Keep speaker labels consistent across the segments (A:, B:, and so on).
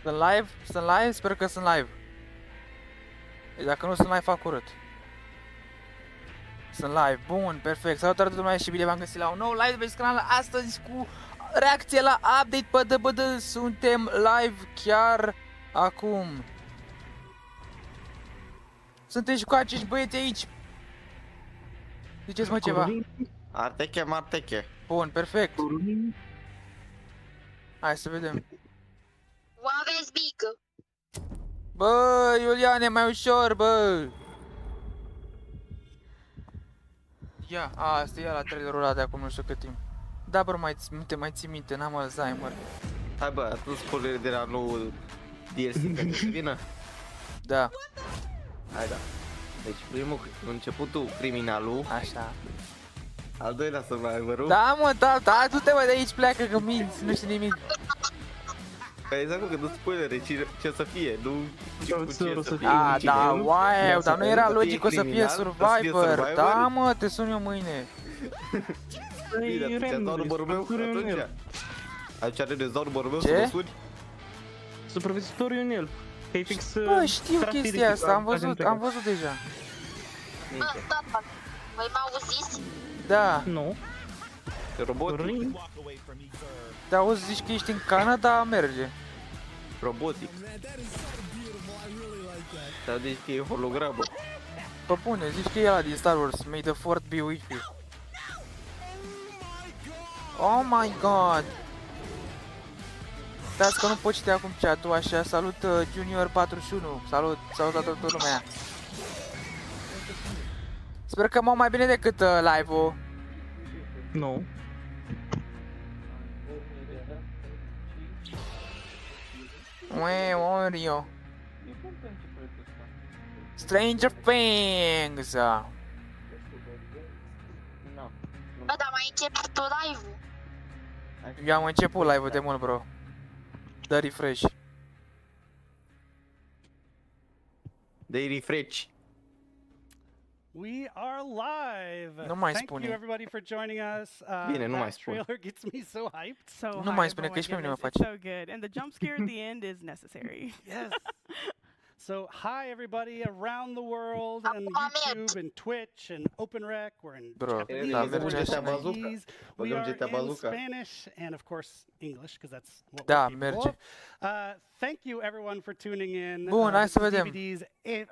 A: Sunt live? Sunt live? Sper că sunt live. Dacă nu sunt live, fac urât. Sunt live. Bun, perfect. Salutare toată lumea și bine v-am găsit la un nou live de pe canal. Astăzi cu reacție la update pe DBD. Suntem live chiar acum. Suntem și cu acești băieți aici. Ziceți-mă ceva.
B: Arteche, marteche.
A: Bun, perfect. Hai să vedem.
C: O aveți mică.
A: Bă, Iuliane, mai ușor, bă. Ia, asta e la 3 de rulate acum, nu știu cât timp. Da, bă, mai ții minte, n-am Alzheimer.
B: Hai bă, atunci spoiler de la nou DLC care să vină.
A: Da.
B: Hai da. Deci primul, începutul criminalul.
A: Așa.
B: Al doilea survivorul.
A: Da, mă, da, du-te mă de aici, pleacă că minți, nu știu nimic.
B: Că exact că nu spoilere ce o să fie, nu cu ce o să fie.
A: Ah, da, wow, dar nu era
B: să
A: logic o să fie Survivor. Da, mă, te sun eu mâine.
B: Bine, atunci dau numărul meu, atunci. Aici are de dau numărul meu să mă suni.
D: Supraviețuitorul e un elf. Că-i fix...
A: Bă, știu chestia asta, am văzut deja.
C: Bă, tata, voi m-auziți?
A: Da.
D: Nu.
B: E robotic.
A: Da, auzi, zici că ești în Canada, merge.
B: Robotic. Dar deci că e hologramă.
A: Bă, bune, zici că e ăla din Star Wars, May the Fourth be with you. Oh my god. Dați că nu pot citi acum chat-ul așa, salut Junior41, salut la toată lumea. Sper că m-au mai bine decât live-ul.
D: Nu.
A: Ue, Oreo. Stranger Things.
C: Bă, dar mai începe tu live-ul.
A: Eu am început live-ul de mult, bro. Dă refresh.
B: De refresh.
E: We are live.
A: Nu mai
E: Thank
A: spune.
E: you everybody for joining us.
B: Bine, nu mai
E: That
B: spun.
E: trailer gets me so hyped.
F: So
A: Nu mai spune că și pe mine mă faci.
F: So good, and the jump scare at the end is necessary.
E: Yes. So hi everybody around the world and
C: Moment.
E: YouTube and Twitch and OpenRec. We're in
A: Bro,
E: Japanese,
A: da,
E: we're
A: merge
E: in
A: așa.
E: Portuguese, we
B: Băgăm
E: are
B: GTA
E: in
B: bazooka.
E: Spanish and of course English because that's what
A: Da,
E: we're capable
A: merge.
E: of. Thank you everyone for tuning in.
A: Bun, hai să
E: this is
A: vedem.
E: DVD's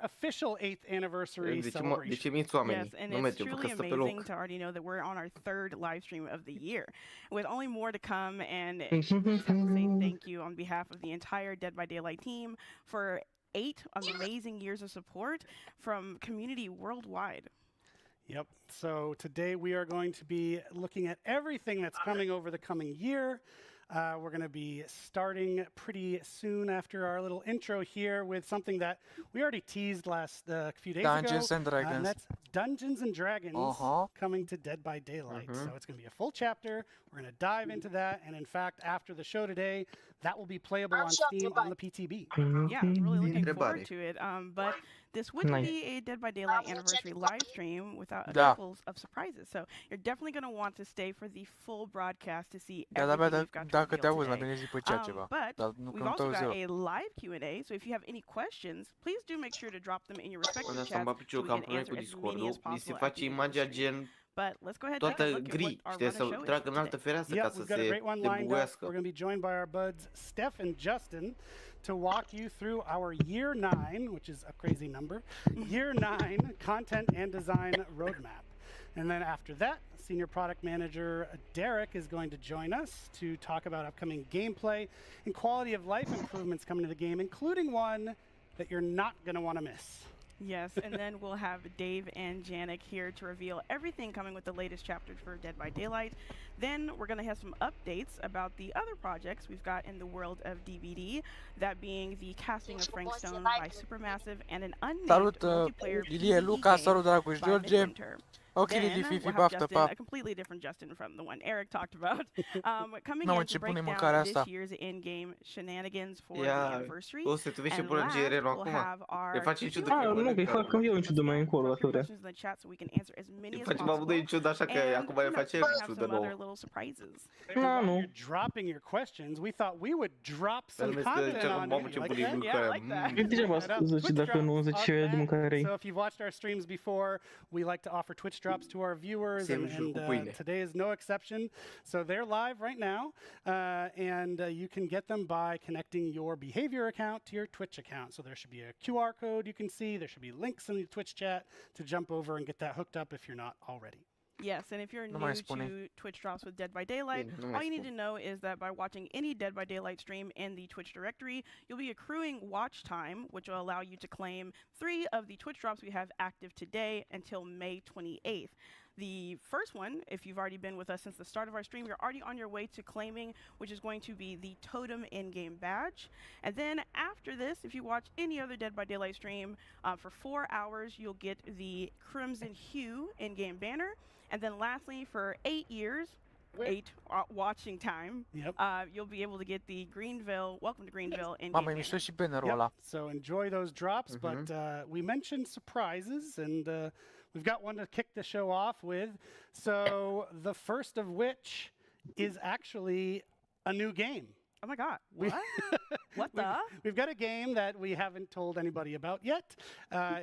E: official 8th anniversary
B: De
E: celebration.
B: ce minți oamenii?
F: Yes, and
B: Nu
F: it's
B: merge, că
F: truly
B: stă pe
F: amazing
B: loc.
F: to already know that we're on our third live stream of the year, with only more to come. And I just have to say thank you on behalf of the entire Dead by Daylight team for 8 amazing years of support from community worldwide.
E: Yep. So today we are going to be looking at everything that's coming over the coming year. We're going to be starting pretty soon after our little intro here with something that we already teased last few days
A: Dungeons
E: ago.
A: and Dragons.
E: And that's Dungeons and Dragons coming to Dead by Daylight. So it's going to be a full chapter. We're going to dive into that. And in fact, after the show today, that will be playable on Steam on the PTB.
F: Yeah, really looking
B: Întrebare.
F: forward to it. But this wouldn't
D: Nice.
F: be a Dead by Daylight anniversary live stream without a
A: Da.
F: couple of surprises. So you're definitely going to want to stay for the full broadcast to see
A: Da,
F: everything
A: da,
F: we've got to
A: dacă te
F: reveal
A: auzi, mai
F: today.
A: bine zi pe chat ceva.
F: But
A: Dar nu că
F: we've
A: nu te
F: also
A: auzi
F: got
A: eu.
F: a live Q&A, so if you have any questions, please do make sure to drop them in your respective
B: Bă,
F: chats
B: să-mi bat
F: so
B: piciorul
F: we
B: că am
F: can
B: probleme
F: answer
B: cu
F: as many as
B: Discord-ul. Mi se
F: possible at
B: face
F: the end of the
B: imagea
F: stream.
B: gen
F: But let's go ahead and take a
B: toată
F: look at
B: gri.
F: what our
B: Și trebuie
F: run of
B: să
F: show
B: treacă
F: is
B: în altă
F: today.
B: fereastră
E: Yep,
B: ca să
E: we've got a
B: se
E: great one lined up.
B: debuguească.
E: We're going to be joined by our buds Steph and Justin to walk you through our year 9, which is a crazy number, year 9 content and design roadmap. And then after that, Senior Product Manager Derek is going to join us to talk about upcoming gameplay and quality of life improvements coming to the game, including one that you're not going to want to miss.
F: Yes, and then we'll have Dave and Janik here to reveal everything coming with the latest chapters for Dead by Daylight. Then we're going to have some updates about the other projects we've got in the world of DVD, that being the casting of Frank Stone by Supermassive and an unnamed
A: Salut,
F: multiplayer
A: Ilie,
F: PvE
A: Luca,
F: game
A: salut, Dragoș,
F: by
A: George.
F: Pentru.
A: Ok,
F: Then
A: Lili, Fifi,
F: we'll have
A: baftă,
F: Justin,
A: pa.
F: a completely different Justin from the one Eric talked about, coming
A: Mamă,
F: in
A: ce
F: to
A: bună e
F: break
A: mâncarea
F: down
A: asta.
F: this year's in-game shenanigans for the
B: Ia,
F: anniversary.
B: o să te vezi ce
F: And
B: bună
F: last,
B: GRL
F: we'll
B: acum.
F: have our
B: Le faci în ciudă
D: Ah,
B: că
D: nu, că-i fac eu în ciudă mai încolo, dacă
F: your
D: vrea.
F: questions in the chat so we can answer as many
B: Îi
F: as
B: facem amândoi în
F: possible.
B: ciudă, așa că
F: And,
B: acum le
F: you know,
B: facem
F: we have
B: ciudă
F: some other
B: nouă.
F: little surprises.
E: While
D: nu.
E: you're dropping your questions, we thought we would drop
B: Dar
E: some
B: lumea zice,
E: content
B: "Ce
E: on
B: mamă,
E: you.
B: ce
E: Like
B: bună e
E: that?
F: Yeah, I
B: mâncarea.
F: like that.
D: Eu degeaba
E: Right up.
D: zice
E: Twitch
D: dacă nu
E: drops
D: zice
E: on
D: de
E: that.
D: mâncare.
E: So if you've watched our streams before, we like to offer Twitch drops to our viewers,
B: Sandwich-uri cu pâine.
E: today is no exception. So they're live right now, and you can get them by connecting your behavior account to your Twitch account. So there should be a QR code you can see. There should be links in the Twitch chat to jump over and get that hooked up if you're not already.
F: Yes, and if you're
A: Nu
F: new
A: mai spune.
F: to Twitch drops with Dead by Daylight,
B: Bine, nu mai
F: all you need
B: spun.
F: to know is that by watching any Dead by Daylight stream in the Twitch directory, you'll be accruing watch time, which will allow you to claim 3 of the Twitch drops we have active today until May 28th. The first one, if you've already been with us since the start of our stream, you're already on your way to claiming, which is going to be the Totem in-game badge. And then after this, if you watch any other Dead by Daylight stream, for 4 hours, you'll get the Crimson Hue in-game banner. And then lastly, for 8 years, 8 watching time,
E: Yep.
F: you'll be able to get the Greenville, Welcome to Greenville in-game
A: Mamă, e
F: banner.
A: mișto și bannerul
E: Yep.
A: ăla.
E: So enjoy those drops, but we mentioned surprises, and we've got one to kick the show off with. So the first of which is actually a new game.
F: Oh my God!
E: We-
F: What? What the?
E: We've got a game that we haven't told anybody about yet.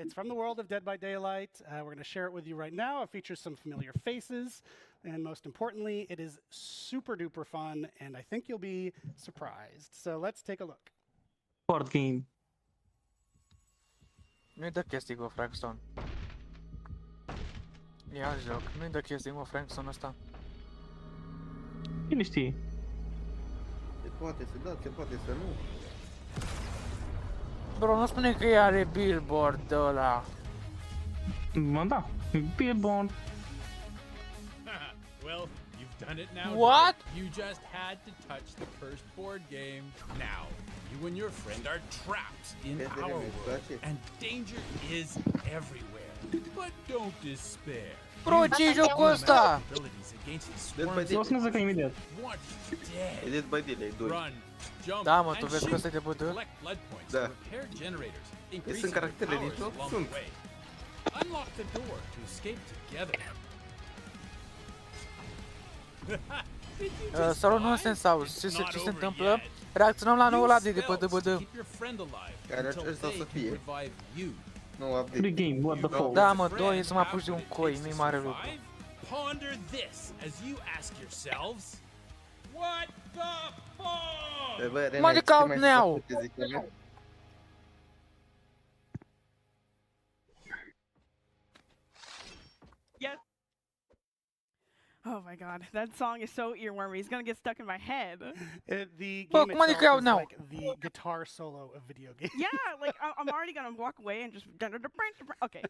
E: It's from the world of Dead by Daylight. We're going to share it with you right now. It features some familiar faces, and most importantly, it is super duper fun, and I think you'll be surprised. So let's take a look.
D: Board game.
A: Nu-i dă chestii cu Frankstone. Ia joc, nu-i dă chestii cu Frankstone ăsta.
D: Cine știe?
B: Se poate să da, se poate să nu.
A: Bro, nu spune că ea are billboard ăla.
D: Mă, da. Billboard.
G: Well, you've done it now.
A: What?
G: Derek. You just had to touch the first board game. Now, you and your friend are trapped in
B: Yes,
G: our
B: it is.
G: world,
B: That's it.
G: and danger is everywhere. But don't despair.
A: Bro, ce-i jocul ăsta?
G: Abilities against the
B: Dead by
G: swarms
D: O să ne zică imediat.
G: want you
B: E
G: dead.
B: Dead by Daylight 2.
G: Run, jump,
A: Da, mă, tu
G: and
A: vezi că
G: shoot.
A: ăsta e de BD?
G: Collect blood points
B: Da.
G: to repair generators, increasing
B: sunt caracterele
G: your
B: din
G: powers
B: joc?
G: along
B: Sunt.
G: the way. Unlock the door to escape together. Did you just
A: Salut, nu
G: die?
A: sunt sau
G: It's
A: ce
G: not
A: se
G: over
A: întâmplă?
G: yet.
A: Reacționăm la noul
G: Use
A: update de
G: spells to
A: BD.
G: keep your friend alive
B: Care
G: until
B: ăsta o
G: they
B: să
G: can
B: fie.
G: revive you.
B: Nu
D: Free
B: update.
D: game, what the fuck.
A: Da,
G: As a
A: mă,
G: friend,
A: doi să mă
G: have
A: apuci de
G: what
A: un
G: it
A: coi,
G: takes
A: nu-i
G: to
A: mare lucru.
G: survive. Ponder this as you ask yourselves, what the fuck?
B: Bă, Rena,
A: Mă, de
B: ce
A: caut
B: mai
A: neau.
B: să te zic, Rena?
F: Yes. Oh my God, that song is so earwormy. It's gonna get stuck in my head.
E: The
A: Bă,
E: game
A: cum adică
E: itself
A: iau
E: is
A: n-au?
E: like the guitar solo of video games.
F: Yeah, like I'm already gonna walk away and just okay.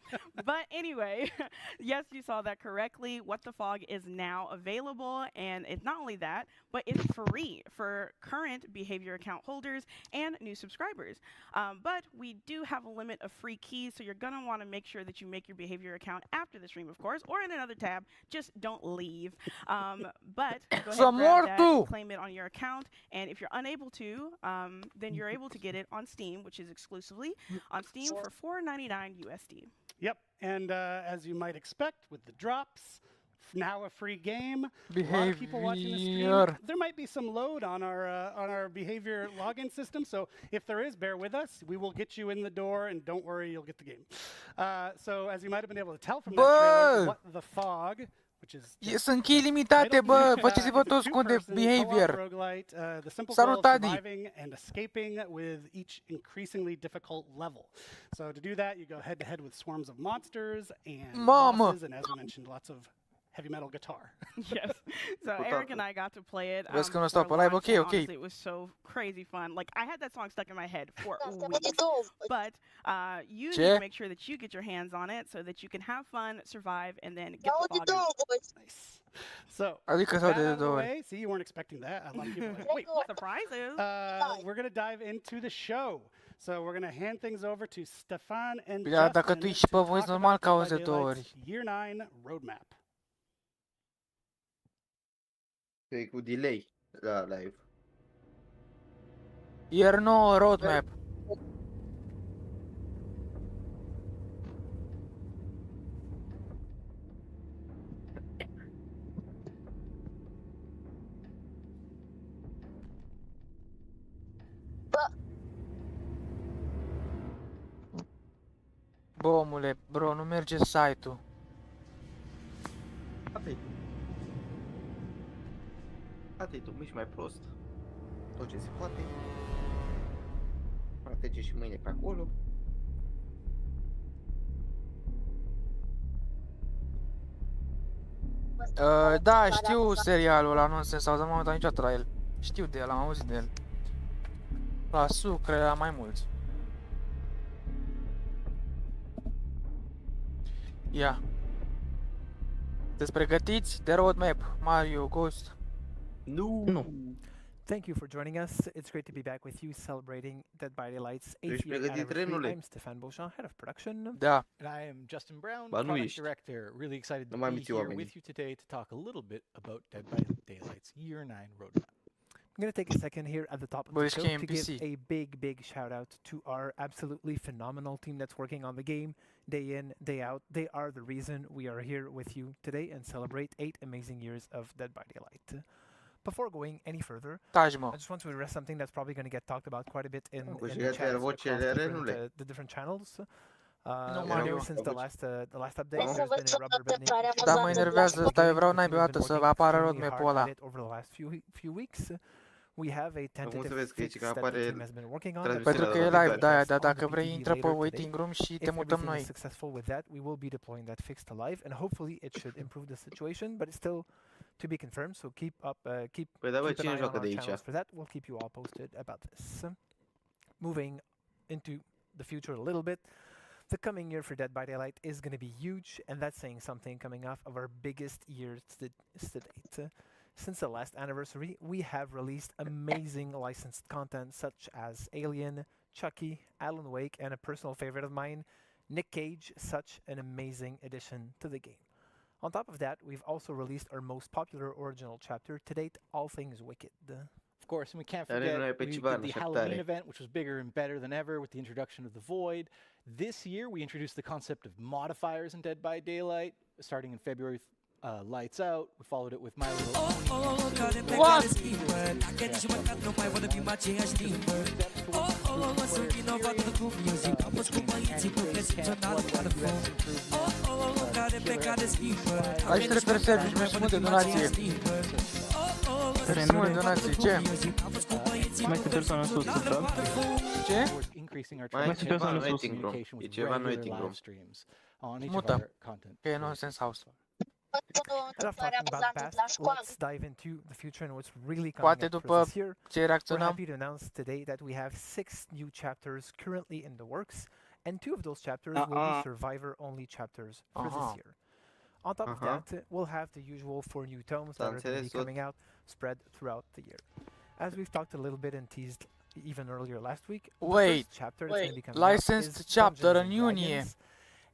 F: But anyway, yes, you saw that correctly. What the Fog is now available, and it's not only that, but it's free for current behavior account holders and new subscribers. But we do have a limit of free keys, so you're gonna want to make sure that you make your behavior account after the stream, of course, or in another tab. Just don't leave. But go ahead
A: Some
F: and grab
A: more
F: that,
A: too.
F: claim it on your account, and if you're unable to, then you're able to get it on Steam, which is exclusively on Steam for $4.99 USD.
E: Yep, and as you might expect with the drops, now a free game. A lot of people watching the stream.
A: Behavior.
E: There might be some load on our behavior login system, so if there is, bear with us. We will get you in the door, and don't worry, you'll get the game. So as you might have been able to tell from that trailer,
A: Bă!
E: What the Fog, which is
A: Sunt chei limitate, bă, faceți-vă
E: it's a
A: toți cont de
E: two-person
A: behavior.
E: co-op roguelite, the simple
A: Salut,
E: goal of
A: Adi.
E: surviving and escaping with each increasingly difficult level. So to do that, you go head to head with swarms of monsters and
A: Mama.
E: bosses, and as we mentioned, lots of heavy metal guitar.
F: Yes. So Eric and I got to play it.
A: Vezi că nu stau pe
F: for
A: live,
F: launch,
A: ok,
F: and
A: ok.
F: honestly, it was so crazy fun. Like I had that song stuck in my head for weeks. But you need
A: Ce?
F: to make sure that you get your hands on it so that you can have fun, survive, and then get the fog out.
E: Nice. So
A: Adică sau
E: that
A: de
E: out of the
A: două ori.
E: way. See, you weren't expecting that. A lot of people. Are like, wait, what?
F: Surprises.
E: We're gonna dive into the show. So we're going to hand things over to Stefan and
A: Ia, dacă
E: Justin
A: tu ești și pe
E: to
A: voice,
E: talk
A: normal
E: about
A: că auzi
E: Dead
A: de
E: by
A: două
E: Daylight's
A: ori.
E: Year 9 roadmap.
B: E cu delay la live.
A: Year 9 roadmap. Bă, omule, bro, nu merge site-ul.
B: Atât, tu mici mai prost. Tot ce se poate. Trece și mâine pe acolo.
A: Da, știu serialul ăla, nonsens, sau n-am uitat niciodată la el. Știu de el, am auzit de el. La sucre, la mai mulți. Ia. Sunteți pregătiți de roadmap, Mario, Ghost?
B: Nu.
H: Thank you for joining us. It's great to be back with you celebrating Dead by Daylight's 8th
B: Ești
H: year
B: pregătit,
H: anniversary.
B: trenule?
H: I'm Stefan Beauchamp, head of production.
A: Da.
I: And I am Justin Brown,
B: Ba, nu
I: product
B: ești.
I: director. Really excited to
B: Nu mai
I: be
B: aminti
I: here
B: oamenii.
I: with you today to talk a little bit about Dead by Daylight's Year 9 roadmap.
H: I'm going to take a second here at the top of the
A: Voice
H: show
A: came
H: to give
A: PC.
H: a big shout out to our absolutely phenomenal team that's working on the game day in, day out. They are the reason we are here with you today and celebrate 8 amazing years of Dead by Daylight. Before going any further,
A: Taci,
H: I
A: mă.
H: just want to address something that's probably going to get talked about quite a bit in
B: Cu
H: the
B: și
H: chats across
B: vocele renule.
H: the different channels.
A: Mario.
H: Ever since the last update,
B: Nu.
H: there's been a rubber banding.
A: Da, mă enervează ăsta, eu vreau naibii odată să apară roadmap-ul ăla.
H: Over the last few weeks, we have a tentative
B: să vezi că aici
H: fix
B: că
H: that the
B: apare
H: team has been working on.
B: transmisiunea
A: Pentru că e
B: la
A: live, da, dar
H: on the
A: dacă vrei
H: PTV
A: intră pe
H: later
A: waiting room și
H: If
A: te mutăm
H: everything
A: noi.
H: is successful with that, we will be deploying that fix to live, and hopefully it should improve the situation, but it's still to be confirmed, so keep
B: Păi da, bă,
H: keep an
B: cine
H: eye on
B: joacă
H: our
B: de aici?
H: channels for that. We'll keep you all posted about this. Moving into the future a little bit, the coming year for Dead by Daylight is going to be huge, and that's saying something coming off of our biggest years to date. Since the last anniversary, we have released amazing licensed content such as Alien, Chucky, Alan Wake, and a personal favorite of mine, Nick Cage, such an amazing addition to the game. On top of that, we've also released our most popular original chapter to date, All Things Wicked.
I: Of course, and we can't
B: Dar
I: forget
B: nu e pe
I: we
B: ceva în
I: did the
B: așteptare.
I: Halloween event, which was bigger and better than ever with the introduction of the Void. This year, we introduced the concept of modifiers in Dead by Daylight, starting in February. Lights Out. We followed it with My Little Pony.
A: What? Aici trebuie să mergi multe donații. Multe donații, ce?
D: Mai este persoana sus, da?
A: Ce?
I: Increasing our
B: Mai e
I: transparency
B: ceva în
I: and
B: waiting room.
I: communication
B: E
I: with
B: ceva în
I: regular
B: waiting
I: live
B: room.
I: streams on each of
A: Mută.
I: our content.
A: Că e nonsense house.
H: Enough talking about the past, let's dive into the future and what's really coming
A: Poate
H: up for
A: după
H: this year.
A: ce
H: We're
A: reacționăm.
H: happy to announce today that we have 6 new chapters currently in the works, and 2 of those chapters will be survivor-only chapters for this year. On top of that, we'll have the usual 4 new tomes that are going to be coming out, spread throughout the year. As we've talked a little bit and teased even earlier last week, the first chapter that's going to be coming out
A: Licensed
H: is
A: chapter
H: Dungeons
A: în
H: and
A: iunie.
H: Dragons,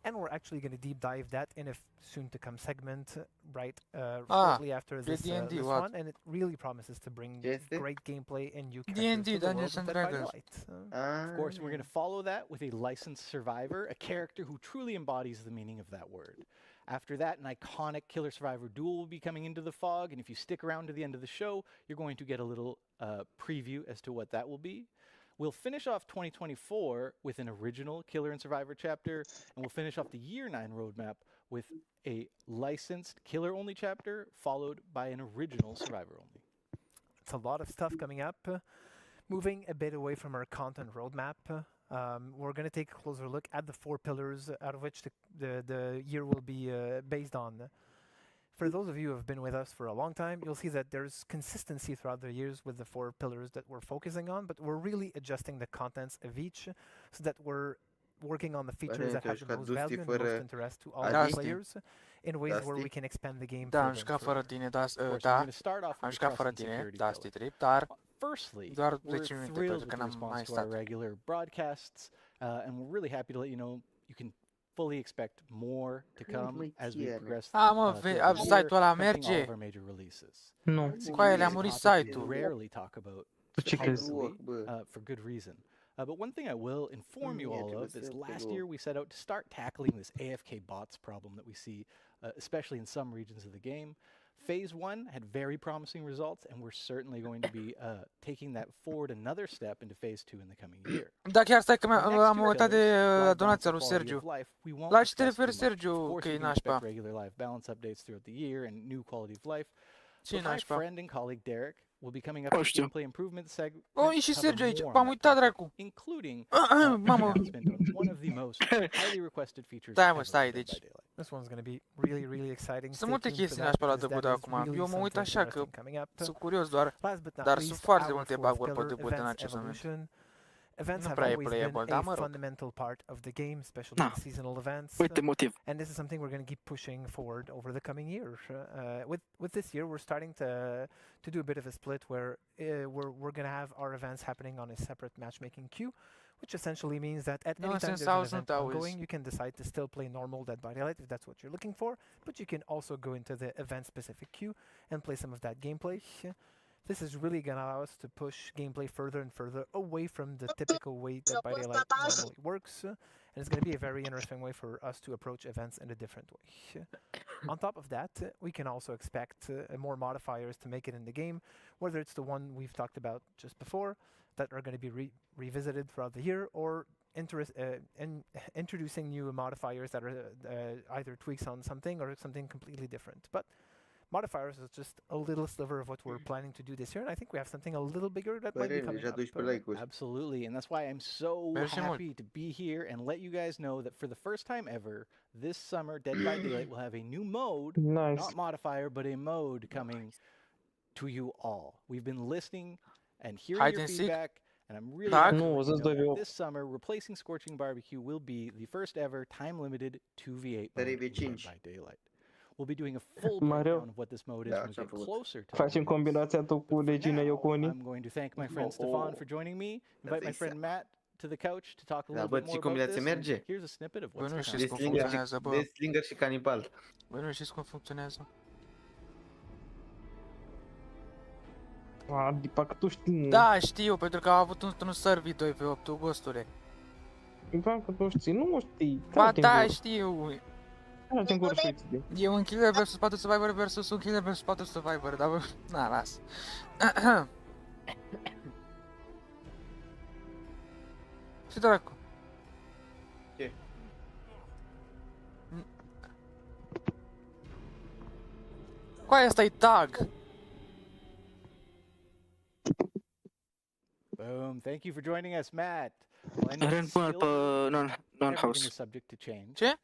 H: and we're actually going to deep dive that in a soon-to-come segment right shortly after this,
A: D&D,
H: this
A: what?
H: one, and it really promises to bring
B: Este?
H: great gameplay and new
A: D&D,
H: characters to the world
A: Dungeons
H: of
A: and
H: Dead by
A: Dragons.
H: Daylight.
I: Of course, we're going to follow that with a licensed survivor, a character who truly embodies the meaning of that word. After that, an iconic killer survivor duel will be coming into the fog, and if you stick around to the end of the show, you're going to get a little preview as to what that will be. We'll finish off 2024 with an original killer and survivor chapter, and we'll finish off the year 9 roadmap with a licensed killer only chapter, followed by an original survivor only.
H: It's a lot of stuff coming up. Moving a bit away from our content roadmap, we're going to take a closer look at the 4 pillars out of which the year will be based on. For those of you who have been with us for a long time, you'll see that there's consistency throughout the years with the 4 pillars that we're focusing on, but we're really adjusting the contents of each so that we're working on the features that have the most value and the most interest to all the players in ways where we can expand the game
A: Da, am
H: further.
A: jucat fără tine, da,
I: Of course, we're
A: da.
I: going to start off
A: Am
I: with the
A: jucat
I: trust
A: fără
I: and
A: tine,
I: security
A: da,
I: pillar.
A: știi drept, dar
I: Firstly,
A: Doar
I: we're
A: 10 minute
I: thrilled
A: pentru
I: with
A: că
I: the
A: n-am
I: response
A: mai
I: to our
A: stat.
I: regular broadcasts, and we're really happy to let you know you can fully expect more to come as we progress
A: Mă,
I: throughout the year,
A: site-ul ăla
I: counting all
A: merge.
I: of our major releases.
D: Nu.
A: Coaie, le-a
I: It's a
A: murit
I: topic
A: site-ul.
I: we rarely talk about
D: Tu ce crezi?
I: publicly, for good reason. But one thing I will inform you all of is last year we set out to start tackling this AFK bots problem that we see, especially in some regions of the game. Phase 1 had very promising results, and we're certainly going to be taking that forward another step into Phase 2 in the coming year.
A: Da, chiar stai că
I: For next
A: am
I: year
A: uitat de
I: pillars, live
A: donația
I: balance
A: lui
I: and quality
A: Sergiu.
I: of life, we won't
A: La ce te
I: discuss
A: referi,
I: too much.
A: Sergiu,
I: Of course,
A: că e
I: you can expect
A: nașpa?
I: regular live balance updates throughout the year and new quality of life.
A: Ce-i
I: But my
A: nașpa?
I: friend and colleague Derek will be coming up with gameplay improvement segment.
A: Oh, e și Sergiu aici. M-am uitat, dracu.
I: Including
A: Mamă.
I: announcement on one of the most highly requested features
A: Stai, mă,
I: ever
A: stai,
I: in Dead
A: deci.
I: by Daylight.
H: This one's going to be really, really exciting.
A: Sunt
H: Stay
A: multe
H: tuned for
A: chestii
H: that,
A: nașpa la
H: because
A: debut
H: that is
A: acum.
H: really
A: Eu mă uit
H: something
A: așa că
H: interesting coming up.
A: sunt curios doar.
H: Last but not
A: Dar
H: least,
A: sunt foarte
H: our
A: multe
H: fourth
A: bug-uri pe
H: pillar,
A: debut în
H: events
A: acest moment.
H: evolution. Events
A: Nu
H: have
A: prea e
H: always been
A: playable, dar
H: a
A: mă rog.
H: fundamental part of the game, especially the seasonal events.
J: Uite motiv.
H: And this is something we're going to keep pushing forward over the coming years. With this year, we're starting to do a bit of a split where we're going to have our events happening on a separate matchmaking queue, which essentially means that at any time there's an event ongoing, you can decide to still play normal Dead by Daylight if that's what you're looking for, but you can also go into the event-specific queue and play some of that gameplay. This is really going to allow us to push gameplay further and further away from the typical way Dead by Daylight normally works, and it's going to be a very interesting way for us to approach events in a different way. On top of that, we can also expect more modifiers to make it in the game, whether it's the one we've talked about just before, that are going to be revisited throughout the year, or introducing new modifiers that are either tweaks on something or something completely different. But modifiers is just a little sliver of what we're planning to do this year, and I think we have something a little bigger that might be coming up.
I: Absolutely, and that's why I'm so happy to be here and let you guys know that for the first time ever, this summer, Dead by Daylight will have a new mode, not modifier, but a mode coming to you all. We've been listening and hearing your feedback, and I'm really happy to let you know that this summer, replacing Scorching Barbecue will be the first ever time-limited 2v8 mode in Dead by Daylight. We'll be doing a full breakdown of what this mode is when we get closer to
D: Facem combinația tu cu Regina Ioconi.
I: I'm going to thank my friend Stefan for joining me, invite my friend Matt to the couch to talk a little bit more about this. And here's a snippet of what's
A: nu
I: to
A: știți cum funcționează, bă.
B: Deslinger și canibal.
A: Băi, nu știți cum funcționează.
D: Adică tu știi.
A: Da, știu, pentru că am avut un servi 2 pe 8 augustule.
D: Că tu știi, nu știi.
A: Ba da, știu.
D: E
A: un killer versus 4 survivor versus un killer versus 4 survivor, dar na, las. Ce dracu?
B: Ce?
A: Coaie, ăsta e tag.
I: Boom, thank you for joining us, Matt.
J: Ren până pe non-house.
I: Subject to change.
A: Ce?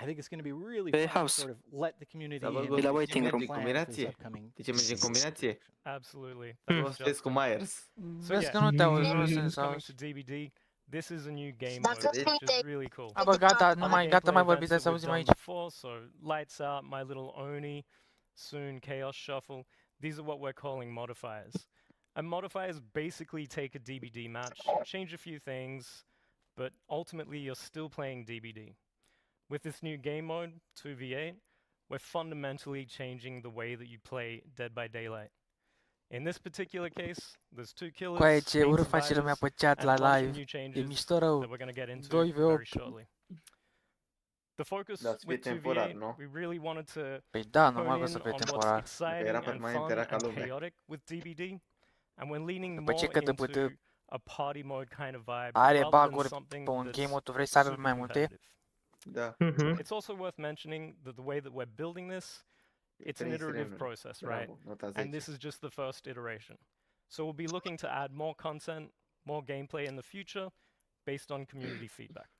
I: I think it's going to be really fun to sort of let the community
J: in la waiting room.
B: Combinație? De ce merge în combinație?
K: Absolutely.
B: O să cu Myers.
A: Vezi că nu te auzi, nu se auzi.
K: DVD. This is a new game mode, which is really cool.
A: Bă, gata, gata, mai vorbiți, să auzim aici.
K: So, Lights Out, My Little Oni, soon Chaos Shuffle. These are what we're calling modifiers. And modifiers basically take a DBD match, change a few things, but ultimately you're still playing DBD. With this new game mode, 2v8, we're fundamentally changing the way that you play Dead by Daylight. In this particular case, there's 2 killers,
A: Coaie, ce
K: 8
A: urât face lumea pe chat
K: and a
A: la
K: bunch of
A: live.
K: new
A: E
K: changes
A: mișto rău.
K: that we're going to get into very shortly. The focus with 2v8, we really wanted to
A: Păi da,
K: hone
A: normal că
K: in
A: să
K: on
A: fie
K: what's
A: temporar.
K: exciting and fun and chaotic with DBD, and we're leaning
A: După ce
K: more
A: că după
K: into a party mode kind of vibe
A: are
K: rather than
A: bug-uri
K: something
A: pe un
K: that's
A: game mode, tu vrei să ai
K: super
A: mai multe?
K: competitive.
B: Da.
K: It's also worth mentioning that the way that we're building this, it's an iterative process, right? And this is just the first iteration. So we'll be looking to add more content, more gameplay in the future based on community feedback.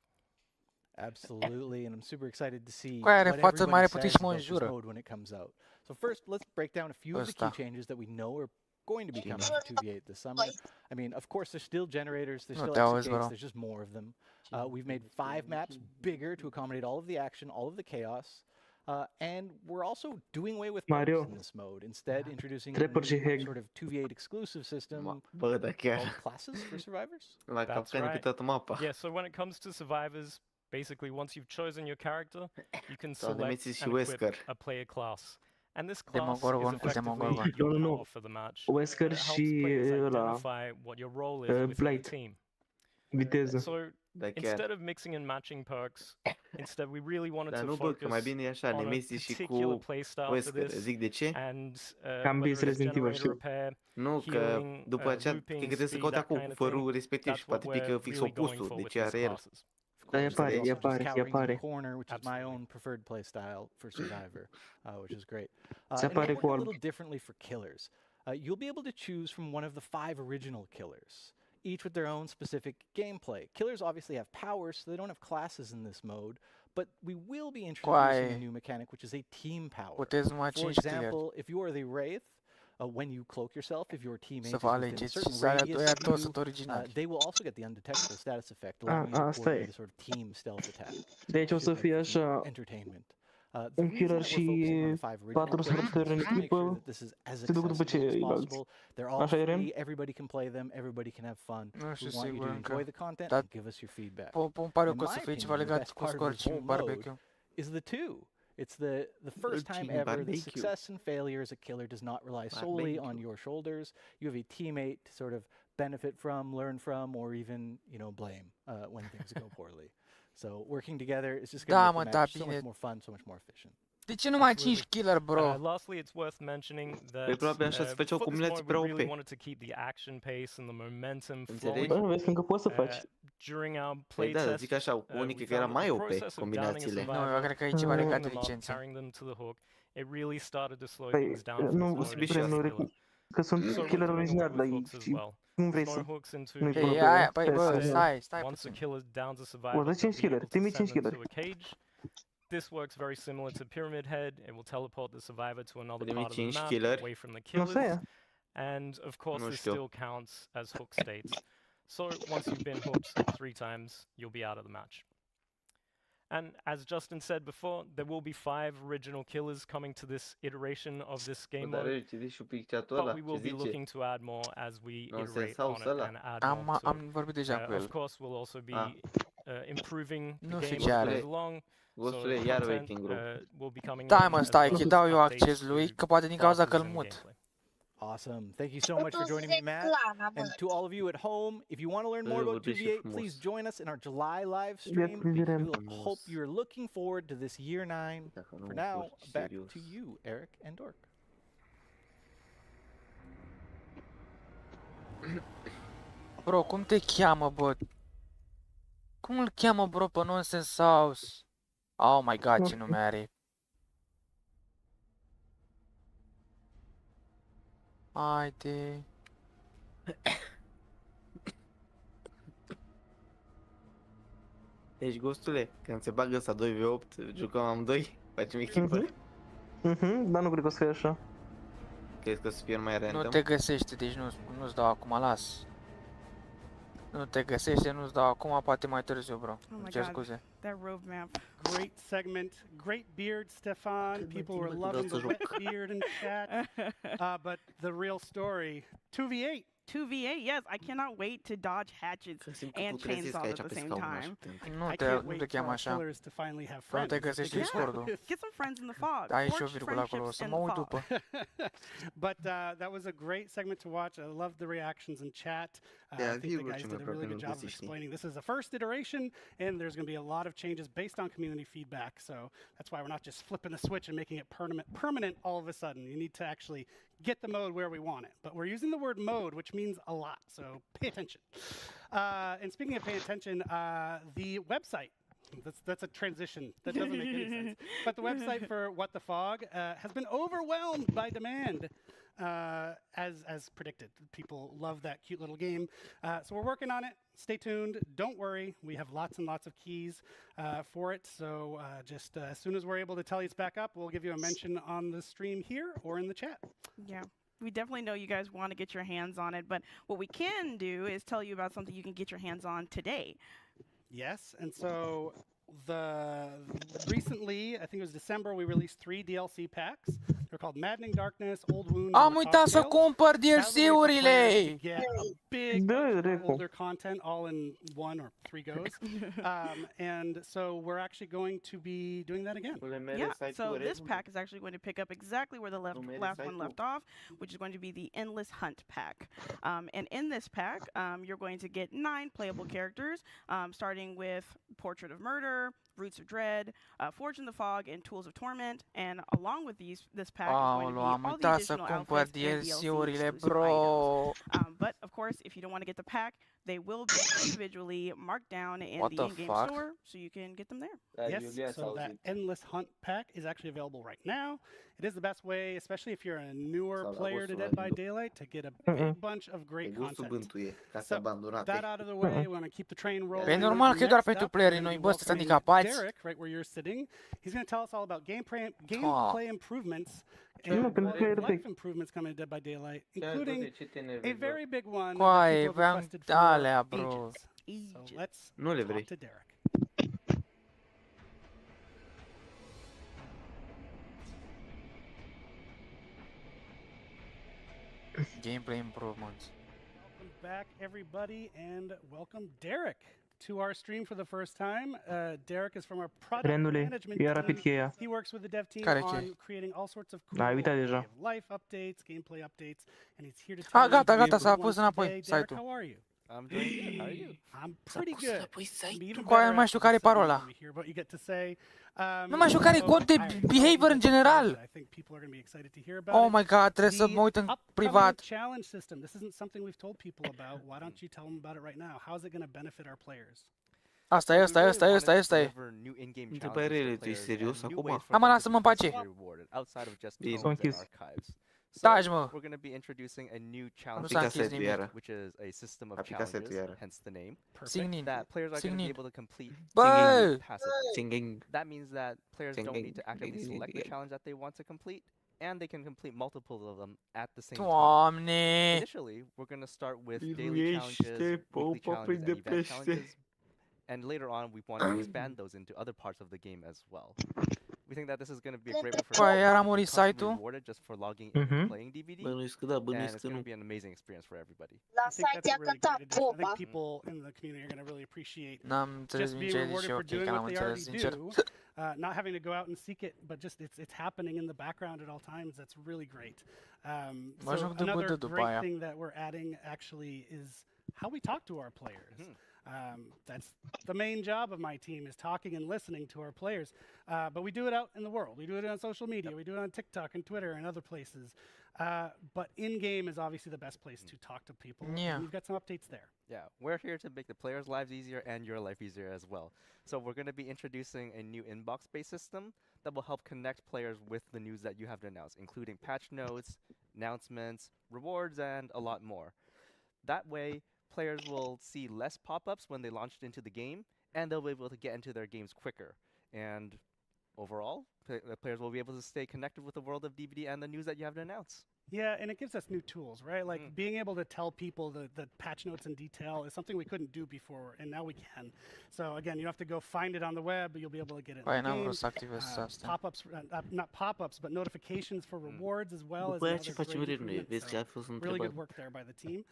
I: Absolutely, and I'm super excited to see
A: Coaie, are
I: what
A: față mare,
I: everybody
A: putea
I: says
A: și mă
I: about this
A: înjură.
I: mode when it comes out. So first, let's break down a few of the key changes that we know are going to be coming to 2v8 this summer. I mean, of course, there's still generators, there's still exit gates, there's just more of them. We've made 5 maps bigger to accommodate all of the action, all of the chaos. And we're also doing away with
D: Mario.
I: perks in this mode, instead introducing a
D: Trapper și
I: new
D: Hag.
I: sort of 2v8 exclusive system
B: Bă, dar chiar.
I: called classes for survivors.
B: La
K: That's
B: capcane pe
K: right.
B: toată mapa.
K: Yeah, so when it comes to survivors, basically once you've chosen your character, you can select
B: Nemesis și
K: and equip
B: Wesker.
K: a player class. And this class is
A: Demogorgon cu
K: effectively
A: Demogorgon.
K: your
D: Nu, nu.
K: power for the match.
D: Wesker
K: It helps
D: și
K: players
D: ăla,
K: identify what your role is within the
D: Blight.
K: team.
D: Viteză.
K: So
B: Da chiar.
K: instead of mixing and matching perks, instead we really wanted
B: Dar
K: to
B: nu, bă, că mai
K: focus
B: bine e așa,
K: on a
B: Nemesis și
K: particular
B: cu
K: playstyle for
B: Wesker.
K: this.
B: Zic de ce?
K: And
D: Cam
K: whether
D: bis
K: it's
D: Resident Evil,
K: generator
D: știu.
K: repair,
B: Nu, că
K: healing,
B: după aceea
K: looping,
B: cred că trebuie să
K: speed,
B: cauți
K: that
B: acum
K: kind of
B: cu fărul
K: thing.
B: respectiv
K: That's
B: și poate
K: what
B: pică
K: we're
B: fix
K: really going
B: opusul,
K: for
B: de
K: with
B: ce
K: these
B: are el.
K: classes.
D: Da,
I: There's
D: apare,
I: also just
D: apare,
I: cowering in
D: apare.
I: the corner, which is my
K: Absolutely.
I: own preferred play style for Survivor, which is great.
D: Se
I: And
D: apare
I: it'll
D: cu
I: work a
D: alb.
I: little differently for killers. You'll be able to choose from one of the 5 original killers, each with their own specific gameplay. Killers obviously have powers, so they don't have classes in this mode, but we will be introducing a new mechanic, which is a team power.
A: Puteți numai
I: For
A: 5 killer.
I: example, if you are the Wraith, when you cloak yourself, if your teammate
A: Să
I: is
A: vă
I: within a
A: alegeți
I: certain
A: să alea
I: radius
A: doi
I: of
A: toți
I: you,
A: sunt originali.
I: they will also get the undetectable status effect, allowing you to
D: asta
I: coordinate
D: e.
I: a sort of team stealth attack.
D: Deci o să fie așa,
I: Entertainment.
D: un killer și 4 supporteri în echipă, se duc după ceilalți.
I: They're all
D: Așa e, Ren?
I: free, everybody can play them, everybody can have fun.
A: Nu știu
I: We want you to
A: sigur
I: enjoy
A: încă.
I: the content
A: Dar
I: and give us your feedback.
A: pun pariu
I: In
A: că o să
I: my
A: fie ceva
I: opinion, the
A: legat
I: best
A: cu
I: part of
A: scor
I: this
A: și
I: whole
A: barbecue.
I: mode is the 2. It's the first time
B: Team
I: ever that
B: barbecue.
I: success and failure as a killer does not rely solely on your shoulders. You have a teammate to sort of benefit from, learn from, or even, blame when things go poorly. So working together is just going
A: Da,
I: to
A: mă,
I: make the
A: da,
I: match so
A: bine.
I: much more fun, so much more efficient.
A: De ce numai 5 killer, bro?
K: Lastly, it's worth mentioning that
B: Păi probabil așa se făceau
K: for this
B: combinații
K: mode, we
B: prea
K: really
B: OP.
K: wanted to keep the action pace and the momentum
B: Înțelegi?
K: flowing.
D: Bă, vezi că încă poți să faci.
K: During our
B: Păi
K: play
B: da, dar
K: test,
B: zic așa, cu unii
K: we
B: cred că era
K: found that
B: mai
K: the
B: OP
K: process of downing a
B: combinațiile.
K: survivor,
A: Nu, eu cred că e ceva legat de
K: pulling them up,
A: licență.
K: carrying them to the hook, it really started to slow
D: Păi,
K: things down for
D: nu,
K: this mode in
B: Ren, nu
K: particular.
D: că sunt
K: So we're
D: killer
K: doing away
D: original, dar
K: with hooks as
D: și
K: well.
D: cum vrei
K: There's
D: să...
K: no hooks into
D: Nu-i
K: killers.
A: Ei, aia, păi, bă,
K: Instead,
A: stai
K: once a
A: puțin.
K: killer downs a survivor,
D: Ori,
K: they'll
D: 5
K: be
D: killer,
K: able to
D: trimite
K: send
D: 5
K: them to
D: killer.
K: a cage. This works very similar to Pyramid Head. It will teleport the survivor to another
B: Trimite
K: part of the
B: 5
K: map,
B: killer.
K: away from the
D: Nu, asta
K: killers.
D: e.
K: And of course,
B: Nu
K: this
B: știu.
K: still counts as hook states. So once you've been hooked 3 times, you'll be out of the match. And as Justin said before, there will be 5 original killers coming to this iteration of this game
B: Dar
K: mode,
B: citiți și picteatul
K: but
B: ăla,
K: we
B: ce
K: will be
B: zice?
K: looking to add more as we
B: Nonsense
K: iterate on
B: house
K: it
B: ăla.
K: and add more to it.
A: Am vorbit deja cu
K: Of
A: el.
K: course, we'll also be improving the
A: Nu știu
K: game
A: ce
K: as
A: are.
K: it goes along.
B: Gostule,
K: So
B: iar
K: content,
B: waiting room.
K: will be coming
A: Stai,
K: in
A: mă,
K: as
A: stai,
K: well
A: că
K: as
A: dau eu
K: updates
A: acces lui,
K: to
A: că poate din cauza că
K: classes
A: îl
K: and
A: mut.
K: gameplay.
I: Awesome. Thank you so much for joining me, Matt. And to all of you at home, if you want to learn more about 2v8, please join us in our July live stream. We hope you're looking forward to this year 9. For now, back to you, Eric and Dork.
A: Bro, cum te cheamă, bă? Cum îl cheamă, bro, pe Nonsense House? Oh my god, ce nume are. Haide.
B: Deci, Gostule, când se bagă ăsta 2v8, jucăm amândoi, facem echipă.
H: Dar nu cred că o să fie așa.
B: Crezi că o să fie mai random?
A: Nu te găsește, deci nu-ți dau acum, las. Nu te găsește, nu-ți dau acum, poate mai târziu, bro. Îmi cer scuze.
F: That roadmap.
E: Great segment, great beard, Stefan. People were loving the wet beard in chat. But the real story, 2v8.
F: 2v8, yes, I cannot wait to dodge hatchets and chainsaws at the same time.
E: I can't wait for our killers to finally have friends.
A: Get
F: some friends in the fog.
A: Da, e și o virgulă acolo, să mă uit după.
E: But that was a great segment to watch. I loved the reactions in chat. I think the guys did a really good job of explaining. This is the first iteration, and there's going to be a lot of changes based on community feedback. So that's why we're not just flipping the switch and making it permanent all of a sudden. You need to actually get the mode where we want it. But we're using the word mode, which means a lot. So pay attention. And speaking of paying attention, the website. That's a transition. That doesn't make any sense. But the website for What the Fog has been overwhelmed by demand, as predicted. People love that cute little game. So we're working on it. Stay tuned. Don't worry. We have lots and lots of keys for it. So just as soon as we're able to tell you it's back up, we'll give you a mention on the stream here or in the chat.
F: Yeah. We definitely know you guys want to get your hands on it, but what we can do is tell you about something you can get your hands on today.
E: Yes, and so recently, I think it was December, we released 3 DLC packs. They're called Maddening Darkness, Old Wounds,
A: Am
E: and The
A: uitat să
E: Cocktails.
A: cumpăr
E: That was a way for
A: DLC-urile!
E: players to get a big
D: Da,
E: bunch of
D: Reco.
E: older content all in 1 or 3 goes. And so we're actually going to be doing that again.
F: Yeah, so this pack is actually going to pick up exactly where the last one left off, which is going to be the Endless Hunt pack. And in this pack, you're going to get 9 playable characters, starting with Portrait of Murder, Roots of Dread, Forge in the Fog, and Tools of Torment. And along with this pack is going to be
A: Am
F: all the
A: uitat să
F: additional
A: cumpăr
F: outfits and DLC
A: DLC-urile,
F: exclusive
A: bro!
F: items. But of course, if you don't want to get the pack, they will be individually marked down in
A: What
F: the
A: the
F: in-game
A: fuck?
F: store, so you can get them there.
E: Yes, so that Endless Hunt pack is actually available right now. It is the best way, especially if you're a newer player to Dead by Daylight, to get a big bunch of great content. So, that out of the way, we want to keep the train rolling.
A: Pe normal că e doar
E: Next
A: pentru
E: up,
A: playerii
E: we're
A: noi,
E: gonna
A: bă,
E: be
A: să
E: welcoming
A: handicapați.
E: Derek, right where you're sitting. He's going to tell us all about gameplay improvements
D: Nu,
E: and
D: pentru
E: quality of
D: player
E: life improvements coming to Dead by Daylight, including a very big one that
A: Coaie,
E: people have
A: vreau
E: requested for
A: alea, bro.
E: ages. So let's
B: Nu le vrei.
E: talk to Derek.
A: Gameplay improvements.
E: Welcome back, everybody, and welcome Derek to our stream for the first time. Derek is from our product
D: Renule,
E: management
D: ia rapid
E: team.
D: cheia.
E: He works with the dev team
A: Care
E: on
A: cheie?
E: creating all sorts of cool
D: Da, ai uitat deja.
E: quality of life updates, gameplay updates, and he's here to tell
A: Ah,
E: you
A: gata,
E: the
A: gata,
E: big
A: s-a
E: ones
A: pus înapoi
E: today. Derek,
A: site-ul.
E: how are you?
L: I'm doing good. How are you?
E: I'm pretty good. I'm even
A: Coaie,
E: better
A: nu mai știu
E: after
A: care e
E: the segment
A: parola.
E: over here, but you get to say,
A: Nu mai știu care e
E: so
A: cod de
E: I
A: behavior în general.
E: I think people are going to be excited to hear about
A: Oh
E: it.
A: my god, trebuie să
E: The
A: mă uit în
E: upcoming
A: privat.
E: challenge system. This isn't something we've told people about. Why don't you tell them about it right now? How is it going to benefit our players?
A: Asta e, asta e, asta e, asta e, asta e.
B: Întrebare, tu ești serios acum?
A: Hai mă, lasă-mă în pace.
D: S-a închis.
A: Taci, mă.
L: We're going to be introducing a new challenge
A: s-a închis
L: system,
A: nimic.
L: which is a system of
B: Aplica setul
L: challenges,
B: iară.
L: hence the name.
A: Signin.
L: That players are going to be
A: Signin.
L: able to complete
A: Bă!
L: passively.
B: Singing.
L: That means that players don't need to actively
B: Singing.
L: select the challenge that they want to complete, and they can complete multiples of them at the same time.
A: Doamne!
L: Initially, we're going to start with daily challenges, weekly challenges, and event challenges, and later on we want to expand those into other parts of the game as well. We think that this is going to be a great way for
A: Coaie, iar a
L: people to
A: murit
L: be constantly
A: site-ul.
L: rewarded just for logging in and playing DBD,
B: Bănuiesc că da,
L: and
B: bănuiesc
L: it's
B: că
L: going
B: nu.
L: to be an amazing experience for everybody.
C: La
E: I think
C: site
E: that's
C: a
E: a really
C: cătat
E: great addition. I
C: popa.
E: think people in the community are going to really appreciate
A: N-am înțeles
E: just
A: nici
E: being
A: el
E: rewarded
A: și
E: for
A: ok,
E: doing
A: că n-am
E: what they
A: înțeles,
E: already
A: sincer.
E: do, not having to go out and seek it, but just it's happening in the background at all times. That's really great.
A: Mă
E: So
A: joc de
E: another
A: bădă după
E: great
A: aia.
E: thing that we're adding actually is how we talk to our players. That's the main job of my team, is talking and listening to our players. But we do it out in the world. We do it on social media. We do it on TikTok and Twitter and other places. But in-game is obviously the best place to talk to people.
A: Yeah.
E: And we've got some updates there.
L: Yeah, we're here to make the players' lives easier and your life easier as well. So we're going to be introducing a new inbox-based system that will help connect players with the news that you have to announce, including patch notes, announcements, rewards, and a lot more. That way, players will see less pop-ups when they launched into the game, and they'll be able to get into their games quicker. And overall, the players will be able to stay connected with the world of DBD and the news that you have to announce.
E: Yeah, and it gives us new tools, right? Like being able to tell people the patch notes in detail is something we couldn't do before, and now we can. So again, you don't have to go find it on the web, but you'll be able to get it in
A: Păi
E: the
A: n-am
E: game.
A: vrut să activez asta.
E: Pop-ups, not pop-ups, but notifications for rewards as well.
B: După
E: As
B: aia ce
E: another
B: facem
E: great
B: Renule?
E: improvement.
B: Vezi că a fost
E: Really good
B: întrebat.
E: work there by the team.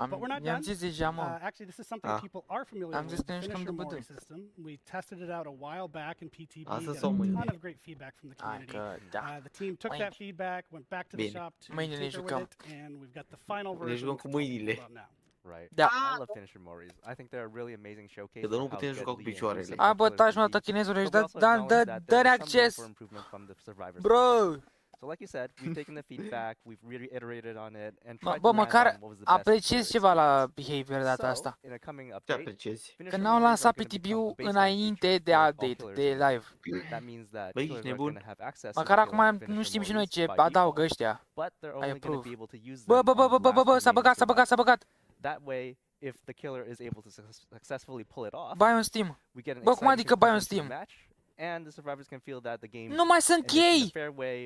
E: But we're not
A: I-am
E: done.
A: zis deja, mă.
E: Actually, this is something people are familiar
A: Am zis
E: with,
A: că
E: the
A: ne jucăm de
E: finisher
A: bădă.
E: Mori system. We tested it out a while back in PTB,
B: Astăzi
E: got
B: sau
E: a
B: mâine?
E: ton of great feedback from the
A: Hai
E: community.
A: că da.
E: The team took that
A: Mâine.
E: feedback, went back to the
B: Bine.
E: shop to
A: Mâine ne
E: tinker
A: jucăm.
E: with it, and we've got the final
B: Ne
E: version
B: jucăm
E: to
B: cu
E: talk to you
B: mâinile.
E: about now.
L: Right.
A: Da.
L: I love finisher Moris. I think they're a really amazing showcase.
B: Că de nu
L: of how
B: putem juca cu
L: deadly and
B: picioarele.
L: gruesome
A: Hai
L: the
A: bă,
L: killers
A: taci
L: can
A: mă,
L: be.
A: tăchinezule,
L: But
A: și
L: we also acknowledge that
A: dă-ne
L: there is some room
A: acces.
L: for improvement from the survivors.
A: Bro!
L: So like you said, we've taken the feedback, we've reiterated on it, and
A: Mă,
L: tried
A: bă,
L: to land
A: măcar
L: on what was the best
A: apreciez
L: for
A: ceva
L: each
A: la
L: player.
A: behavior data
L: So,
A: asta.
L: in a coming
B: Ce
L: update,
B: apreciezi?
A: Că
L: finisher
A: n-au
L: Moris
A: lansat
L: are
A: pe
L: gonna
A: TBU
L: become the baseline
A: înainte
L: feature
A: de
L: for all
A: update,
L: killers
A: de
L: in the
A: live.
L: game. That means that
B: Băi,
L: killers
B: ești
L: are
B: nebun?
L: going to have access to
A: Măcar
L: the
A: acum
L: killing
A: nu
L: finisher
A: știm și noi
L: Moris
A: ce
L: by
A: adaugă
L: default,
A: ăștia.
L: but they're only going to
A: approve.
L: be able to use
A: Bă,
L: them
A: bă, bă,
L: on
A: bă,
L: the
A: bă, bă,
L: last
A: bă, s-a
L: remaining
A: băgat, s-a băgat, s-a băgat.
L: survivor. That way, if the killer is able to successfully pull it off,
A: Bai un Steam.
L: we get an
A: Bă, cum
L: exciting
A: adică bai un
L: conclusion to the
A: Steam?
L: match, and the survivors can feel that the game
A: Nu mai sunt
L: ended in a
A: chei!
L: fair way,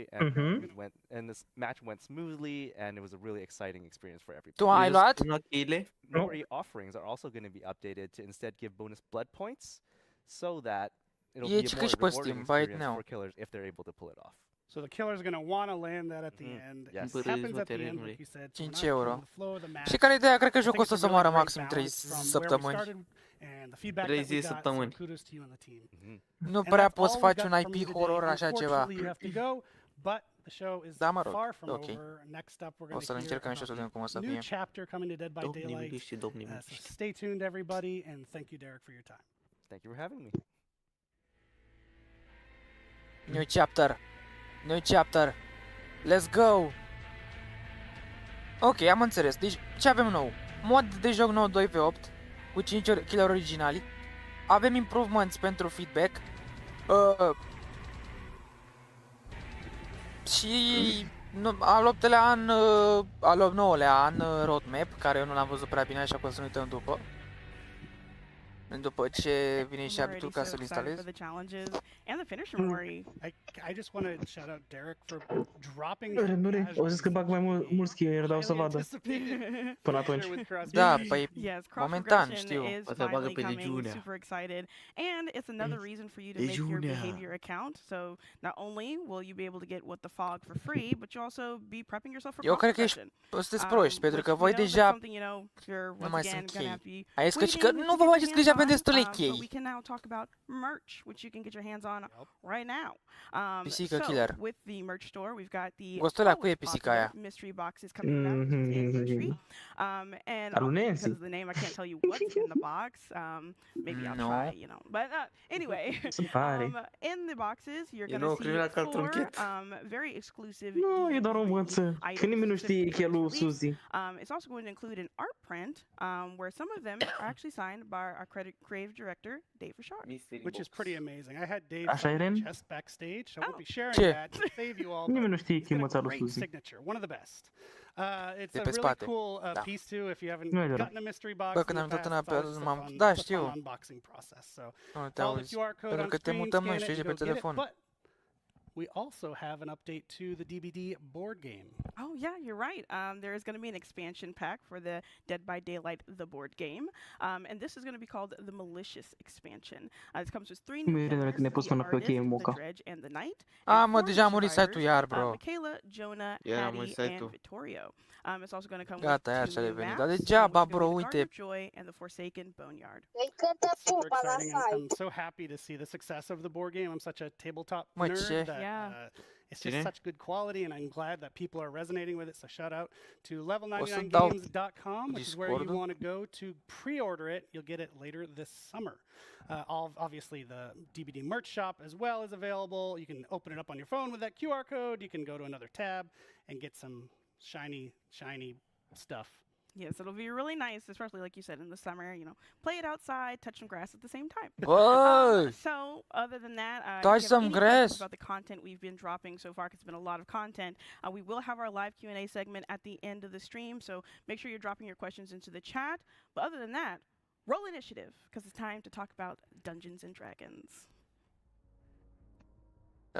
L: and this match went smoothly, and it was a really exciting experience for everybody.
A: Tu ai luat?
B: cheile?
L: Memory offerings are also going to be updated to instead give bonus blood points. so that it'll
A: E
L: be
A: ce
L: a
A: că
L: more
A: și pe
L: rewarding
A: Steam, right
L: experience
A: now.
L: for killers if they're able to pull it off.
E: So the killer's going to want to land that at the end.
L: Yes.
E: It happens at the end, like you said. So we're
A: 5
E: not
A: euro.
E: in the flow of the match.
A: Și care ideea? Cred că
E: I think
A: jocul
E: it's
A: ăsta
E: a
A: să
E: really
A: moară
E: great
A: maxim 3
E: balance from where we
A: săptămâni.
E: started and the feedback
B: 3
E: that we got, so
B: săptămâni.
E: kudos to you and the team.
A: Nu
E: And
A: prea
E: that's
A: poți
E: all we
A: face
E: got
A: un
E: from me
A: IP
E: today.
A: horror așa ceva.
E: Unfortunately, you have to go, but the show is
A: Da, mă rog,
E: far from
A: ok.
E: over. Next up, we're
A: O
E: going
A: să-l
E: to hear
A: încercăm și o să
E: about
A: vedem cum o să
E: a new
A: fie.
E: chapter coming to Dead by
B: Domnii
E: Daylight.
B: miniștri, domnii
E: So
B: miniștri.
E: stay tuned, everybody, and thank you, Derek, for your time.
L: Thank you for having me.
A: New chapter. New chapter. Let's go! Ok, am înțeles. Deci, ce avem nou? Mod de joc nou 2v8 cu 5 killer originali. Avem improvements pentru feedback. Și al 8-lea an, al 9-lea an roadmap, care eu nu l-am văzut prea bine, așa că o să ne uităm după ce vine și abitul ca să-l instalez.
E: I just want to shout out Derek for dropping.
D: O zis că bag mai mulți skill, dar o să vadă. Până atunci.
A: Da, păi momentan, știu.
B: O să bagă pe legiunea.
F: Super excited, and it's another reason for you to make your behavior account. So not only will you be able to get what the fog for free, but you also be prepping yourself for.
A: Eu cred că sunteți proști, pentru că voi deja nu mai sunt chei. Ai zis că nu vă faceți deja pe destule chei.
F: We can now talk about merch, which you can get your hands on right now.
A: Pisică
F: So
A: killer.
F: with the merch store, we've got the
A: Gostolea, cu e pisica aia?
F: mystery boxes coming back to the anniversary. And because of the name, I can't tell you what's in the box. Maybe I'll try, you know. But anyway, in the boxes, you're gonna see 4 very exclusive.
D: Nu, e doar o măță. Că nimeni nu știe că e lui Suzy.
F: It's also going to include an art print where some of them are actually signed by our creative director, Dave Richard.
E: Which is pretty amazing. I had Dave
D: Așa, Irene?
E: just backstage, so we'll be sharing
A: Ce?
E: that to save you all.
D: Nimeni nu știe
E: It's
D: că e
E: got a
D: măța lui
E: great
D: Suzy.
E: signature, one of the best. It's
A: De
E: a
A: pe
E: really
A: spate.
E: cool
A: Da.
E: piece too. If you haven't
D: Nu e de rău.
E: gotten a mystery box,
A: Bă, când
E: in
A: am
E: the
A: dat
E: past,
A: în
E: it's always
A: apel,
E: a fun-
A: da,
E: it's a fun
A: știu.
E: unboxing process. So
A: Nu te
E: follow the
A: auzi.
E: QR code
A: Pentru
E: on
A: că te
E: screen,
A: mutăm
E: scan
A: noi,
E: it,
A: știi,
E: and
A: pe
E: go get it.
A: telefon.
E: But we also have an update to the DBD board game.
F: Oh yeah, you're right. There is going to be an expansion pack for the Dead by Daylight the board game, and this is going to be called the Malicious expansion. This comes with 3 new
D: Bine,
F: players,
D: că ne-ai pus
F: the
D: mână pe
F: Artist,
D: cheie,
F: the
D: Moca.
F: Dredge, and the Knight.
A: Ah,
F: and
A: mă,
F: 4
A: deja a murit
F: survivors,
A: site-ul iar, bro.
F: Michaela, Jonah,
B: Iar a
F: Hattie,
B: murit
F: and
B: site-ul.
F: Vittorio. It's also going to come
A: Gata,
F: with
A: iar
F: 2
A: și-a
F: new
A: revenit.
F: maps,
A: Dar degeaba,
F: which is
A: bro,
F: gonna be the
A: uite.
F: Garden of Joy and the Forsaken Boneyard.
E: Super exciting, and I'm so happy to see the success of the board game. I'm such a tabletop
A: Mă,
E: nerd
A: ce?
E: that it's just
B: Cine?
E: such good quality, and I'm glad that people are resonating with it. So shout out to
A: O să dau
E: level99games.com, which is where you
A: Discord-ul.
E: want to go to pre-order it. You'll get it later this summer. Obviously, the DBD merch shop as well is available. You can open it up on your phone with that QR code. You can go to another tab and get some shiny stuff.
F: Yes, it'll be really nice, especially like you said in the summer. You know, play it outside, touch some grass at the same time.
A: Bă!
F: So, other than that, if
A: Touch
F: you have
A: some
F: any
A: grass.
F: questions about the content we've been dropping so far, 'cause it's been a lot of content, we will have our live Q&A segment at the end of the stream. So make sure you're dropping your questions into the chat. But other than that, roll initiative, because it's time to talk about Dungeons and Dragons.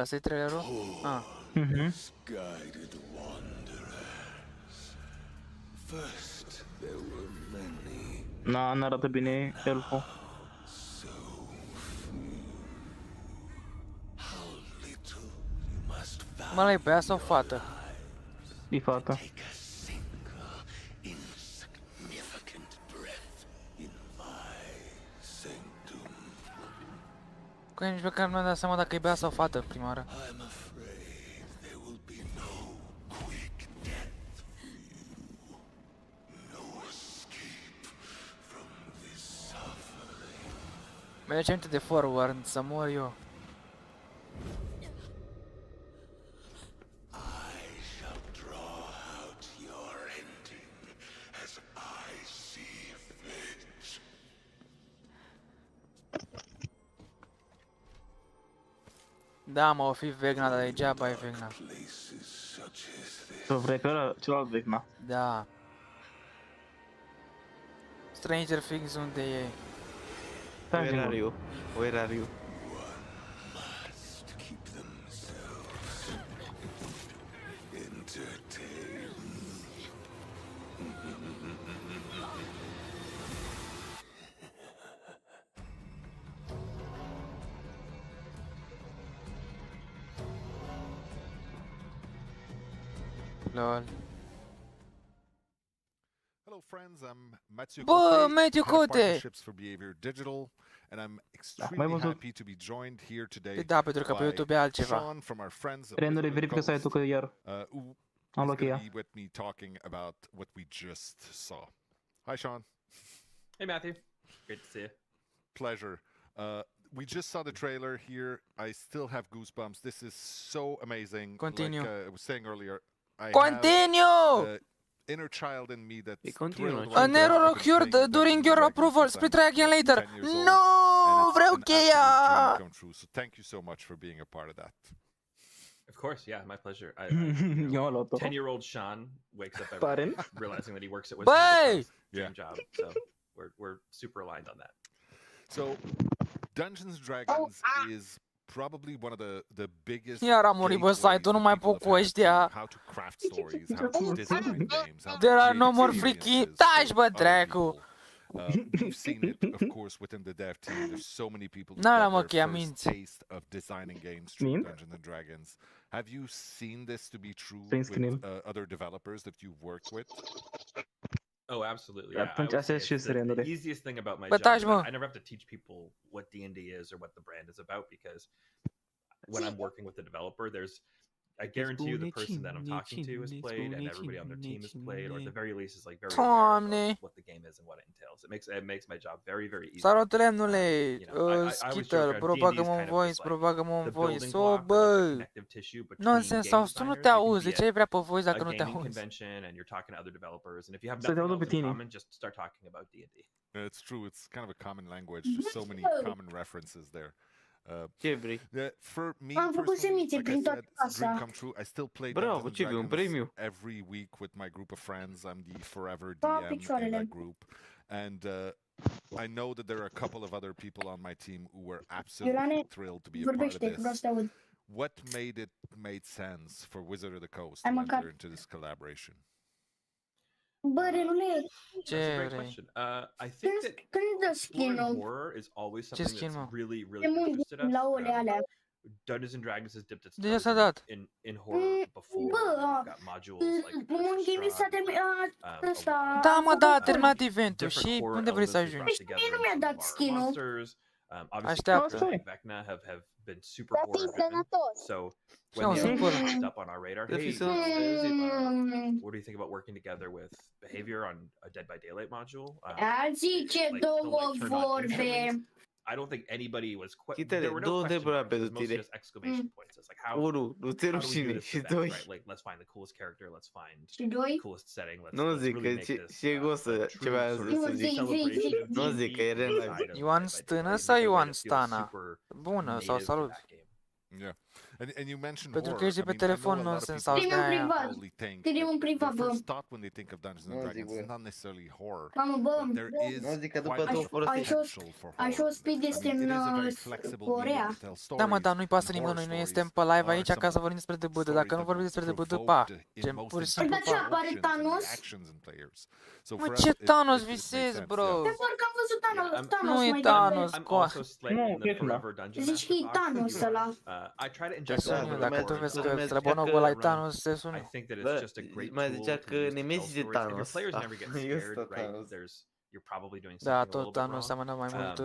A: Asta e trailerul? Ah.
M: Misguided wanderers. First there were many.
D: N-arată bine elful.
M: So few. How little you must value.
A: Mă, ăla e băiat sau fată?
D: E fata.
M: Take a single insignificant breath in my sanctum.
A: Că nici măcar nu mi-am dat seama dacă e băiat sau fată prima oară.
M: I'm afraid there will be no quick death for you. No escape from this suffering.
A: Mi-aduce aminte de Forward, să mor eu.
M: I shall draw out your ending as I see fit.
A: Da, mă, o fi Vegna, dar degeaba e Vegna.
M: Places such as this.
D: Să vrei că celălalt Vecna.
A: Da. Stranger Things, unde e?
B: Where are you? Where are you?
M: Must keep themselves entertained.
A: Lol.
N: Hello friends, I'm Matthew
A: Bă,
N: Cote,
A: Matthew
N: head of
A: Cote!
N: Partnerships for Behavior Digital, and I'm extremely happy to be joined here today
A: Da, pentru că pe
N: by
A: YouTube e altceva.
N: Sean from our friends at
D: Renule,
N: Wizard of the
D: verifică
N: Coast,
D: site-ul că iar
N: who
D: am
N: is
D: luat
N: going
D: ea.
N: to be with me talking about what we just saw. Hi Sean.
O: Hey Matthew, great to see you.
N: Pleasure. We just saw the trailer here. I still have goosebumps. This is so amazing.
A: Continue.
N: Like I was saying earlier, I
A: Continue!
N: have inner child in me that's
J: continuă.
N: thrilled.
A: An error occurred during your approval. Please try again later. No, vreau cheia!
N: Come true. So thank you so much for being a part of that.
O: Of course, yeah, my pleasure.
D: Eu am luat-o.
O: 10-year-old Sean wakes up every
D: Pare.
O: day realizing that he works at
A: Băi!
O: Wizard of the Coast, dream job. So we're super aligned on that.
N: So Dungeons and Dragons is probably one of the biggest.
A: Iar a murit, bă, site-ul, nu mai pot cu ăștia.
N: How to craft stories, how to design games, how to
A: There are
N: create
A: no more
N: experiences
A: freaking...
N: for
A: Taci, bă,
N: other
A: dracu!
N: people. We've seen it, of course, within the dev team. There's so many people who
A: N-am, mă,
N: got
A: că ea
N: their first
A: minți.
N: taste of designing games through Dungeons and Dragons. Have you seen this to be true with other developers that you've worked with?
O: Oh, absolutely. Yeah, I
D: Atunci
O: would say
D: așa și
O: it's the
D: Renule.
O: easiest thing about my
A: Bă,
O: job.
A: taci, mă.
O: I never have to teach people what D&D is or what the brand is about because when I'm working with the developer, I guarantee you the person that I'm talking to has played and everybody on their team has played, or at the very least is like very aware
A: Doamne!
O: of what the game is and what it entails. It makes my job very, very easy.
A: Salut, Lemnule!
O: I always joke
A: Skitter,
O: around
A: propagă-mă
O: D&D
A: în
O: is kind of
A: voice,
O: just like
A: propagă-mă în
O: the
A: voice.
O: building
A: So,
O: block or like the
A: bă!
O: connective tissue between
A: Nonsens,
O: game
A: sau tu nu
O: designers.
A: te
O: You can
A: auzi, de
O: be
A: ce ai vrea pe voice
O: a
A: dacă nu te
O: gaming
A: auzi?
O: convention and you're talking to other developers, and if you have
D: Să te
O: nothing
D: audă pe
O: else in
D: tine.
O: common, just start talking about D&D.
N: It's true. It's kind of a common language. There's so many common references there.
J: Ce vrei?
N: For me
C: Am făcut
N: personally,
C: semințe
N: like I
C: prin
N: said,
C: toată
N: it's a dream
C: casa.
N: come true. I still play
J: Bravo,
N: Dungeons
J: ce
N: and
J: vrei, un
N: Dragons
J: premiu?
N: every week with my group of friends. I'm the forever
C: Da,
N: DM in
C: picioarele.
N: that group, and I know that there are a couple of other people on my team who were absolutely
C: Iolane,
N: thrilled to be a part of
C: vorbește, că vreau
N: this.
C: să te aud.
N: What made sense for Wizard of the Coast
C: Ai
N: to
C: mâncat.
N: enter into this collaboration?
C: Bă, Renule,
O: That's a great
A: Ce
O: question. I think that
C: când dă
O: exploring
C: skin-ul?
O: horror is always
A: Ce
O: something
A: skin,
O: that's
A: mă?
O: really,
C: De
O: really interested us.
C: la ole alea.
O: Dungeons and Dragons has dipped its
A: Deja
O: toes
A: s-a dat.
O: in horror before.
C: Bă,
O: We've got modules like
C: un game s-a terminat ăsta.
A: Da, mă, da, a
C: a
A: terminat
C: făcut
A: eventul
O: different
A: și
O: horror
A: unde vrei să
O: elements we've
A: ajungi?
O: brought together
C: nu mi-a
O: in some
C: dat
O: of our
C: skin-ul.
O: monsters. Obviously,
A: Așteaptă.
O: characters like Vecna have been super horror driven. So when
A: Nu,
O: the
A: sigur.
O: idea popped up on our radar,
J: Să
O: hey,
J: fii să-
C: Mm,
O: what do you think about working together with behavior on a Dead by Daylight module?
C: a zice
O: Like, the
C: două
O: light turned on
C: vorbe.
O: instantly. I don't think anybody was
J: Chitele,
O: there were no
J: două
O: question
J: întrebări
O: marks. It was
J: pentru
O: mostly
J: tine.
O: just exclamation points. It's like how
J: Unu, nu te
O: how do we do
J: rușine.
O: this
J: Și
O: event,
J: doi,
O: right? Like let's find the coolest character, let's find
C: Și doi?
O: the coolest setting. Let's
J: nu
O: let's
J: zic
O: really
J: că
O: make
J: ce
O: this
J: e gosă,
O: a
J: ce
O: true
J: mai
O: sort of
C: Nu,
J: să zic.
C: zi,
O: celebration of
J: Nu
O: D&D
J: zic că e
O: inside
J: relax.
O: of
A: Ioan
O: Dead by
A: Stână
O: Daylight
A: sau
O: in a way
A: Ioan
O: that feels
A: Stana?
O: super
A: Bună, sau
O: native to
A: salut.
O: that game.
N: Yeah, and you mentioned
A: Pentru că
N: horror.
A: ești
N: I
A: pe
N: mean, I know
A: telefon,
N: a lot of
A: nonsens,
N: people
A: sau de aia.
C: privat.
N: probably think
C: Scriem în
N: that
C: privat,
N: their
C: bă.
N: first thought when they think of Dungeons and
J: Nu
N: Dragons
J: zic,
N: is not necessarily horror.
C: Mamă, bă,
N: But there is
J: Nu zic că după
N: quite
J: două
N: a
J: folosești.
N: potential for
C: Așa
N: horror
C: o
N: in
C: speed
N: this. I
C: este
N: mean, it is a
C: în
N: very flexible
C: Coreea.
N: medium to tell
A: Da, mă,
N: stories,
A: dar nu-i pasă
N: and
A: nimănui,
N: horror
A: noi
N: stories
A: suntem pe live
N: are
A: aici
N: some
A: ca
N: of
A: să
N: the
A: vorbim despre DBD.
N: stories
A: Dacă nu
N: that
A: vorbim despre DBD,
N: provoked
A: pa,
N: in
A: gen,
N: most
A: pur și
N: instances
A: simplu
C: Dar ce
A: pa.
C: apare
N: emotions and
C: Thanos?
N: reactions in players. So
A: Mă,
N: for
A: ce
N: us,
A: Thanos
N: it makes
A: visezi,
N: sense,
A: bro?
C: Pe parcă am văzut Thanos,
O: I'm-
C: Thanos
A: Nu e
C: mai
A: Thanos,
C: devreme.
O: I'm
A: coa.
O: also slightly in the
D: ești la.
O: forever dungeon
C: Zici că e
O: master box.
C: Thanos ăla.
O: I try to inject
A: Te
O: a little
A: sun
O: bit
A: eu,
O: of
A: dacă tu
O: horror
A: vezi
O: into
A: că
O: it.
A: slăbonogul ăla e Thanos, te sun
O: I
A: eu.
O: think that
J: Bă,
O: it's just a great
J: mai
O: tool
J: zicea
O: to
J: că
O: use to tell
J: Nemesis e
O: stories. If your
J: Thanos.
O: players
J: Ah,
O: never get
J: eu
O: scared,
J: sunt
O: right?
J: Thanos.
O: You're probably doing
A: Da,
O: something a
A: tot
O: little bit
A: Thanos
O: wrong.
A: seamănă mai mult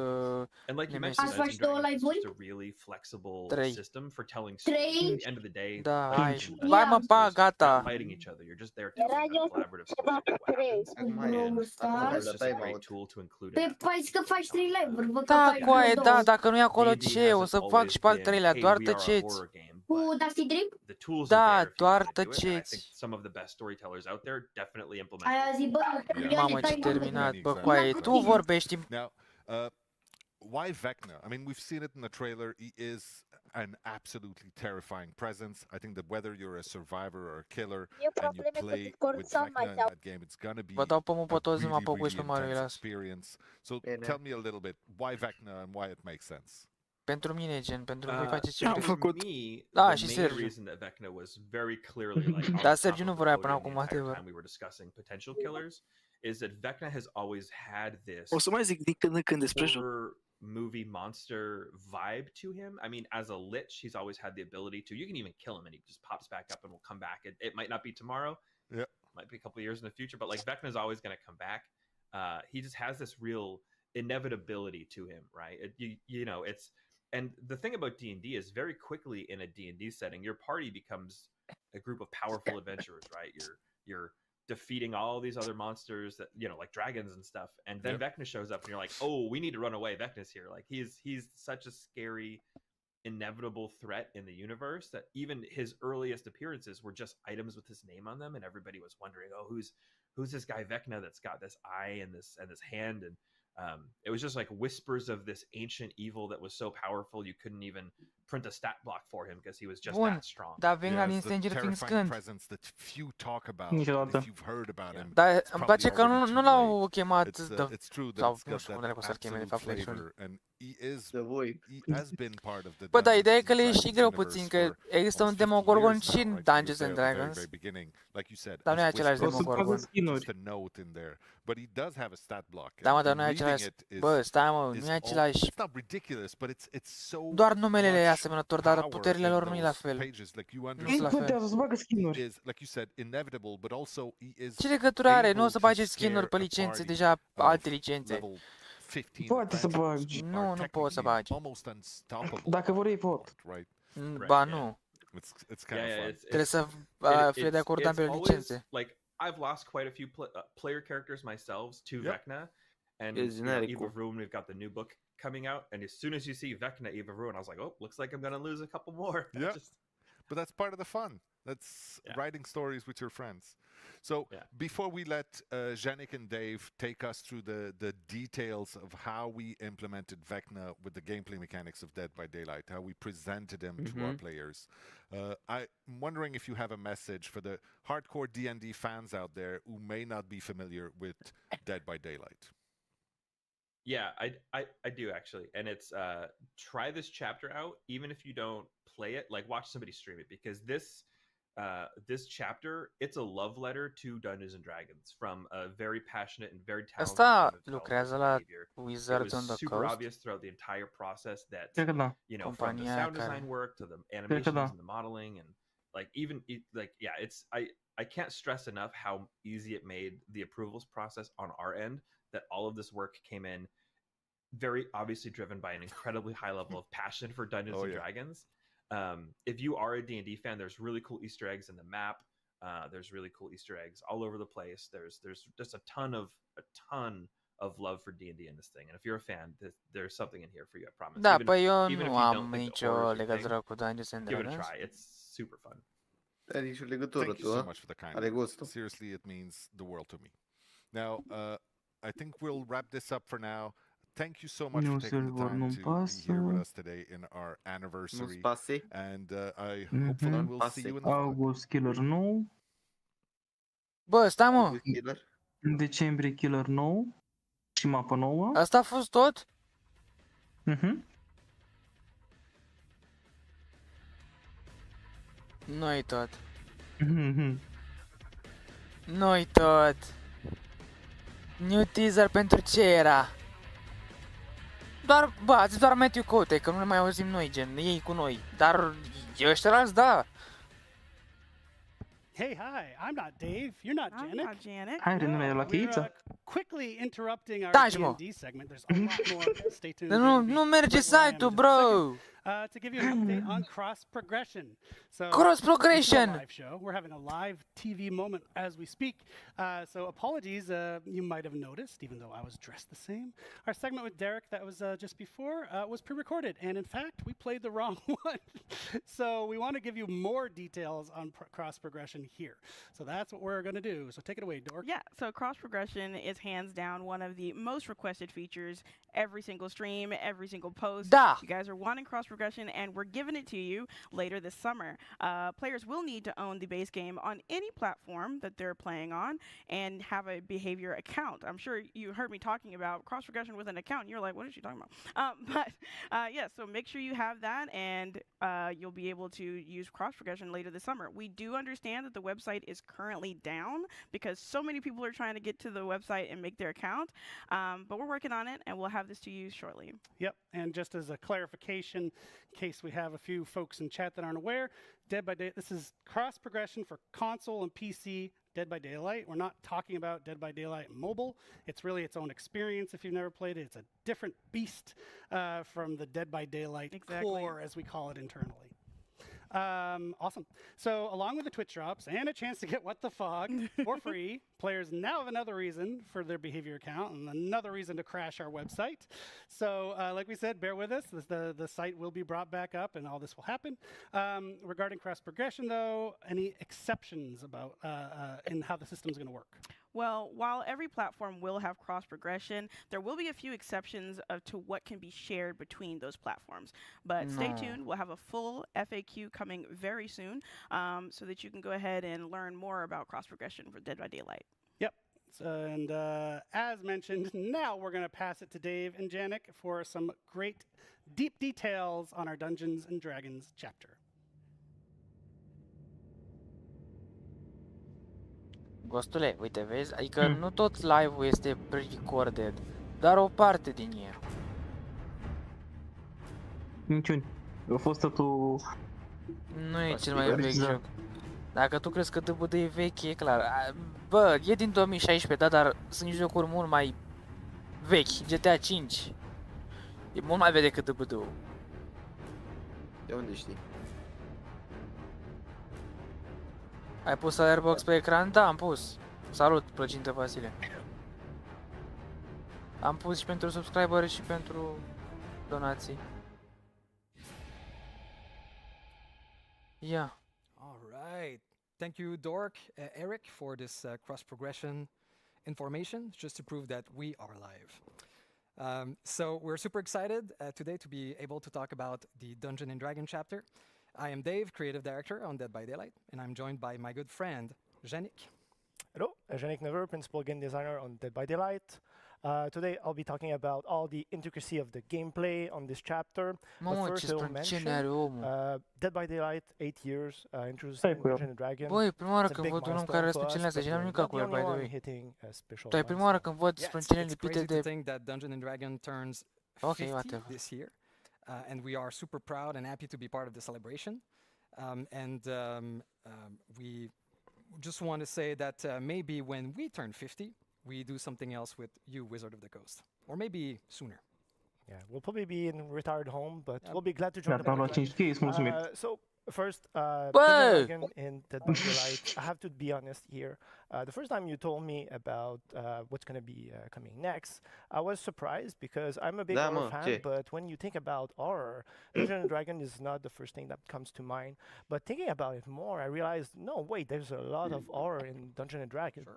O: And like you
A: Nemesis.
O: mentioned,
C: Ați faci
O: Dungeons and
C: două
O: Dragons is
C: live-uri?
O: just a really flexible
A: 3.
O: system for telling
C: Trei?
O: stories. At the end of the day,
A: Da,
O: players
A: hai.
O: can
A: Hai, mă, pa,
O: You're not
A: gata.
O: fighting each other. You're just there telling a collaborative story of what happens.
J: Acum
C: Brawl
J: e.
C: Stars.
O: It's just a great tool to include in
C: Pe
O: that.
C: păi zici că faci 3 live-uri, văd că
A: Da,
C: faci
A: coaie,
C: două.
A: da, dacă nu e acolo
O: D&D
A: ce, o
O: hasn't
A: să fac
O: always
A: și pe al
O: been,
A: treilea,
O: hey,
A: doar
O: we are a
A: tăceți.
O: horror game,
C: Cu
O: but
C: Dusty Drip?
O: the tools
A: Da,
O: are there if you
A: doar
O: wanna do it, and I
A: tăceți.
O: think some of the best storytellers out there definitely implement
C: Aia
O: it.
C: zi, bă,
A: Mamă, ce terminat, bă, coaie, tu vorbești în...
N: Now, why Vecna? I mean, we've seen it in the trailer. He is an absolutely terrifying presence. I think that whether you're a survivor or a killer and you play with Vecna in that game, it's gonna be
A: Vă dau pământ pe toți,
N: a
A: numai pe
N: really,
A: Wish pe
N: really
A: Mario,
N: intense
A: las.
N: experience. So
J: Bine.
N: tell me a little bit why Vecna and why it makes sense.
A: Pentru mine, gen, pentru voi faceți ce
O: For
A: vreți.
O: me,
A: Da,
O: the
A: și
O: main
A: Sergiu.
O: reason that Vecna was very clearly like on
A: Dar
O: top
A: Sergiu nu
O: of the
A: vrea până
O: podium
A: acum,
O: the entire
A: adevăr.
O: time we were discussing potential killers is that Vecna has always had this
J: O să mai zic din când în când despre joc.
O: horror movie monster vibe to him. I mean, as a lich, he's always had the ability to. You can even kill him, and he just pops back up and will come back. It might not be tomorrow.
N: Yeah.
O: Might be a couple of years in the future, but like Vecna's always going to come back. He just has this real inevitability to him, right? You know, it's, and the thing about D&D is very quickly in a D&D setting, your party becomes a group of powerful adventurers, right? You're defeating all these other monsters that, you know, like dragons and stuff, and then Vecna shows up and you're like, oh, we need to run away. Vecna's here. Like he's such a scary, inevitable threat in the universe that even his earliest appearances were just items with his name on them, and everybody was wondering, oh, who's this guy Vecna that's got this eye and this hand, and it was just like whispers of this ancient evil that was so powerful you couldn't even print a stat block for him because he was just that strong.
A: Dar Vecna din Stranger Things când?
N: Niciodată. If you've heard about him,
A: Dar îmi place că nu l-au chemat
N: it's true that
A: sau
N: it's
A: nu
N: got
A: știu cum
N: that
A: dracu să-l cheme de fapt
N: absolute
A: Flash-ul.
N: flavor, and he has been part of the
A: Bă, dar ideea e că le e
N: Dungeons
A: și
N: and
A: greu
N: Dragons
A: puțin,
N: universe
A: că există un Demogorgon și în Dungeons and Dragons. Dar nu e același Demogorgon.
N: Just a note in there, but he does have a stat block.
A: Da, mă, dar
N: and
A: nu e
N: reading
A: același.
N: it is-
A: Bă, stai mă,
N: is
A: nu e
N: all-
A: același.
N: It's not ridiculous, but it's so
A: Doar numele e
N: much
A: asemănător, dar
N: power
A: puterile
N: in
A: lor nu e la
N: those
A: fel.
N: pages. Like, you
A: Nu sunt la
N: understand
A: fel.
D: Să bagă skin-uri.
N: is, like you said, inevitable, but also he is
A: Ce legătură are? Nu o
N: able
A: să
N: to
A: bagi
N: scare
A: skin-uri pe
N: a
A: licențe,
N: party
A: deja
N: of
A: alte licențe.
N: level 15
D: Poate să
N: adventurers
D: bagi.
N: are
A: Nu, nu poți să
N: technically
A: bagi.
N: almost unstoppable,
D: Dacă vor ei pot.
N: right?
A: Ba nu.
N: It's kind of fun.
A: Trebuie să fie de acord ambele licențe.
O: Like I've lost quite a few player characters myself to Vecna, and
B: Is
O: you know,
B: generic.
O: Eve of Ruin. We've got the new book coming out, and as soon as you see Vecna, Eve of Ruin, I was like, oh, looks like I'm gonna lose a couple more.
N: Yeah. But that's part of the fun. That's writing stories with your friends. So before we let Yannick and Dave take us through the details of how we implemented Vecna with the gameplay mechanics of Dead by Daylight, how we presented him to our players, I'm wondering if you have a message for the hardcore D&D fans out there who may not be familiar with Dead by Daylight.
O: Yeah, I do actually, and it's try this chapter out, even if you don't play it. Like watch somebody stream it, because this chapter, it's a love letter to Dungeons and Dragons from a very passionate and very talented
A: Asta
O: team of
A: lucrează
O: developers
A: la
O: and
A: Wizards
O: it
A: on the
O: was super
A: Coast.
O: obvious throughout the entire process that,
D: Cred că da.
O: you know, from the
A: Compania
O: sound
A: care.
O: design work to the animations
D: da.
O: and the modeling, and like even like it's I can't stress enough how easy it made the approvals process on our end, that all of this work came in very obviously driven by an incredibly high level of passion for Dungeons and Dragons. If you are a D&D fan, there's really cool Easter eggs in the map. There's really cool Easter eggs all over the place. There's just a ton of love for D&D in this thing. And if you're a fan, there's something in here for you, I promise.
A: Da,
O: Even
A: păi eu
O: if
A: nu
O: you
A: am
O: don't think the
A: nicio
O: horror is your
A: legătură
O: thing,
A: cu Dungeons and
O: give it a
A: Dragons.
O: try. It's super fun.
B: Are nicio legătură,
N: Thank
B: tu,
N: you so
B: a?
N: much for the kind
B: Are
N: words.
B: gusto.
N: Seriously, it means the world to me. Now, I think we'll wrap this up for now. Thank you so much for taking the time to be here with us today in our anniversary. And I hopefully will see you in the
D: August killer nou.
A: Bă, stai mă!
D: În decembrie killer nou. Și mapă nouă.
A: Asta a fost tot? Nu-i tot. Nu-i tot. New teaser pentru ce era? Doar, bă, ați doar Matthew Cote, că nu ne mai auzim noi, gen, ei cu noi. Dar ăștia da.
E: Hey, hi, I'm not Dave. You're not
F: I'm
E: Janik.
F: not Janik.
D: Hai, renumele la
E: We're
D: cheiță.
E: quickly interrupting our
A: Taci, mă.
E: D&D segment. There's a lot more. Stay tuned.
A: Dar nu merge site-ul, bro!
E: To give you an update on cross progression. So
A: Cross progression!
E: this is a live show. We're having a live TV moment as we speak. So apologies, you might have noticed, even though I was dressed the same. Our segment with Derek that was just before was pre-recorded, and in fact, we played the wrong one. So we want to give you more details on cross progression here. So that's what we're going to do. So take it away, Dork.
F: Yeah, so cross progression is hands down one of the most requested features every single stream, every single post.
A: Da.
F: You guys are wanting cross progression progression, and we're giving it to you later this summer. Players will need to own the base game on any platform that they're playing on and have a behavior account. I'm sure you heard me talking about cross progression with an account, and you're like, what is she talking about? Yeah, so make sure you have that, and you'll be able to use cross progression later this summer. We do understand that the website is currently down because so many people are trying to get to the website and make their account, but we're working on it, and we'll have this to you shortly.
E: Yep, and just as a clarification, in case we have a few folks in chat that aren't aware, Dead by Daylight, this is cross progression for console and PC Dead by Daylight. We're not talking about Dead by Daylight mobile. It's really its own experience if you've never played it. It's a different beast from the Dead by Daylight core, as we call it internally. Awesome. So along with the Twitch drops and a chance to get What the Fog for free, players now have another reason for their behavior account and another reason to crash our website. So like we said, bear with us. The site will be brought back up and all this will happen. Regarding cross progression though, any exceptions about in how the system is going to work?
F: Well, while every platform will have cross progression, there will be a few exceptions to what can be shared between those platforms. But stay tuned. We'll have a full FAQ coming very soon so that you can go ahead and learn more about cross progression for Dead by Daylight.
E: Yep. And as mentioned, now we're going to pass it to Dave and Janik for some great deep details on our Dungeons and Dragons chapter.
A: Gostule, uite, vezi? Adică nu tot live-ul este pre-recorded, dar o parte din el.
D: Niciun. A fost totul...
A: Nu e cel mai vechi joc. Dacă tu crezi că DBD e vechi, e clar. Bă, e din 2016, da, dar sunt jocuri mult mai vechi. GTA 5 e mult mai vechi decât DBD-ul.
B: De unde știi?
A: Ai pus Airbox pe ecran? Da, am pus. Salut, plăcintă Vasile. Am pus și pentru subscriberi și pentru donații. Yeah.
P: All right. Thank you, Dork, Eric, for this cross-progression information, just to prove that we are live. So we're super excited today to be able to talk about the Dungeon and Dragon chapter. I am Dave, creative director on Dead by Daylight, and I'm joined by my good friend, Janik.
Q: Hello, Janik Never, principal game designer on Dead by Daylight. Today I'll be talking about all the intricacy of the gameplay on this chapter. But first I'll mention Dead by Daylight, 8 years, introducing Dungeons and Dragons.
A: Băi, prima oară când văd un om care are sprâncene astea și n-am nimic cu el, by the way. Tu ai prima oară când văd sprâncene lipite de...
P: Dungeons and Dragons turns 50 this year. And we are super proud and happy to be part of the celebration. We just want to say that maybe when we turn 50, we do something else with you, Wizard of the Coast. Or maybe sooner.
Q: Yeah, we'll probably be in retired home, but we'll be glad to join the So, first, Dragon in Dead by Daylight. I have to be honest here. The first time you told me about what's going to be coming next, I was surprised because I'm a big horror fan, but when you think about horror, Dungeons and Dragons is not the first thing that comes to mind. But thinking about it more, I realized, no, wait, there's a lot of horror in Dungeons and Dragons.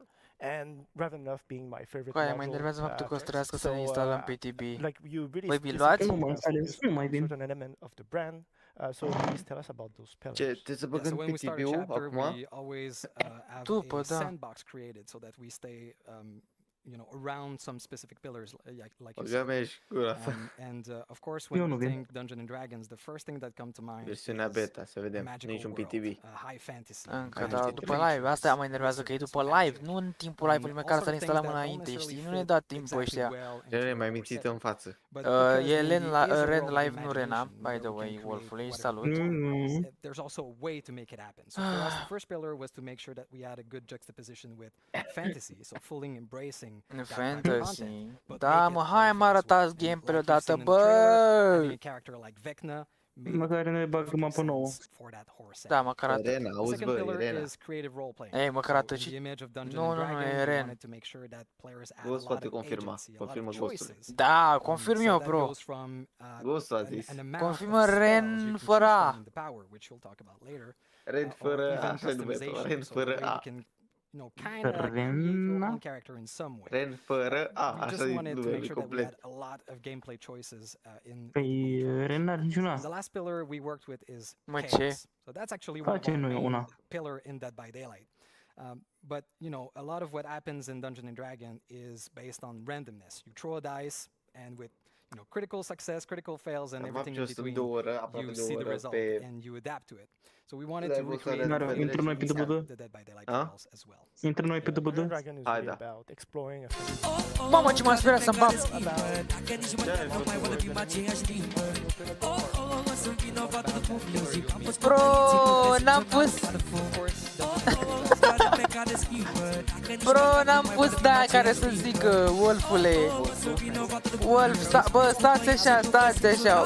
Q: And Ravenloft being my favorite
A: module. Mă enervează faptul că o să trebuiască să ne instalăm PTB.
Q: Like you really
A: Băi, luați?
Q: Certain element of the brand. So please tell us about those pillars.
B: Trebuie să băgăm PTB-ul acum?
P: We always have a sandbox created so that we stay around some specific pillars, like you said. And of course, when we think Dungeons and Dragons, the first thing that comes to mind is
B: beta, să vedem, niciun PTB.
P: High fantasy.
A: Încă, dar după live, asta mă enervează că e după live, nu în timpul live-ului, măcar să-l instalăm înainte, știi? Nu ne da timpul ăștia.
B: Ce mai mințit în față.
A: E Ren live, nu Rena, by the way, Wolfule, salut.
P: There's also a way to make it happen. So for us, the first pillar was to make sure that we had a good juxtaposition with fantasy, so fully embracing
A: fantasy. Da, mă, hai mă arătați gameplay odată, bă!
D: Măcar noi bagăm apă nouă.
A: Da, măcar atât.
B: Rena, auzi bă, e Rena.
A: Ei, măcar atât și... Nu, e Ren.
B: Ghost poate confirma. Confirmă Ghostul.
A: Da, confirm eu, bro.
B: Ghost a zis.
A: Confirmă Ren fără A.
B: Ren fără A, Ren fără A.
P: you know, kind of create your own character in some way.
B: Ren fără A,
P: We just
B: așa e
P: wanted to make
B: numele
P: sure that we
B: complet.
P: had a lot of gameplay choices in
D: Păi, Ren n-are niciuna.
P: the last pillar we worked with is
A: Mă, ce?
P: chaos. So that's actually one of
D: Face
P: our
D: noi
P: main
D: una.
P: pillar in Dead by Daylight. But you know, a lot of what happens in Dungeon and Dragon is based on randomness. You throw a dice, and with critical success, critical fails, and everything in between, you see the result and you adapt to it. So we wanted to recreate the Dead by Daylight titles as well.
D: Intră noi pe DBD?
B: Hai da.
A: Mamă, ce m-am speriat să-mi bag. Bro, n-am pus. Bro, n-am pus da care să zică, Wolfule. Wolf, bă, stați așa.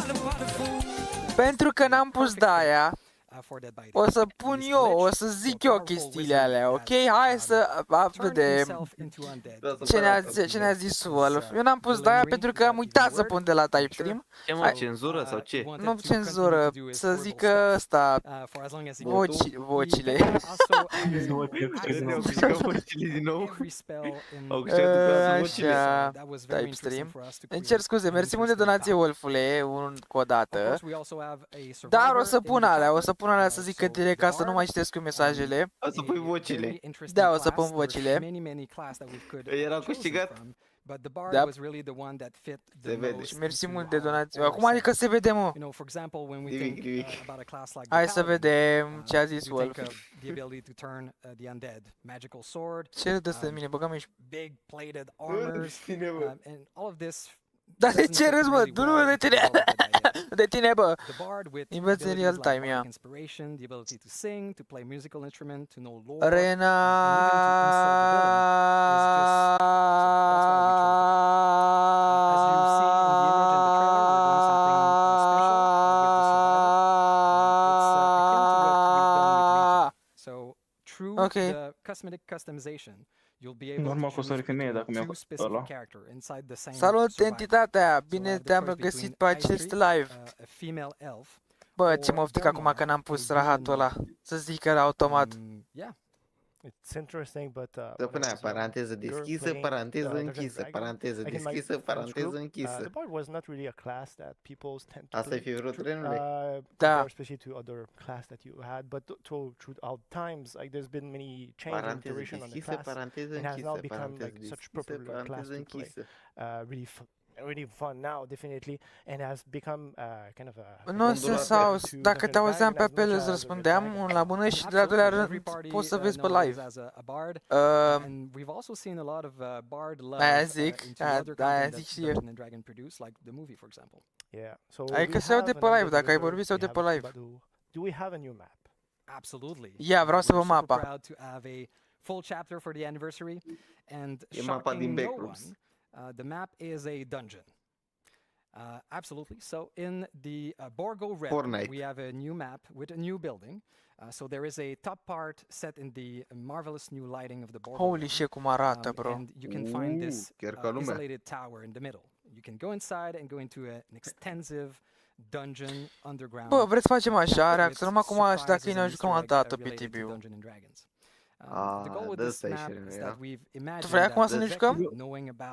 A: Pentru că n-am pus da aia, o să pun eu, o să zic eu chestiile alea, ok? Hai să vedem ce ne-a zis Wolf. Eu n-am pus de-aia pentru că am uitat să pun de la type stream.
B: Ce mă, cenzură sau ce?
A: Nu cenzură, să zică ăsta, vocile.
B: Vocile din nou.
A: Așa, type stream. Îmi cer scuze, mersi mult de donație, Wolfule, încă o dată. Dar o să pun alea, să zică direct ca să nu mai citesc eu mesajele.
B: O să pui vocile.
A: Da, o să pun vocile.
B: Erau câștigat?
A: Da. Se vede. Și mersi mult de donații. Acum adică se vede, mă.
B: Nimic.
A: Hai să vedem ce a zis Wolf. Ce râdă de mine, băga-mi și... Dar de ce râzi, mă? Du-nu de tine! De tine, bă! Învăț în real time, ia. Rena... Ok.
D: Normal că o să femeie dacă mi-a ăla.
A: Salut, entitatea! Bine te-am regăsit pe acest live. Bă, ce mă oftic acum că n-am pus rahatul ăla. Să zică la automat.
Q: It's interesting, but
B: să pune aia, paranteză deschisă, paranteză închisă, paranteză deschisă, paranteză închisă.
Q: The bard was not really a class that people tend to
B: Asta e favorite trenule.
Q: Da. Especially to other class that you had, but throughout times, like there's been many changes in iteration on the class. It has now become like such popular class to play. Really fun now, definitely, and has become kind of a...
A: Nu sunt sau, dacă te auzeam pe apel îți răspundeam, un la bună și de la doilea rând poți să vezi pe live. Aia zic, aia zic și eu. Adică se aude pe live, dacă ai vorbit, se aude pe live.
Q: Do we have a new map?
P: Absolutely.
A: Ia, vreau să vă mapa.
P: Full chapter for the anniversary, and
B: e mapa din Backrooms.
P: The map is a dungeon. Absolutely. So in the Borgo Red, we have a new map with a new building. So there is a top part set in the marvelous new lighting of the Borgo.
A: Holy shit, cum arată, bro.
P: And you can find this isolated tower in the middle. You can go inside and go into an extensive dungeon underground.
A: Bă, vreți să facem așa? Reacționăm acum și dacă ne jucăm o dată pe TB-ul. Tu vrei acum să ne jucăm?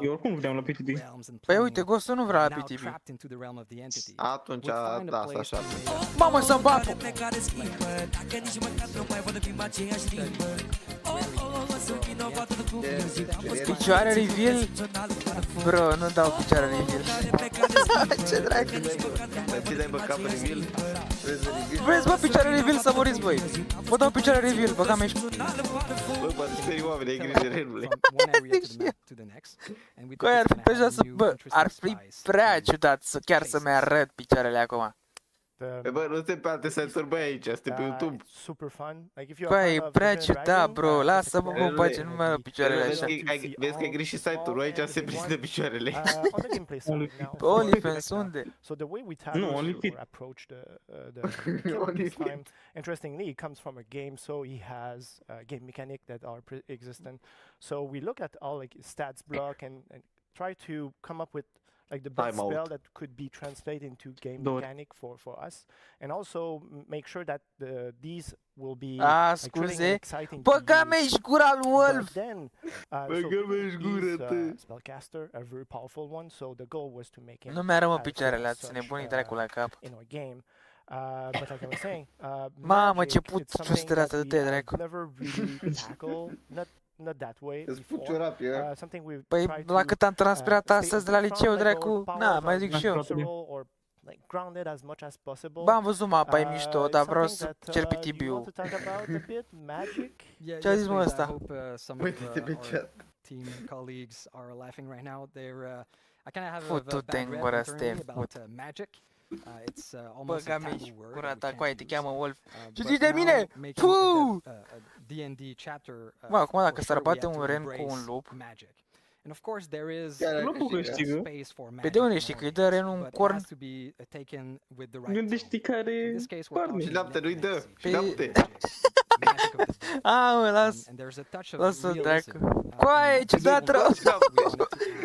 D: Eu oricum vreau la PTB.
A: Păi uite, Gostul nu vrea la PTB.
B: Atunci, da, așa.
A: Mamă, să-mi bapu! Picioare reveal? Bro, nu dau picioare reveal. Ce dracu?
B: Dar ce dai bă cap reveal?
A: Vreți bă picioare reveal să muriți voi? Vă dau picioare reveal, bă cam ești.
B: Bă, poate sperii oameni, ai grijă renule.
A: Coi ar fi prea să, bă, ar fi prea ciudat să chiar să-mi arăt picioarele acum.
B: Bă, nu suntem pe alte sensuri, bă, aici, suntem pe YouTube.
Q: Super fun.
A: Băi, e prea ciudat, bro, lasă-mă, mă, face, nu mă picioarele așa.
B: Vezi că ai greșit site-ul, aici se prinde picioarele.
A: OnlyFans, unde?
Q: So the way we tackle or approach the killer this time, interestingly, it comes from a game, so he has game mechanic that are existent. So we look at all like stats block and try to come up with like the best spell that could be translated into game mechanic for us, and also make sure that these will be like, thrilling and exciting to use. But then, he's spellcaster, a very powerful one. So the goal was to make him
A: Nu mi-arămă picioarele, ați nebunit dracu la cap.
Q: in our game. But like I was saying,
A: Mamă, ce
Q: magic, it's something
A: frustrată
Q: that
A: de
Q: we have
A: dracu.
Q: never really tackled, not that way before. Something we've
A: Păi,
Q: tried
A: la
Q: to
A: cât am transpirat astăzi de la liceu,
Q: like
A: dracu,
Q: our
A: na,
Q: powers
A: mai
Q: are
A: zic și eu.
Q: visceral or like grounded as much as possible.
A: Ba, am văzut mapa, e mișto, dar vreau să
Q: something that,
A: cer pe
Q: you want
A: TB-ul.
Q: to talk about a bit, magic?
H: Yeah,
A: Ce a zis mă
H: please. I
A: ăsta?
H: hope some of our team colleagues are laughing right now. They're I kind of have a
A: Futu-te
H: bad
A: în
H: rep
A: gura,
H: internally
A: Steve,
H: about magic. It's almost a
A: Băga-mi
H: taboo word.
A: gura
H: we
A: ta,
H: can't
A: coaie, te
H: use.
A: cheamă Wolf. Ce
H: But
A: zici de
H: now
A: mine?
H: making
A: Puuu!
H: a D&D chapter,
A: Bă, acum dacă
H: for
A: s-ar
H: sure we
A: bate
H: have
A: un
H: to
A: ren cu un
H: embrace
A: lup.
H: magic. And of course there is space for
A: Pe
H: magic.
A: de unde
H: in
A: știi că
H: our
A: îi dă renul un
H: but it
A: corn?
H: has to be taken with the right
D: Gândește care
H: In this case we're talking
B: Lapte, nu-i dă.
A: Pe...
B: Lapte.
H: magic of the dead.
A: A, mă, las.
H: And there's a touch of
A: Lasă
H: realism,
A: dracu. Coaie, ciudată rău!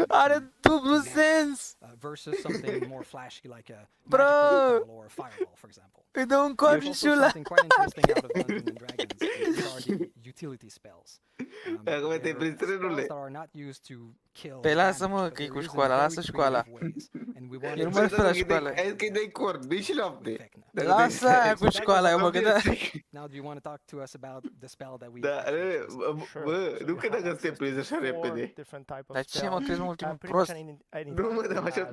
A: Are dublu sens!
H: Versus something more flashy like a
A: Bro!
H: magic projectile or a fireball, for example.
A: Îi dă un
H: There's
A: corn
H: also
A: și ăla.
H: something quite interesting out of Dungeons and Dragons. These are the utility spells.
B: Acum te-ai
H: They're
B: prins trenule.
H: spells that are not used to kill
A: Păi lasă-mă,
H: damage,
A: că e
H: but
A: cu
H: they're used in
A: școala,
H: very
A: lasă școala.
H: creative ways. And we want
A: Eu nu mă refer la școală.
B: Hai că-i dai corn, dă și lapte.
A: Lasă aia cu școala, eu mă gândeam.
H: Now, do you want to talk to us about the spell that we
B: Da, bă, nu cred că te prinzi așa repede.
A: Dar ce mă crezi mă ultimul
Q: pretty
A: prost?
Q: much any
B: Nu mă, dar așa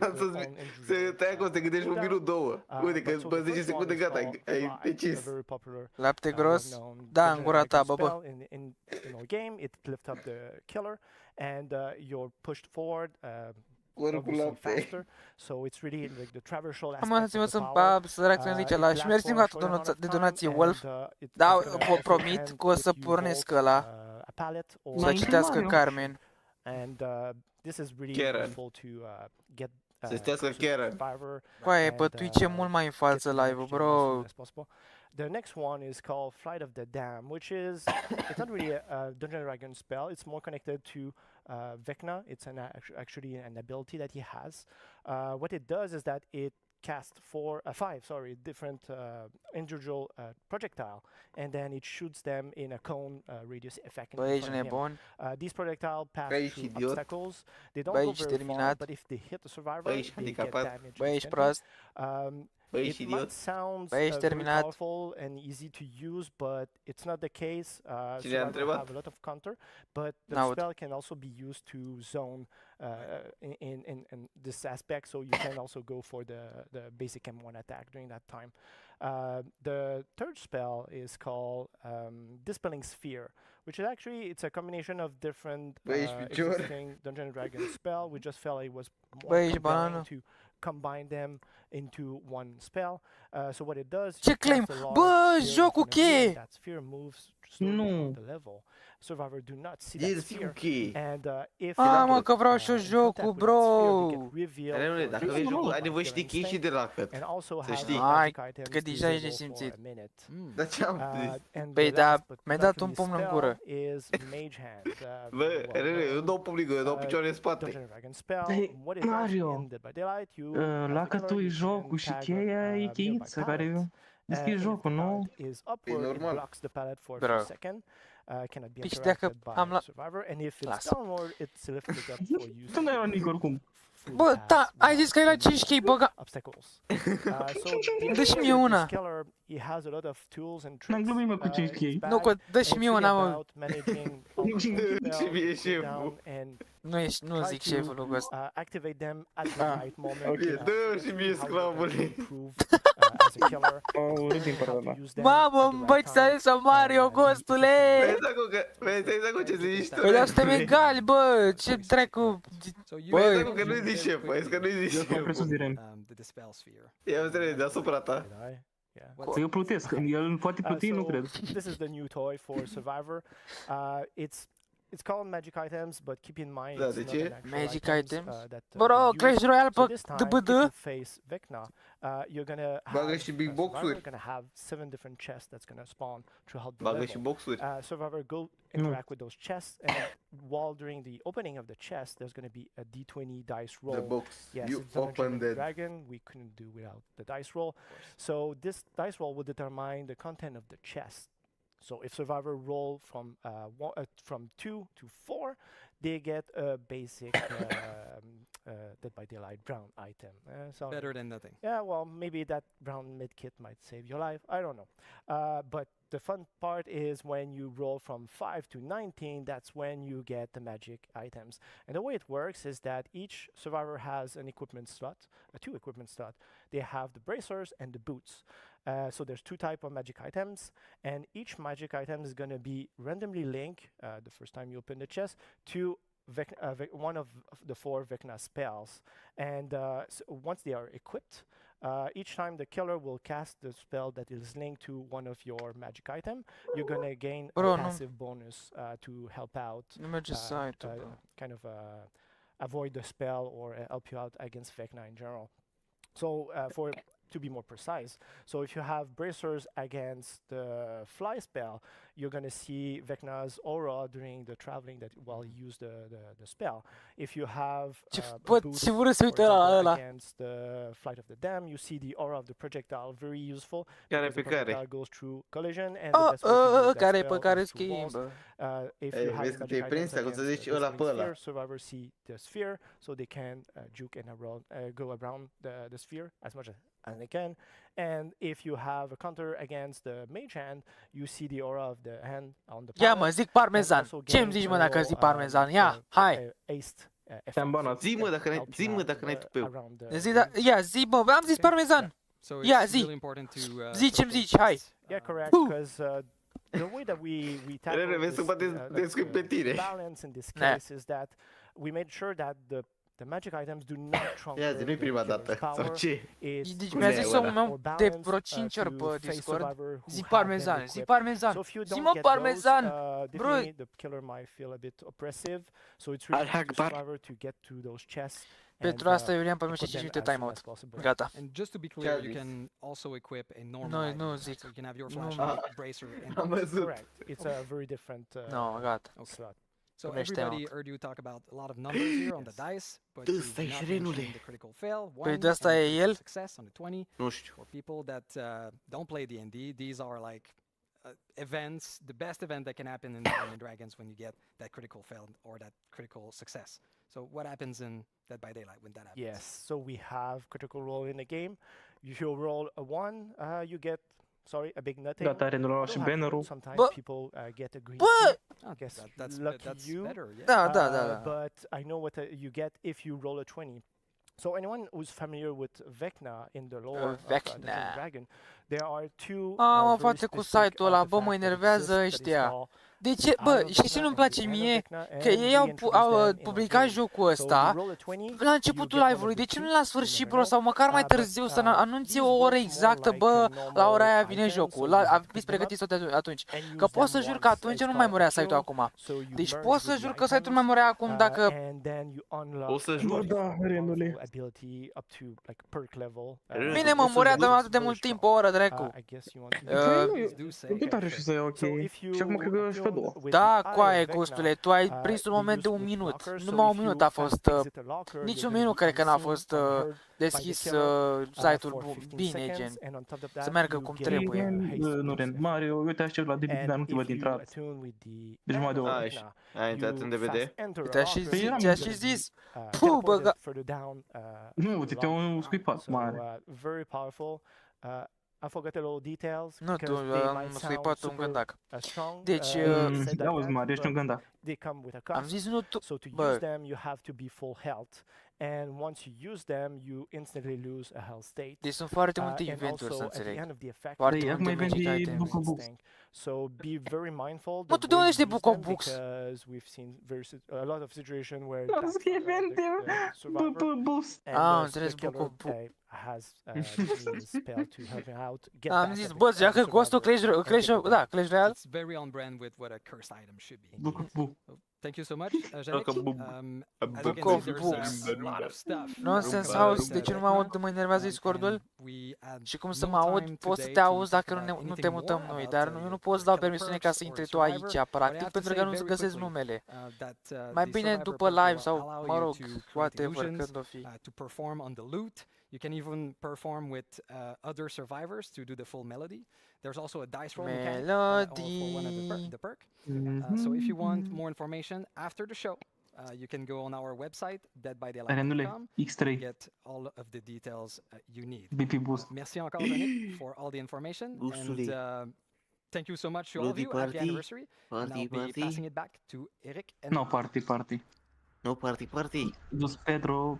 B: să tai acolo, să te gândești un minut, două. Uite că după 10 secunde gata, ai decis.
A: Lapte gros? Da, în gura ta, bă, bă.
Q: In our game, it lifts up the killer, and you're pushed forward. Obviously faster, so it's really like the traversal aspect
A: Am
Q: of
A: să-mi
Q: the
A: să-mi
Q: power.
A: pap, să reacționez aici la... Și mersi încă o dată de donație, Wolf. Da, vă promit că o să pornesc ăla. Să citească Carmen.
Q: And this is really useful to get
B: să citească Karen.
A: Coaie, pe Twitch e mult mai în față live-ul, bro.
Q: The next one is called Flight of the Dam, which is, it's not really a Dungeons & Dragons spell, it's more connected to Vecna. It's actually an ability that he has. What it does is that it casts five different individual projectile, and then it shoots them in a cone radius effect.
A: Băi, ești nebun?
Q: These projectile pass through obstacles. They don't
A: Băi,
Q: go
A: ești
Q: very far,
A: terminat?
Q: but if they hit the survivor,
B: Băi, ești
Q: they get
B: handicapat?
Q: damage.
A: Băi, ești
Q: instantly.
A: prost?
B: Băi,
Q: It
B: ești
Q: might
B: idiot?
Q: sound
A: Băi, ești
Q: very
A: terminat?
Q: powerful and easy to use, but it's not the case.
B: Cine a
Q: Survivor
B: întrebat?
Q: have a lot of counter, but the
A: N-aud.
Q: spell can also be used to zone in this aspect, so you can also go for the basic M1 attack during that time. The third spell is called Dispelling Sphere, which is actually, it's a combination of different existing Dungeons & Dragons spell. We just felt it was more compelling to combine them into one spell. So what it does,
A: Ce claim? Bă, jocul cheie!
Q: that sphere moves slowly the level. Survivor do not see that sphere. And if
A: mă, că vreau și eu jocul, bro!
B: Renule, dacă vezi jocul, ai nevoie și de chei și de lacăt. Să știi.
A: Hai, că deja ești nesimțit.
B: Dar ce-am zis?
A: Păi da, mi-ai dat un pumn în gură.
B: Bă, Renule, eu dau pumn în gură, dau picioare în spate.
D: Mario, lacătul e jocul și cheia e cheița care deschide jocul, nu?
B: E normal.
A: Bro. Păi și dacă am la... Lasă.
D: Tu n-ai luat nici oricum.
A: Bă, da, ai zis că ai la 5 chei, băga... Dă și mie una.
D: N-am glumit, mă, cu 5 chei.
A: Nu, că dă și mie una, mă.
B: Și mie șeful.
A: Nu zic șeful lucrul ăsta.
B: Ok, dă și mie sclavule.
A: Mamă, învăț să ales Mario, gostule!
B: Vezi acum ce zici tu?
A: Păi dar suntem egali, bă, ce dracu...
B: Vezi acum că nu-i zici șef, vezi că nu-i zici
D: Eu vreau să direm.
B: Ia înțeleg, deasupra ta.
D: Eu plutesc, el poate pluti, nu cred.
Q: This is the new toy for Survivor. It's it's called magic items, but keep in mind
B: Da,
Q: it's
B: de
Q: not
B: ce?
Q: an actual
A: Magic
Q: items,
A: items.
Q: that
A: Bro,
Q: we
A: Clash
Q: use.
A: Royale
Q: So
A: pe
Q: this time, if
A: DBD.
Q: you face Vecna, you're gonna
B: Bagă
Q: have
B: și big
Q: Survivor
B: box-uri.
Q: gonna have 7 different chests that's gonna spawn throughout the
B: Bagă și
Q: level.
B: boxuri.
Q: Survivor go interact with those chests, and while during the opening of the chest, there's gonna be a D20 dice roll.
B: The box.
Q: Yes,
B: You
Q: it's Dungeons
B: open
Q: and
B: the...
Q: Dragon. We couldn't do without the dice roll. So this dice roll will determine the content of the chest. So if Survivor roll from 2 to 4, they get a basic Dead by Daylight brown item. So
P: Better than nothing.
Q: yeah, well, maybe that brown medkit might save your life. I don't know. But the fun part is when you roll from 5 to 19, that's when you get the magic items. And the way it works is that each survivor has an equipment slot, 2 equipment slot. They have the bracers and the boots. So there's 2 types of magic items, and each magic item is going to be randomly linked, the first time you open the chest, to one of the 4 Vecna spells. And so once they are equipped, each time the killer will cast the spell that is linked to one of your magic item, you're going to gain a passive bonus to help out, kind of avoid the spell or help you out against Vecna in general. So to be more precise, so if you have bracers against the fly spell, you're going to see Vecna's aura during the traveling that while you use the spell. If you have boots, for example, against the flight of the dam, you see the aura of the projectile, very useful. Because the projectile goes through collision, and the best way to use that spell is to walls. If you have magic items against the sphere, survivors see the sphere, so they can juke and go around the sphere as much as they can. And if you have a counter against the mage hand, you see the aura of the hand on the
A: Ia mă, zic parmezan. Ce-mi zici mă dacă zic parmezan? Ia, hai.
B: Zi-mă dacă n-ai tupeu.
A: Ia, zi mă, am zis parmezan. Ia, zi. Zi ce-mi zici, hai.
Q: Yeah, correct, because the way that we tackle this balance in this case is that we made sure that the magic items do not truncated the killer's power.
A: Deci mi-a zis omul meu de vreo 5 ori pe Discord. Zi parmezan, zi parmezan. Zi mă parmezan. Bro.
Q: The killer might feel a bit oppressive, so it's really for the survivor to get to those chests.
A: Pentru asta eu le-am pe 5 minute timeout. Gata.
P: And just to be clear, you can also equip a normal item.
A: Nu zic.
P: So you can have your flashlight, bracer, and
Q: correct. It's a very different
A: gata.
Q: slot.
P: So everybody heard you talk about a lot of numbers here on the dice, but you did not mention the critical fail.
A: Păi de asta e el?
P: Success on the 20.
B: Nu știu.
P: For people that don't play D&D, these are like events, the best event that can happen in Dungeons & Dragons when you get that critical fail or that critical success. So what happens in Dead by Daylight when that happens?
Q: Yes, so we have critical roll in the game. If you roll a 1, you get a big nothing. Sometimes people get a green key.
P: I guess that's
Q: you.
P: Better, yeah.
Q: But I know what you get if you roll a 20. So anyone who's familiar with Vecna in the lore of Dungeons & Dragon, there are 2
A: mă, frate, cu site-ul ăla, bă, mă enervează ăștia. De ce, bă, știi ce nu-mi place mie? Că ei au publicat jocul ăsta la începutul live-ului, de ce nu la sfârșit, bro, sau măcar mai târziu să anunțe o oră exactă, bă, la ora aia vine jocul, fiți pregătiți tot atunci. Că pot să jur că atunci nu mai murea site-ul acum. Deci pot să jur că site-ul nu mai murea acum dacă...
B: O să jur.
A: Bine, mă, murea de atât de mult timp, o oră, dracu.
D: Nu te-ar reuși să iau ok. Și acum cred că și pe 2.
A: Da, coaie, gustule, tu ai prins un moment de 1 minut. Numai 1 minut a fost, nici 1 minut cred că n-a fost deschis site-ul bine, gen, să meargă cum trebuie.
D: Nu rând, Mario, uite aștept la DVD, dar nu te văd intrat. Deci mai de o oră.
B: Ai intrat în DVD?
A: Te-a și zis, puh, băga.
D: Nu, uite, te-au scuipat mare.
Q: Very powerful. I forgot a little details.
A: Nu, tu am scuipat un gândac. Deci,
D: auzi, Mario, ești un gândac.
A: Am zis nu tu,
Q: so to use them, you have to be full health. And once you use them, you instantly lose a health state.
A: Deci sunt foarte multe eventuri, să înțeleg.
D: Foarte multe magic items.
Q: So be very mindful.
A: Mă, tu de unde știi Book of Books?
Q: Because we've seen a lot of situations where
A: am înțeles Book of Books.
Q: Has spell to help him out.
A: Am zis, bă, zicea că costul Clash Royale.
P: It's very on brand with what a curse item should be.
D: Book of Books.
P: thank you so much, Janek. As you can
A: Bucov
P: see, there's a lot of stuff.
A: Nonsense House, de ce nu mă aud, mă enervează Discordul? Și cum să mă aud, poți să te auzi dacă nu te mutăm noi, dar eu nu pot să dau permisiune ca să intri tu aici, practic, pentru că nu-ți găsesc numele. Mai bine după live sau, mă rog, whatever, când o fi.
P: To perform on the loot. You can even perform with other survivors to do the full melody. There's also a dice roll mechanic for one of the perk. So if you want more information after the show, you can go on our website, deadbydaylight.com, to get all of the details you need. Merci encore, Janik, for all the information. And thank you so much to all of you. Happy anniversary. And I'll be passing it back to Eric.
D: No, party.
B: No, party.
D: Dus Pedro.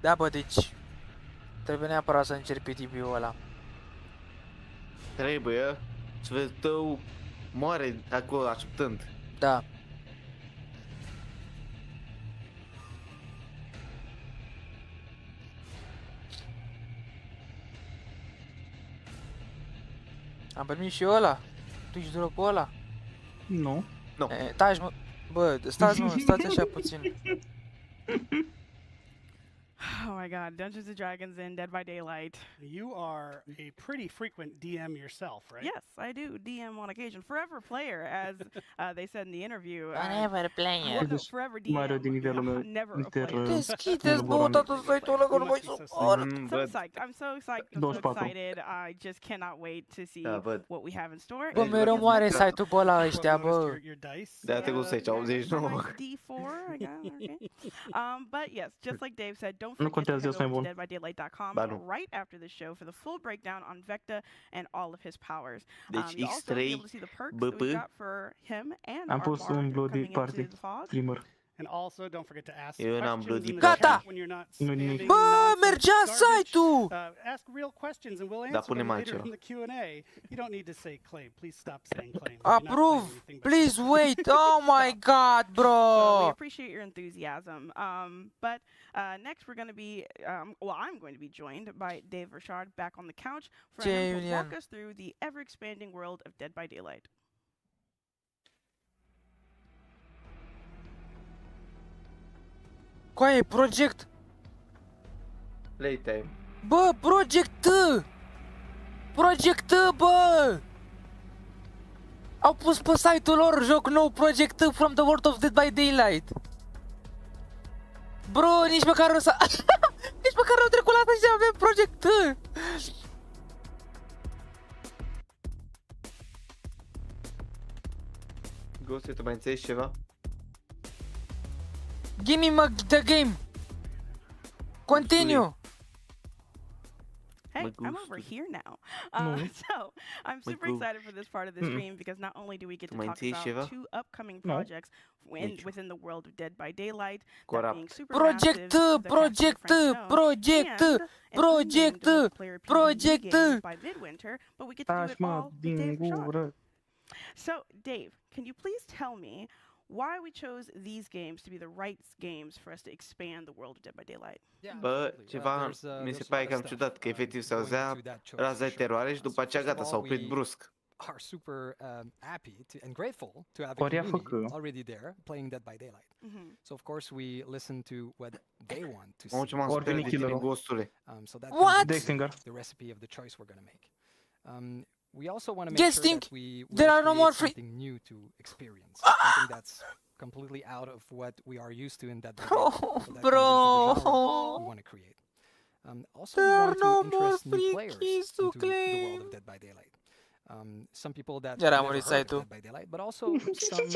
A: Da, bă, deci trebuie neapărat să încerc pe tipiul ăla.
B: Trebuie. Și tău moare acolo așteptând.
A: Da. Am primit și ăla. Tu ești dropul ăla?
D: Nu.
A: Taci, mă. Bă, stați așa puțin.
F: Oh my god, Dungeons and Dragons and Dead by Daylight.
E: You are a pretty frequent DM yourself, right?
F: Yes, I do DM on occasion. Forever player, as they said in the interview.
A: Forever player.
F: Forever DM. Never a player.
A: Deschideți, bă, toată site-ul ăla că nu mai suport.
F: I'm so excited. I just cannot wait to see what we have in store.
A: Bă, mereu moare site-ul pe ăla ăștia, bă.
B: Da, te gust aici, 89.
F: D4, okay. But yes, just like Dave said, don't forget to go to deadbydaylight.com right after the show for the full breakdown on Vecta and all of his powers. You'll also be able to see the perks that we got for him and our bard coming into the fog.
E: And also, don't forget to ask
B: Eu n-am
E: questions
B: bloody
E: in the
B: party.
E: chat when you're not spamming
A: Bă,
E: nonsense
A: mergea site-ul!
E: Ask real questions and we'll answer them later in the Q&A. You don't need to say claim. Please stop saying claim.
A: Approve! Please wait! Oh my god, bro!
F: We appreciate your enthusiasm. But next we're going to be, I'm going to be joined by Dave Richard back on the couch for him to walk us through the ever-expanding world of Dead by Daylight.
A: Coaie, project!
B: Playtime.
A: Bă, project! Project, bă! Au pus pe site-ul lor joc nou, Project from the World of Dead by Daylight. Bro, nici măcar nu s-a... nici măcar nu trecut la asta și avem Project.
B: Ghost, tu mai înțelegi ceva?
A: Give me the game. Continue.
F: Hey, I'm over here now. So I'm super excited for this part of the stream because not only do we get to talk about two upcoming projects within the world of Dead by Daylight, that being super
A: Project,
F: by Midwinter, but we get to do it all with Dave Shaw. So, Dave, can you please tell me why we chose these games to be the right games for us to expand the world of Dead by Daylight?
B: Bă, ceva mi se pare cam ciudat, că efectiv se auzea raza de teroare și după aceea gata, s-a oprit brusc.
P: Are super happy and grateful to have a community already there playing Dead by Daylight. So of course we listen to what they want to see. So that's the recipe of the choice we're going to make. We also want to make sure that we create something new to experience, something that's completely out of what we are used to in Dead by Daylight. So that we want to create. Also, we want to interest new players into the world of Dead by Daylight. Some people that never heard of Dead by Daylight, but also some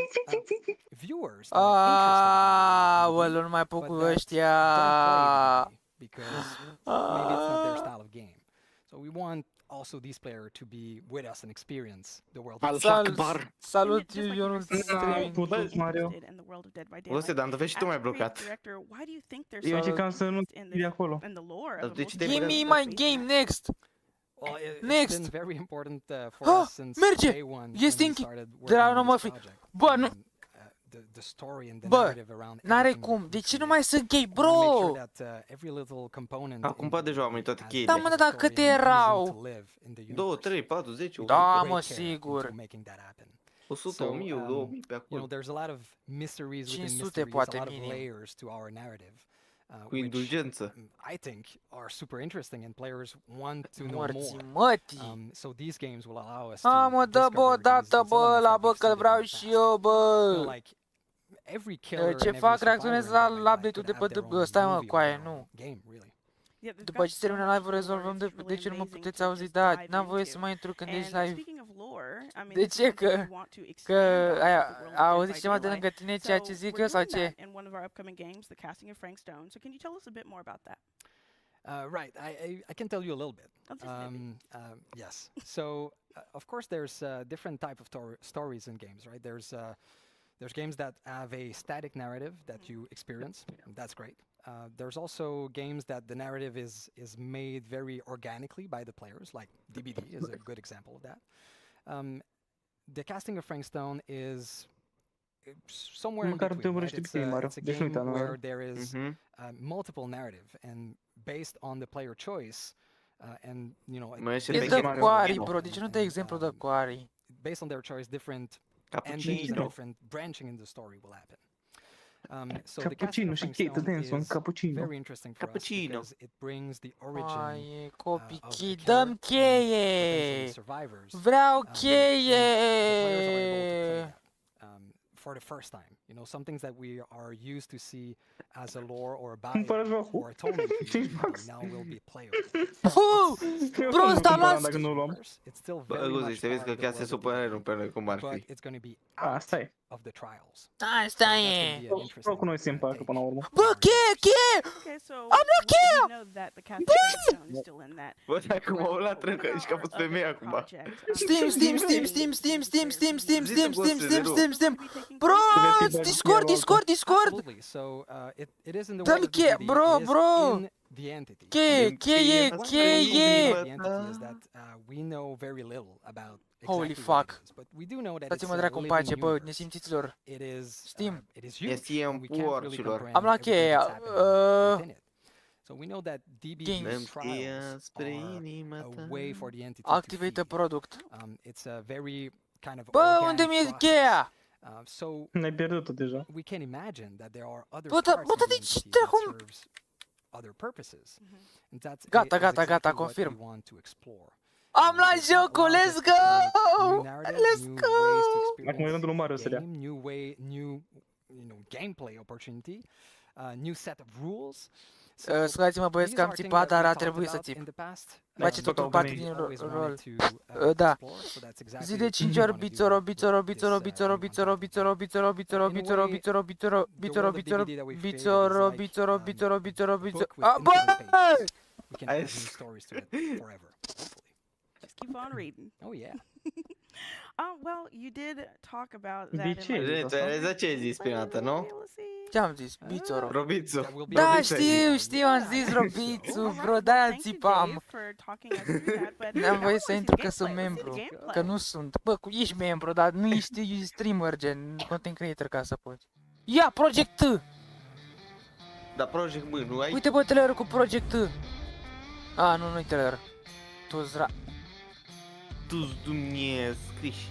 P: viewers that are interested
A: nu mai pot cu ăștia.
P: Because maybe it's not their style of game. So we want also these players to be with us and experience the world.
A: Salut, Ionul streaming.
B: Ose, dar vezi și tu mai blocat.
D: Eu încercam să nu fie acolo.
A: Give me my game next.
P: Next. It's been very important for us since day one.
A: Este închis. De la urmă, bă, nu.
P: the story and the
A: Bă,
P: narrative around
A: n-are
P: everything
A: cum. De ce nu mai sunt gay,
P: we wanna make sure
A: bro?
P: that every little component
B: A cumpărat deja oamenii toate
P: has
A: Da,
B: cheile.
A: mă,
P: a
A: dar
P: story
A: câte
P: and reason
A: erau?
P: to live in the
B: 2,
P: universe.
B: 3, 4, 10,
A: Da,
P: Great
A: mă,
P: care
A: sigur.
P: into making that happen.
B: 100,
P: So,
B: 1000, 2000 pe
P: you know,
B: acolo.
P: there's a lot of mysteries within
A: 500
P: mysteries, a
A: poate
P: lot of
A: minim.
P: layers to our narrative.
B: Cu
P: Which
B: indulgență.
P: I think are super interesting and players want to know
A: Morții
P: more.
A: mătii.
P: So these games will allow us
A: A,
P: to
A: mă, dă, bă, o
P: discover these
A: dată, bă,
P: elements
A: la
P: that
A: bă,
P: we've
A: că-l
P: seen
A: vreau
P: in the
A: și
P: past.
A: eu,
P: You know,
A: bă.
P: like every killer
A: Ce
P: and every
A: fac?
P: survivor
A: Reacționez
P: in
A: la
P: Dead by Daylight
A: update-ul de
P: could
A: pe
P: have their own
A: stai, mă,
P: movie
A: cu aia,
P: within
A: nu.
P: our game, really.
F: Yeah, there's
A: După
F: got
A: ce
F: so
A: termină
F: much
A: live-ul,
F: lore,
A: rezolvăm
F: it's
A: de
F: really
A: ce nu mă
F: amazing
A: puteți
F: to
A: auzi,
F: just
A: da,
F: dive
A: n-am voie să
F: into.
A: mai intru când ești
F: And
A: live.
F: speaking of lore, I mean,
A: De
F: this is
A: ce?
F: something
A: Că,
F: we want to
A: că
F: expand on
A: aia,
F: with the world
A: a
F: of Dead
A: auzit
F: by
A: ceva de
F: Daylight.
A: lângă tine ceea ce
F: So
A: zic
F: we're
A: eu sau
F: doing
A: ce?
F: that in one of our upcoming games, The Casting of Frank Stone. So can you tell us a bit more about that?
P: Right, I can tell you a little bit. Yes. So, of course, there's different type of stories in games, right? There's games that have a static narrative that you experience. That's great. There's also games that the narrative is made very organically by the players, like DBD is a good example of that. The Casting of Frank Stone is somewhere in between. Right? It's a game where there is multiple narrative, and based on the player choice, and you know,
A: Dă Coari, bro, de ce nu dai exemplu de Coari?
P: based on their choice, different endings and different branching in the story will happen. So the Casting of Frank Stone is very interesting for us because it brings the origin
A: Aie,
P: of
A: copii,
P: the killer
A: dăm
P: and
A: cheie!
P: potentially survivors.
A: Vreau
P: The players are able to play
A: cheie!
P: that for the first time. You know, some things that we are used to see as a lore or a bio or a tournament now will be playable.
A: Bro, ăsta luați!
P: It's still
B: Bă,
P: very
B: Guzi,
P: much
B: să vezi că
P: part of
B: chiar
P: the
B: se
P: world of
B: supără nu pe noi cum ar
P: but
B: fi.
P: it's going to be
D: Asta e.
P: of the trials.
A: Asta e!
D: Nu cu noi se împacă până la urmă.
A: Bă, cheie!
F: Okay, so
A: Am luat cheia!
F: we know that the Casting of Frank Stone is still in that.
B: Bă, dacă mă au luat trâncă, ești ca fost femeie acum.
A: Steam! Bro, Discord!
P: Absolutely. So it is in the
A: Dă-mi
P: world of
A: cheie,
P: DBD,
A: bro,
P: it is
A: bro!
P: in the entity.
A: Cheie!
P: One thing about the entity is that we know very little about
A: Holy
P: exactly what
A: fuck!
P: it is, but we do know that it's
A: Dați-mă
P: a
A: dracu în
P: living
A: pace, bă,
P: universe.
A: nesimțiților.
P: It is
A: Steam.
P: it is huge.
B: Este
P: and we can't really
B: porcilor.
P: comprehend
A: Am luat
P: everything
A: cheia.
P: that's happening within it. So we know that DBD
A: Games.
P: trials are a way for the entity
A: Activate
P: to
A: the product.
P: it's a very kind of
A: Bă, unde
P: organic
A: mi-e
P: process.
A: cheia?
P: So
D: Ne-ai pierdut-o deja.
P: we can imagine that there are other
A: Bă,
P: parts
A: bă,
P: of
A: dar
P: the
A: de ce
P: entity that
A: dracu?
P: serves other purposes. And that's
A: Gata,
P: is
A: gata,
P: exactly
A: gata,
P: what
A: confirm.
P: we want to explore.
A: Am luat jocul, let's go!
P: New narrative,
A: Let's
P: new
A: go!
P: ways to
D: Acum e
P: experience
D: rândul lui Mario să dea.
P: game, new gameplay opportunity, new set of rules.
A: Scuzați-mă, băieți, că am țipat, dar a trebuit să țip. Face totul parte din rol. Da. Zi de 5 ori bițoro, bițoro, bițoro, bițoro, bițoro, bițoro, bițoro, bițoro, bițoro, bițoro, bițoro, bițoro, bițoro, bițoro, bițoro, bițoro, bițoro, bițoro. Bă!
P: We can add new stories to it forever, hopefully.
F: Just keep on reading.
P: Oh yeah.
F: Well, you did talk about that.
D: De ce?
B: Înțelegi ce ai zis prima dată, nu?
A: Ce-am zis? Bițoro.
B: Robițu.
A: Da, știu, am zis Robițu, bro, de-aia țipam. N-am voie să intru că sunt membru, că nu sunt. Bă, ești membru, dar nu ești streamer, gen, content creator ca să poți. Ia, Project T!
B: Da, Project M, nu ai?
A: Uite, bă, trailerul cu Project T. A, nu-i trailer.
B: Tu-ți Dumnezeu, scriși.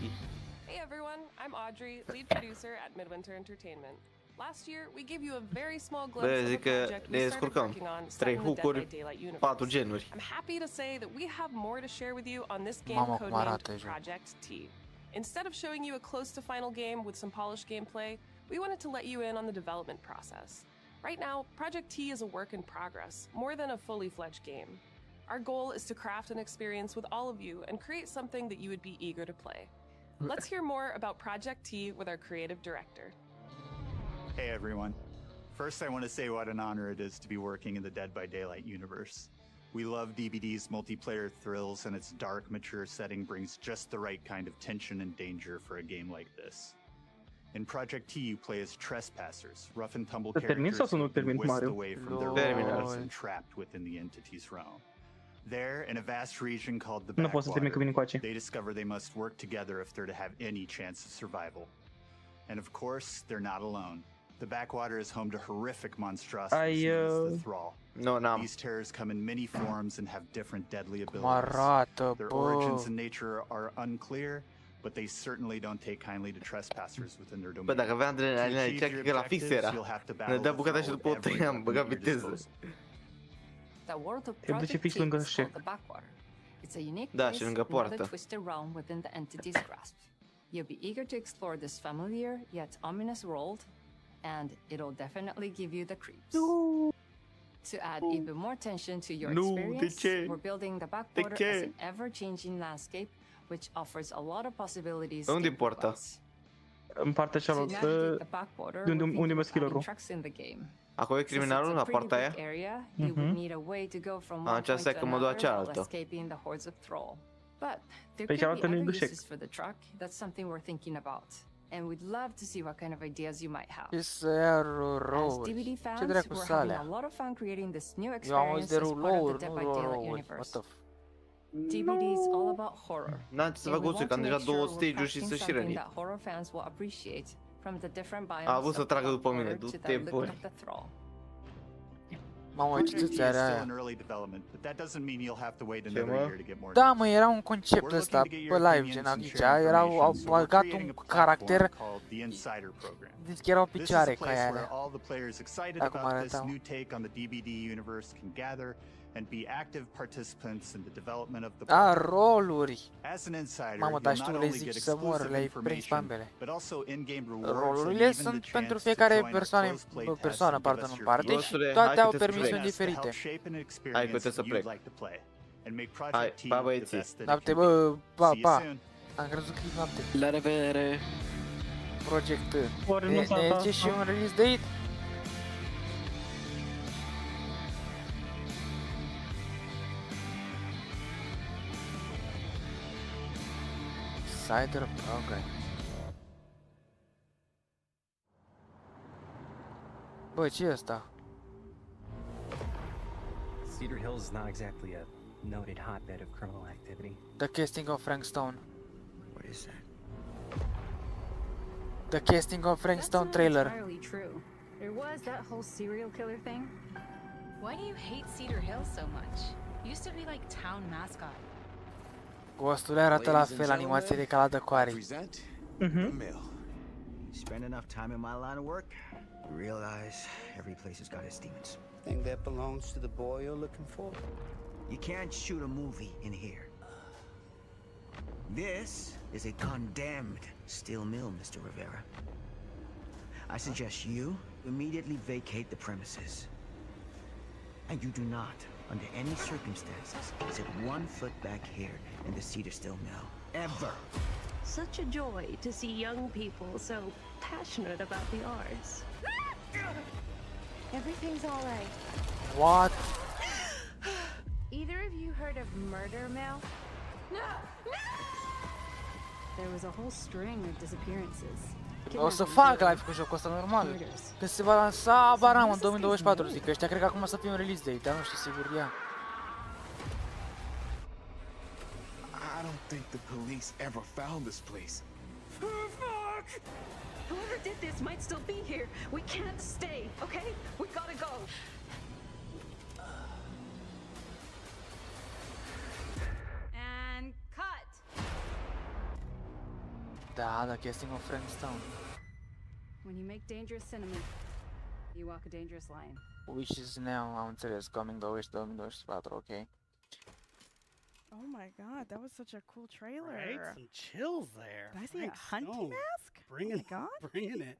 R: Hey everyone, I'm Audrey, lead producer at Midwinter Entertainment. Last year, we gave you a very small glimpse
B: Bă,
R: of
B: zic
R: a
B: că
R: project
B: ne
R: we started
B: descurcăm.
R: working on
B: 3
R: set in the Dead by
B: hook-uri,
R: Daylight universe.
B: 4 genuri.
R: I'm happy to say that we have more to share with you on this game
A: Mamă, cum arată
R: codenamed
A: joc.
R: Project T. Instead of showing you a close to final game with some polished gameplay, we wanted to let you in on the development process. Right now, Project T is a work in progress, more than a fully fledged game. Our goal is to craft an experience with all of you and create something that you would be eager to play. Let's hear more about Project T with our creative director.
S: Hey everyone. First, I want to say what an honor it is to be working in the Dead by Daylight universe. We love DBD's multiplayer thrills, and its dark, mature setting brings just the right kind of tension and danger for a game like this. In Project T, you play as trespassers, rough and tumble characters who've been whisked away from their lives and trapped within the entity's realm. There, in a vast region called the Backwater, they discover they must work together if they're to have any chance of survival. And of course, they're not alone. The backwater is home to horrific monstrosities known as the Thrall. These terrors come in many forms and have different deadly abilities. Their origins and nature are unclear, but they certainly don't take kindly to trespassers within their domain.
B: Bă, dacă aveam adrenalina aici, cred că la fix era. Ne dea bucata și după o tăiam, băga viteză.
T: Trebuie să fix lângă șef.
B: Da, și lângă poartă.
T: You'll be eager to explore this familiar yet ominous world, and it'll definitely give you the creeps. To add even more tension to your experience, we're building the backwater as an ever-changing landscape, which offers a lot of possibilities.
B: Unde e poarta?
D: În partea cealaltă, unde mă skillerul.
B: Acolo e criminalul, la poarta aia? Aceasta e că mă duc la cealaltă.
T: But there could be other uses for the truck. That's something we're thinking about. And we'd love to see what kind of ideas you might have. As DVD fans, we're having a lot of fun creating this new experience as part of the Dead by Daylight universe. DVD is all about horror.
B: N-am ce să fac uțuri, că am deja 2 stage-uri și să și răni.
T: That horror fans will appreciate from the different biomes.
B: A avut să tragă după mine, du-te bă.
A: Mamă, ce ți are aia?
B: Ce mă?
A: Da, mă, era un concept ăsta pe live, gen aici, au băgat un caracter, deci că erau picioare ca aia alea. Acum arătau. A, roluri! Mamă, dar și tu le zici să mor, le-ai prins pe ambele. Rolurile sunt pentru fiecare persoană în parte și toate au permisiuni diferite.
B: Hai că trebuie să plec. Hai, pa băieții.
A: Noapte, bă, pa. Am crezut că e noapte.
J: La revedere!
A: Project. Ne zice și un release date? Cider, ok. Bă, ce e asta?
U: Cedar Hills is not exactly a noted hotbed of criminal activity.
A: The casting of Frank Stone.
U: What is that?
A: The casting of Frank Stone trailer.
V: That's not entirely true. There was that whole serial killer thing. Why do you hate Cedar Hills so much? It used to be like town mascot.
A: Gostul arată la fel, animație de caladă coare.
W: Spend enough time in my line of work, you realize every place has got its demons. Think that belongs to the boy you're looking for? You can't shoot a movie in here. This is a condemned steel mill, Mr. Rivera. I suggest you immediately vacate the premises. And you do not, under any circumstances, set 1 foot back here in the Cedar Steel Mill. Ever.
X: Such a joy to see young people so passionate about the arts.
V: Everything's all right.
A: What?
V: Either of you heard of Murder Mill? No! There was a whole string of disappearances.
A: O să fac live cu jocul ăsta normal. Când se va lansa Baram în 2024, zic că ăștia cred că acum să fie un release date, dar nu știu sigur ea.
M: I don't think the police ever found this place.
X: Fuck! Whoever did this might still be here. We can't stay, okay? We gotta go.
V: And cut!
A: Da, the casting of Frank Stone.
V: When you make dangerous cinema, you walk a dangerous line.
A: Which is now, am înțeles, coming 2024, ok.
F: Oh my god, that was such a cool trailer.
E: Right? Some chills there.
F: Did I see a hunting mask?
E: Bringing it.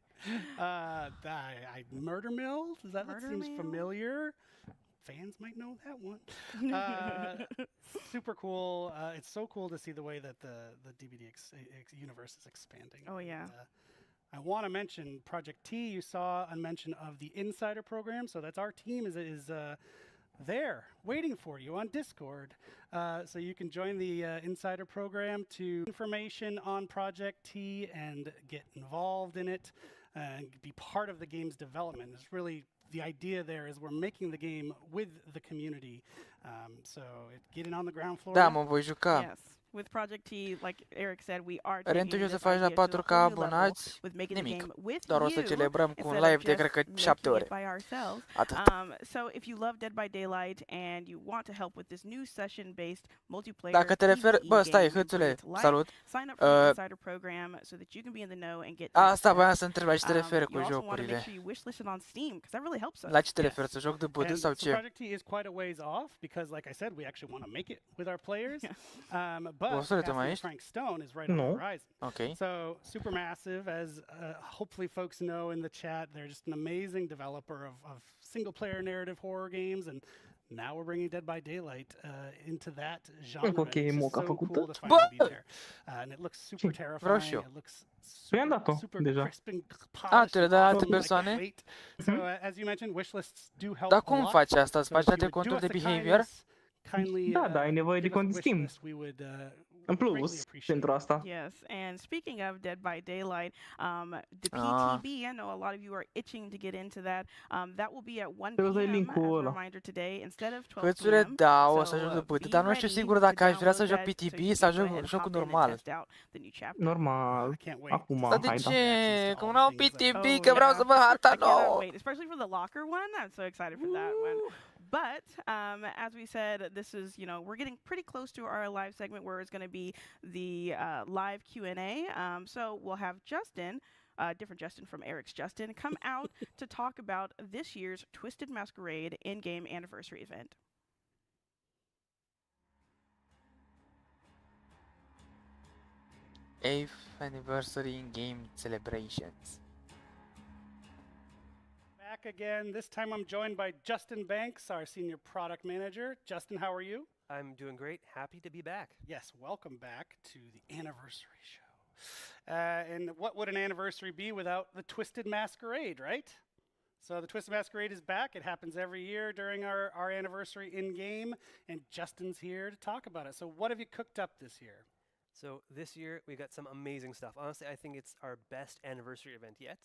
E: Murder Mill? That seems familiar. Fans might know that one. Super cool. It's so cool to see the way that the DVD universe is expanding.
F: Oh yeah.
E: I want to mention Project T. You saw a mention of the Insider program, so that's our team is there waiting for you on Discord, so you can join the Insider program to information on Project T and get involved in it and be part of the game's development. It's really the idea there is we're making the game with the community, so getting on the ground floor.
A: Da, mă voi juca.
F: Yes. with Project T, like Eric said, we are
A: Rentul
F: taking
A: să
F: this
A: faci la
F: idea to
A: 4K
F: a whole new level
A: abonați,
F: with making the
A: nimic.
F: game with
A: Doar o să
F: you
A: celebrăm cu un
F: instead of
A: live de
F: just
A: cred că 7
F: making it
A: ore.
F: by ourselves.
A: Atât.
F: So if you love Dead by Daylight and you want to help with this new session-based multiplayer
A: Dacă te referi,
F: PvE
A: bă, stai,
F: game and bring
A: hâțule,
F: it to life,
A: salut.
F: sign up for the insider program so that you can be in the know and get
A: Asta voiam să întreb, la ce te referi cu
F: you also want to make
A: jocurile?
F: sure you wishlist it on Steam because that really helps us.
A: La ce te referi, să joc de budă
E: And
A: sau
E: so
A: ce?
E: Project T is quite a ways off because, like I said, we actually want to make it with our players. But
A: Postul mai ești?
E: Frank Stone is right on the horizon.
A: Ok.
E: So Supermassive, as hopefully folks know in the chat, they're just an amazing developer of single-player narrative horror games, and now we're bringing Dead by Daylight into that genre.
D: Ok,
E: and it's just
D: moca
E: so
D: făcută.
E: cool to finally be there. And it looks super terrifying.
A: și eu.
E: It looks
D: Păi am dat-o
E: super
D: deja.
E: crisp and
A: Ah,
E: polished.
A: tu le
E: and
A: dai alte
E: awesome. I can't
A: persoane?
E: wait. So as you mentioned, wishlists do help
A: Dar
E: a
A: cum
E: lot.
A: faci asta? Îți
E: So
A: faci
E: if you
A: alte
E: would do
A: conturi
E: us
A: de
E: the
A: behavior?
E: kindly,
D: Da, da, ai nevoie de
E: give us a
D: cont Steam.
E: wishlist, we would
D: În
E: greatly
D: plus,
E: appreciate
D: pentru asta.
F: Yes, and speaking of Dead by Daylight, the PTB, I know a lot of you are itching to get into that. That will be at 1
D: Trebuie să dai
F: p.m.
D: link-ul
F: as a
D: ăla.
F: reminder today instead of 12
A: Hâțule,
F: p.m.
A: da, o
F: So,
A: să joc de budă,
F: be
A: dar nu știu
F: ready
A: sigur
F: to
A: dacă aș vrea să
F: download
A: joc
F: that so
A: PTB
F: you
A: sau
F: can go ahead and
A: jocul
F: hop in and
A: normal.
F: test out the new chapter.
D: Normal. Acum,
A: Dar de
D: hai da.
A: ce? Că n-au PTB,
F: Oh,
A: că vreau
F: yeah.
A: să văd harta
F: I cannot
A: nouă.
F: wait, especially for the locker one. I'm so excited for that one. But as we said, this is, we're getting pretty close to our live segment where it's going to be the live Q&A. So we'll have Justin, different Justin from Eric's Justin, come out to talk about this year's Twisted Masquerade in-game anniversary event.
A: Eighth anniversary in-game celebrations.
E: Back again. This time I'm joined by Justin Banks, our senior product manager. Justin, how are you?
G: I'm doing great. Happy to be back.
E: Yes, welcome back to the anniversary show. And what would an anniversary be without the Twisted Masquerade, right? So the Twisted Masquerade is back. It happens every year during our anniversary in-game, and Justin's here to talk about it. So what have you cooked up this year?
G: So this year we got some amazing stuff. Honestly, I think it's our best anniversary event yet.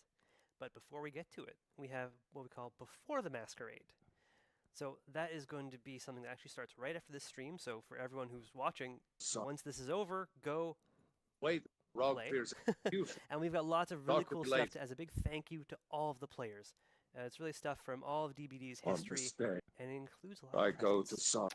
G: But before we get to it, we have what we call Before the Masquerade. So that is going to be something that actually starts right after this stream. So for everyone who's watching, once this is over, go
I: wait. Rob
G: play.
I: Pierce.
G: And we've got lots of really
I: Dr.
G: cool
I: Blade.
G: stuff as a big thank you to all of the players. It's really stuff from all of DBD's history, and it includes a lot
I: I
G: of
I: go
G: presents.
I: to some.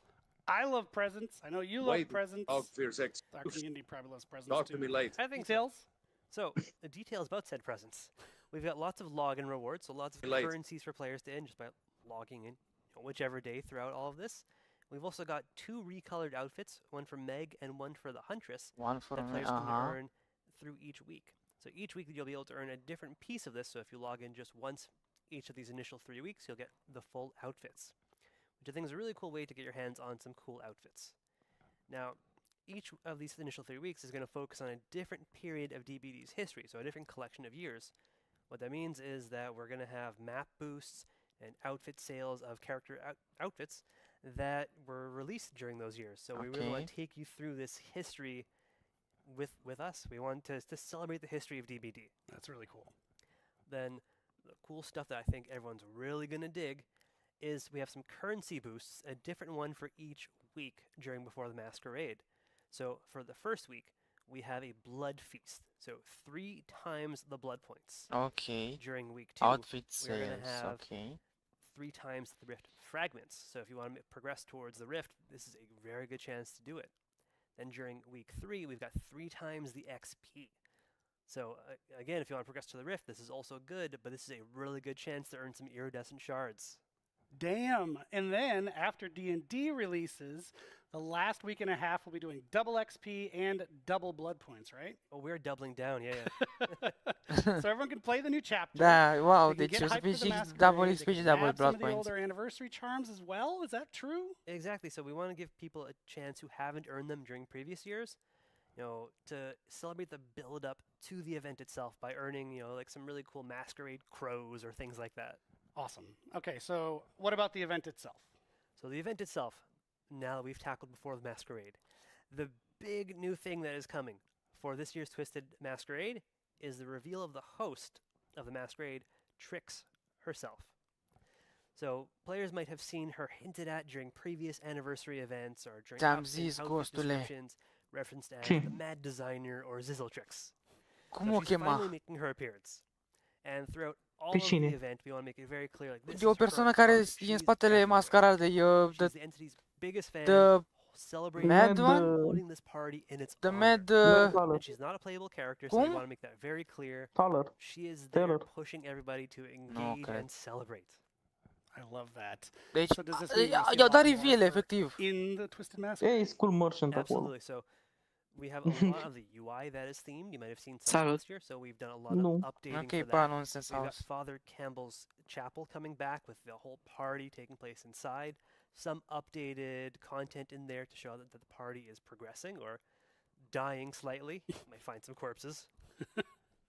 E: I love presents. I know you love
I: Wait,
E: presents.
I: Dog Pierce X.
E: Our community probably loves presents
I: Talk
E: too.
I: to me late.
G: I think
E: Details?
G: So, the details about said presents. We've got lots of login rewards, so lots of
I: Late.
G: currencies for players to earn just by logging in whichever day throughout all of this. We've also got 2 recolored outfits, one for Meg and one for the Huntress,
A: One for
G: that
A: me,
G: players can earn through each week. So each week you'll be able to earn a different piece of this, so if you log in just once each of these initial 3 weeks, you'll get the full outfits, which I think is a really cool way to get your hands on some cool outfits. Now, each of these initial 3 weeks is going to focus on a different period of DBD's history, so a different collection of years. What that means is that we're going to have map boosts and outfit sales of character outfits that were released during those years. So we really want to take you through this history with us. We want to celebrate the history of DBD.
E: That's really cool.
G: Then the cool stuff that I think everyone's really going to dig is we have some currency boosts, a different one for each week during Before the Masquerade. So for the first week, we have a blood feast. So 3 times the blood points.
A: Okay.
G: During week 2,
A: Outfit
G: we're going
A: sales,
G: to have
A: okay.
G: 3 times the rift fragments. So if you want to progress towards the rift, this is a very good chance to do it. Then during week 3, we've got 3 times the XP. So again, if you want to progress to the rift, this is also good, but this is a really good chance to earn some iridescent shards.
E: Damn. And then after D&D releases, the last week and a half we'll be doing double XP and double blood points, right?
G: Oh, we're doubling down, yeah.
E: So everyone can play the new chapter.
A: Da, wow,
E: They
A: deci
E: can
A: o
E: get
A: să
E: hyped
A: fie
E: for the
A: și
E: Masquerade,
A: double
E: they
A: XP
E: can
A: și double
E: have some
A: blood
E: of the
A: points.
E: older anniversary charms as well. Is that true?
G: Exactly. So we want to give people a chance who haven't earned them during previous years, to celebrate the build up to the event itself by earning, like some really cool masquerade crows or things like that.
E: Awesome. Okay, so what about the event itself?
G: So the event itself, now that we've tackled Before the Masquerade, the big new thing that is coming for this year's Twisted Masquerade is the reveal of the host of the Masquerade, Trix herself. So players might have seen her hinted at during previous anniversary events or during
A: Ți-am
G: outfit
A: zis, gostule.
G: descriptions, referenced as the Mad Designer or Zizzletrix.
A: Cum o
G: So she's
A: chema?
G: finally making her appearance. And throughout all of the event, we want to make it very clear, like, this
A: E o
G: is her
A: persoană care
G: art.
A: e în
G: She's
A: spatele
G: everywhere.
A: mascaradei,
G: She's the entity's biggest fan,
A: the
G: celebrating
A: Mad
G: and
A: one?
G: holding this party in its
A: The
G: honor.
A: Mad,
G: And she's not a playable character, so we
A: Cum?
G: want to make that very clear.
D: Taller.
G: She is there
D: Taylor.
G: pushing everybody to engage
A: cred.
G: and celebrate.
E: I love that.
A: Deci,
E: So does this mean we'll see a
A: i-au
E: lot
A: dat
E: more
A: reveal,
E: for
A: efectiv.
E: in the Twisted Mask?
D: Ei, school merchant acolo.
G: Absolutely. So we have a lot of the UI that is themed. You might have seen some
J: Salut.
G: last year, so we've done a lot
D: No.
G: of updating
A: Ok,
G: for
A: pa,
G: that.
A: nonsense
G: We've got
A: house.
G: Father Campbell's chapel coming back with the whole party taking place inside. Some updated content in there to show that the party is progressing or dying slightly. You might find some corpses.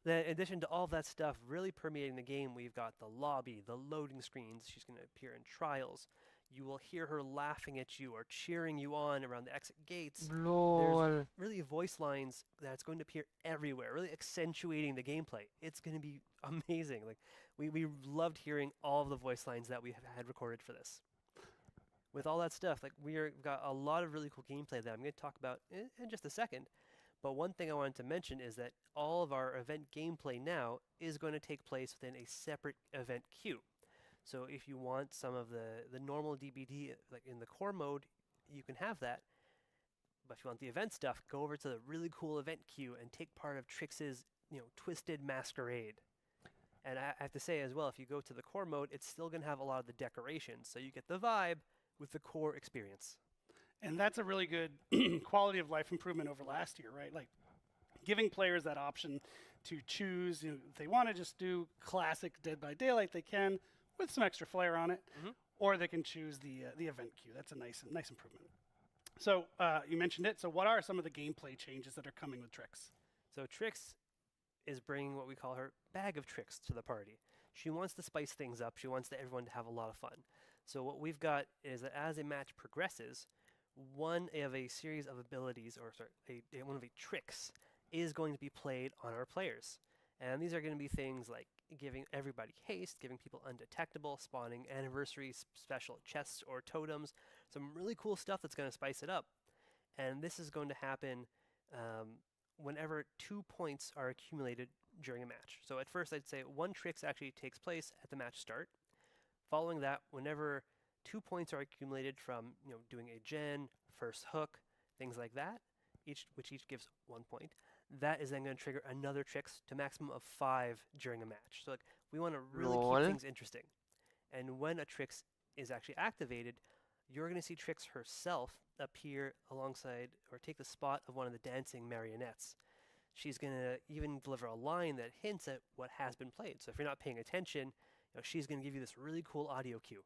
G: Then, in addition to all that stuff really permeating the game, we've got the lobby, the loading screens. She's going to appear in trials. You will hear her laughing at you or cheering you on around the exit gates.
A: LOL.
G: There's really voice lines that's going to appear everywhere, really accentuating the gameplay. It's going to be amazing. Like we loved hearing all of the voice lines that we have had recorded for this. With all that stuff, like we've got a lot of really cool gameplay that I'm going to talk about in just a second. But one thing I wanted to mention is that all of our event gameplay now is going to take place within a separate event queue. So if you want some of the normal DBD, like in the core mode, you can have that. But if you want the event stuff, go over to the really cool event queue and take part of Trix's, Twisted Masquerade. And I have to say as well, if you go to the core mode, it's still going to have a lot of the decorations, so you get the vibe with the core experience.
E: And that's a really good quality of life improvement over last year, right? Like giving players that option to choose, if they want to just do classic Dead by Daylight, they can, with some extra flair on it, or they can choose the event queue. That's a nice improvement. So you mentioned it. So what are some of the gameplay changes that are coming with Trix?
G: So Trix is bringing what we call her bag of tricks to the party. She wants to spice things up. She wants everyone to have a lot of fun. So what we've got is that as a match progresses, one of a series of abilities, or sorry, one of the tricks is going to be played on our players. And these are going to be things like giving everybody haste, giving people undetectable, spawning anniversary special chests or totems, some really cool stuff that's going to spice it up. And this is going to happen whenever 2 points are accumulated during a match. So at first I'd say one tricks actually takes place at the match start. Following that, whenever 2 points are accumulated from doing a gen, first hook, things like that, which each gives 1 point, that is then going to trigger another tricks to maximum of 5 during a match. So we want to really keep things interesting. And when a tricks is actually activated, you're going to see Trix herself appear alongside or take the spot of one of the dancing marionettes. She's going to even deliver a line that hints at what has been played. So if you're not paying attention, she's going to give you this really cool audio cue.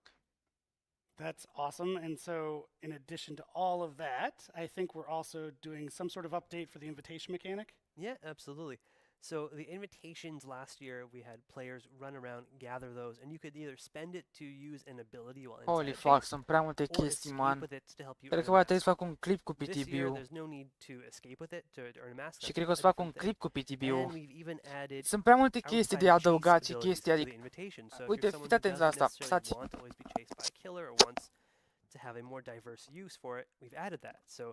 E: That's awesome. And so in addition to all of that, I think we're also doing some sort of update for the invitation mechanic.
G: Yeah, absolutely. So the invitations last year, we had players run around, gather those, and you could either spend it to use an ability while inside
A: Holy
G: a
A: fuck,
G: chase,
A: sunt prea multe
G: or
A: chestii,
G: escape
A: man.
G: with it to help you
A: Cred
G: earn
A: că va trebui
G: masks.
A: să fac un clip cu
G: This year,
A: PTB-ul.
G: there's no need to escape with it to earn a mask.
A: Și
G: That's
A: cred că o
G: a
A: să fac un
G: different thing.
A: clip cu PTB-ul.
G: And we've even added
A: Sunt prea multe chestii de
G: outside
A: adăugat
G: chase
A: și
G: abilities
A: chestii,
G: to the
A: adică...
G: invitation. So if
A: Uite,
G: you're someone
A: fiți
G: who
A: atenți la
G: doesn't
A: asta,
G: necessarily
A: stați.
G: want to always be chased by a killer or wants to have a more diverse use for it, we've added that. So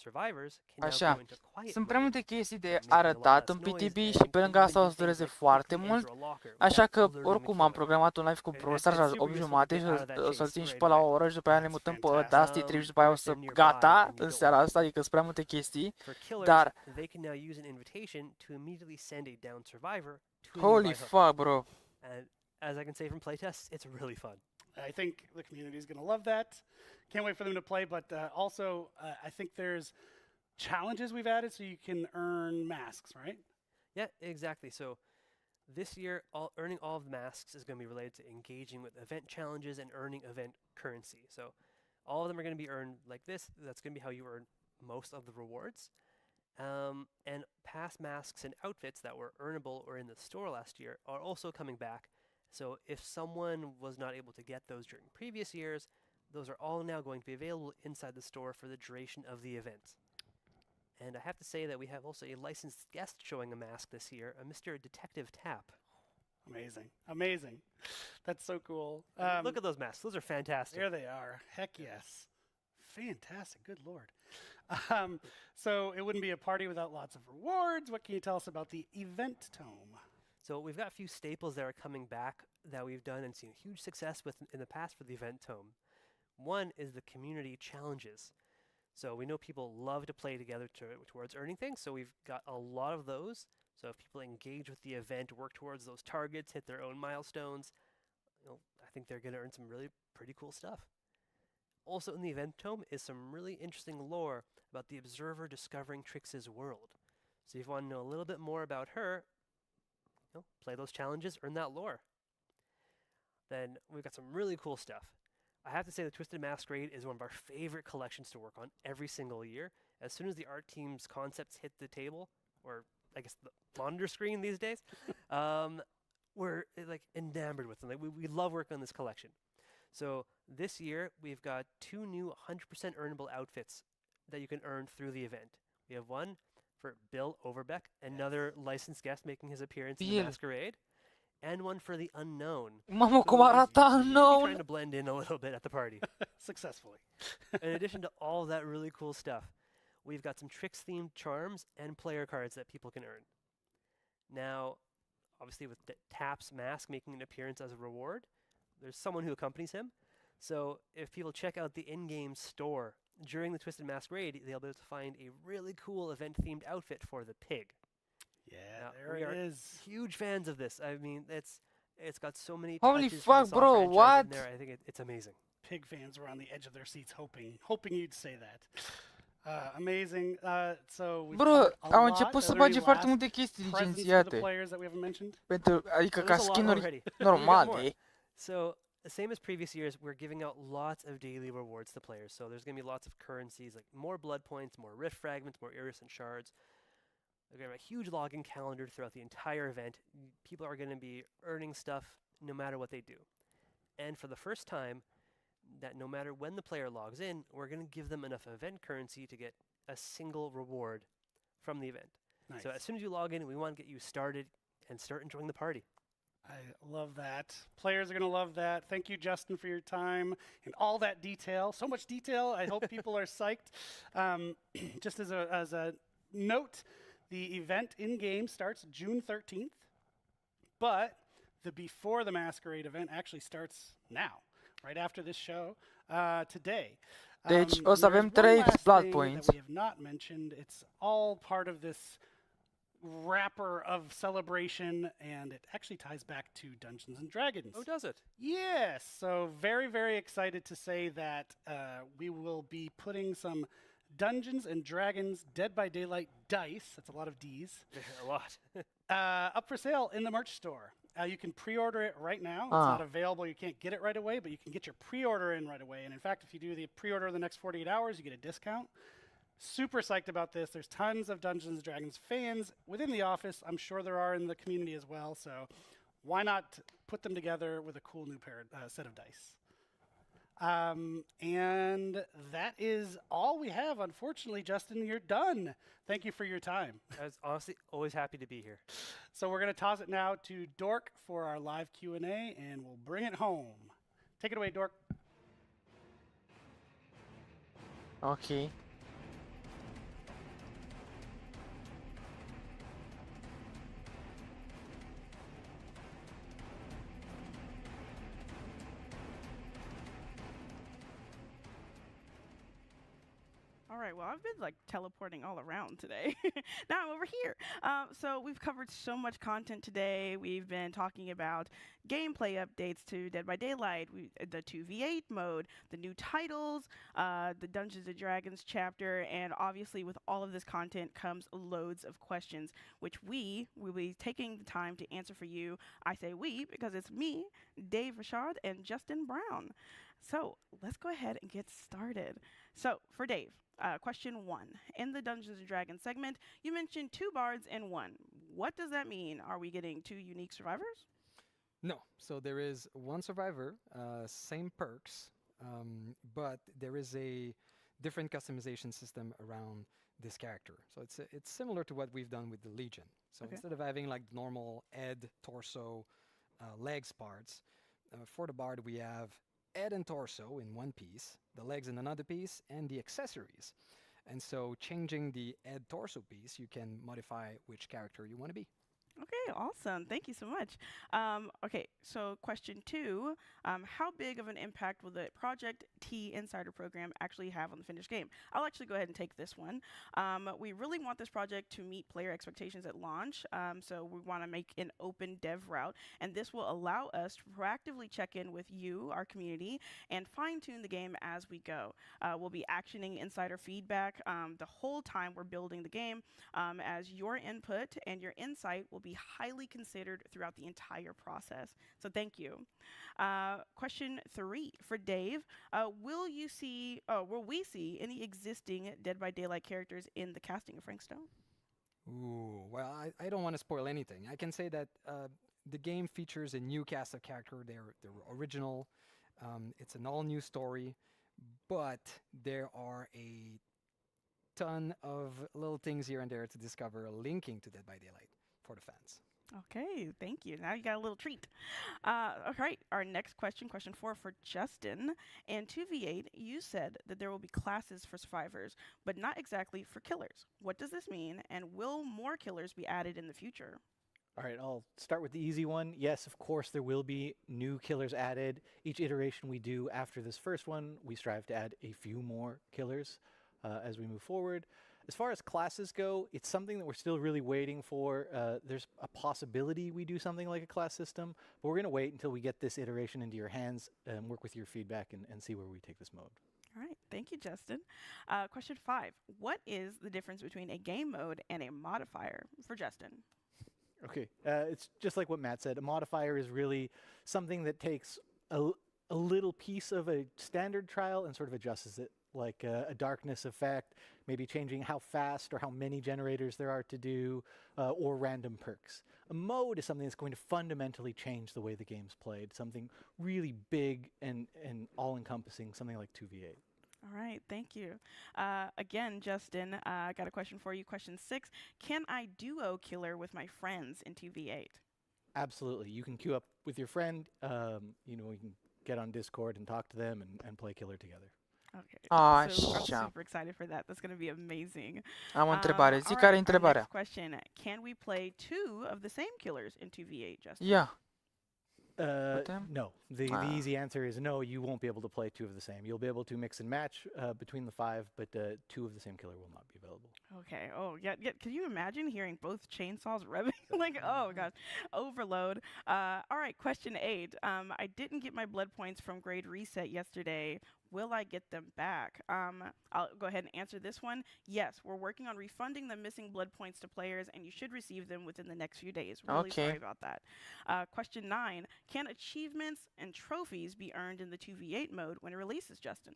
G: survivors can now
A: Așa,
G: go into quiet
A: sunt prea
G: mode,
A: multe chestii de
G: making a lot
A: arătat
G: less
A: în
G: noise,
A: PTB
G: and
A: și pe lângă
G: even
A: asta o să
G: do things
A: dureze
G: like
A: foarte
G: quickly
A: mult.
G: enter a locker
A: Așa
G: without
A: că
G: alerting the
A: oricum am
G: killer.
A: programat un live cu Brawl Stars la
G: It's super
A: 8
G: useful to
A: jumate
G: get
A: și
G: out of that
A: o să-l
G: chase
A: țin și
G: right
A: pe la o
G: away.
A: oră și după aia ne
E: That's
A: mutăm pe
E: fantastic.
A: Dusty Trip și după aia o
G: Right
A: să
G: there nearby
A: gata
G: and you
A: în
G: don't
A: seara
G: want
A: asta, adică sunt prea multe chestii.
G: For killers,
A: Dar,
G: they can now use an invitation to immediately send a downed survivor to a
A: holy
G: nearby hook.
A: fuck, bro.
G: And as I can say from playtests, it's really fun.
E: I think the community is going to love that. Can't wait for them to play. But also, I think there's challenges we've added so you can earn masks, right?
G: Yeah, exactly. So this year, earning all of the masks is going to be related to engaging with event challenges and earning event currency. So all of them are going to be earned like this. That's going to be how you earn most of the rewards. And past masks and outfits that were earnable or in the store last year are also coming back. So if someone was not able to get those during previous years, those are all now going to be available inside the store for the duration of the event. And I have to say that we have also a licensed guest showing a mask this year, a Mr. Detective Tap.
E: Amazing. Amazing. That's so cool.
G: Look at those masks. Those are fantastic.
E: There they are. Heck yes. fantastic. Good Lord. So it wouldn't be a party without lots of rewards. What can you tell us about the event tome?
G: So we've got a few staples that are coming back that we've done and seen huge success with in the past for the event tome. One is the community challenges. So we know people love to play together towards earning things, so we've got a lot of those. So if people engage with the event, work towards those targets, hit their own milestones, I think they're going to earn some really pretty cool stuff. Also in the event tome is some really interesting lore about the observer discovering Trix's world. So if you want to know a little bit more about her, play those challenges, earn that lore. Then we've got some really cool stuff. I have to say the Twisted Masquerade is one of our favorite collections to work on every single year. As soon as the art team's concepts hit the table, or I guess the monitor screen these days, we're like enamored with them. Like we love working on this collection. So this year we've got 2 new 100% earnable outfits that you can earn through the event. We have one for Bill Overbeck, another licensed guest making his appearance in the Masquerade, and one for the Unknown.
A: Mamă, cum arată Unknown!
G: Trying to blend in a little bit at the party.
E: Successfully.
G: In addition to all that really cool stuff, we've got some Tricks-themed charms and player cards that people can earn. Now, obviously with Tap's mask making an appearance as a reward, there's someone who accompanies him. So if people check out the in-game store during the Twisted Masquerade, they'll be able to find a really cool event-themed outfit for the pig.
E: Yeah,
G: now,
E: there
G: we
E: it
G: are
E: is.
G: Huge fans of this. I mean, it's got so many
A: Holy
G: touches from the
A: fuck,
G: Saw
A: bro,
G: franchise
A: what?
G: in there. I think it's amazing.
E: Pig fans were on the edge of their seats hoping you'd say that. Amazing. So we've
A: Bro,
E: covered a
A: au
E: lot.
A: început să
E: Are there any
A: bage foarte
E: last
A: multe chestii
E: presents for the
A: licențiate.
E: players that we haven't mentioned?
A: Pentru, adică ca
G: There's a lot
A: skin-uri
G: already.
A: normale.
G: So, the same as previous years, we're giving out lots of daily rewards to players. So there's going to be lots of currencies, like more blood points, more rift fragments, more iridescent shards. We're going to have a huge login calendar throughout the entire event. People are going to be earning stuff no matter what they do. And for the first time, that no matter when the player logs in, we're going to give them enough event currency to get a single reward from the event.
E: Nice.
G: So as soon as you log in, we want to get you started and start enjoying the party.
E: I love that. Players are going to love that. Thank you, Justin, for your time and all that detail. So much detail. I hope people are psyched. Just as a note, the event in-game starts June 13th, but the Before the Masquerade event actually starts now, right after this show, today.
A: Deci o să avem
E: There's one
A: 3
E: last
A: blood
E: thing
A: points.
E: that we have not mentioned. It's all part of this wrapper of celebration, and it actually ties back to Dungeons and Dragons.
G: Oh, does it?
E: Yes. So very, very excited to say that we will be putting some Dungeons and Dragons Dead by Daylight dice, that's a lot of Ds,
G: A lot.
E: up for sale in the merch store. You can pre-order it right now. It's not available. You can't get it right away, but you can get your pre-order in right away. And in fact, if you do the pre-order in the next 48 hours, you get a discount. Super psyched about this. There's tons of Dungeons and Dragons fans within the office. I'm sure there are in the community as well. So why not put them together with a cool new set of dice? And that is all we have. Unfortunately, Justin, you're done. Thank you for your time.
G: I was honestly always happy to be here.
E: So we're going to toss it now to Dork for our live Q&A, and we'll bring it home. Take it away, Dork.
A: Ok.
F: All right, well, I've been like teleporting all around today. Now I'm over here. So we've covered so much content today. We've been talking about gameplay updates to Dead by Daylight, the 2v8 mode, the new titles, the Dungeons & Dragons chapter, and obviously with all of this content comes loads of questions, which we will be taking the time to answer for you. I say we because it's me, Dave Rashad, and Justin Brown. So let's go ahead and get started. So for Dave, question 1. In the Dungeons & Dragons segment, you mentioned 2 bards and 1. What does that mean? Are we getting 2 unique survivors?
P: No. So there is 1 survivor, same perks, but there is a different customization system around this character. So it's similar to what we've done with the Legion. So instead of having like normal head, torso, legs parts, for the bard we have head and torso in one piece the legs in another piece, and the accessories. And so changing the head torso piece, you can modify which character you want to be.
F: Okay, awesome. Thank you so much. Okay, so question 2, how big of an impact will the Project T Insider program actually have on the finished game? I'll actually go ahead and take this one. We really want this project to meet player expectations at launch, so we want to make an open dev route, and this will allow us to proactively check in with you, our community, and fine-tune the game as we go. We'll be actioning insider feedback the whole time we're building the game, as your input and your insight will be highly considered throughout the entire process. So thank you. Question 3 for Dave. Will we see any existing Dead by Daylight characters in the casting of Frank Stone?
P: Ooh, well, I don't want to spoil anything. I can say that the game features a new cast of characters. They're original. It's an all-new story, but there are a ton of little things here and there to discover linking to Dead by Daylight for the fans.
F: Okay, thank you. Now you got a little treat. All right, our next question, question 4 for Justin. In 2v8, you said that there will be classes for survivors, but not exactly for killers. What does this mean, and will more killers be added in the future?
C: All right, I'll start with the easy one. Yes, of course, there will be new killers added. Each iteration we do after this first one, we strive to add a few more killers as we move forward. As far as classes go, it's something that we're still really waiting for. There's a possibility we do something like a class system, but we're going to wait until we get this iteration into your hands and work with your feedback and see where we take this mode.
F: All right, thank you, Justin. Question 5. What is the difference between a game mode and a modifier for Justin?
C: Okay, it's just like what Matt said. A modifier is really something that takes a little piece of a standard trial and sort of adjusts it, like a darkness effect, maybe changing how fast or how many generators there are to do, or random perks. A mode is something that's going to fundamentally change the way the game's played, something really big and all-encompassing, something like 2v8.
F: All right, thank you. Again, Justin, I got a question for you. Question 6, can I duo killer with my friends in 2v8?
C: Absolutely. You can queue up with your friend, you can get on Discord and talk to them and play killer together.
F: Okay.
A: I'm
F: super excited for that. That's going to be amazing.
A: Am o întrebare. Zi care e întrebarea.
F: Next question. Can we play 2 of the same killers in 2v8, Justin?
A: Yeah.
C: No. The easy answer is no, you won't be able to play 2 of the same. You'll be able to mix and match between the 5, but 2 of the same killer will not be available.
F: Okay. Oh, yeah. Can you imagine hearing both chainsaws revving? Like, oh, gosh. Overload. All right. Question 8. I didn't get my blood points from grade reset yesterday. Will I get them back? I'll go ahead and answer this one. Yes, we're working on refunding the missing blood points to players, and you should receive them within the next few days. Really sorry about that. Question 9. Can achievements and trophies be earned in the 2v8 mode when it releases, Justin?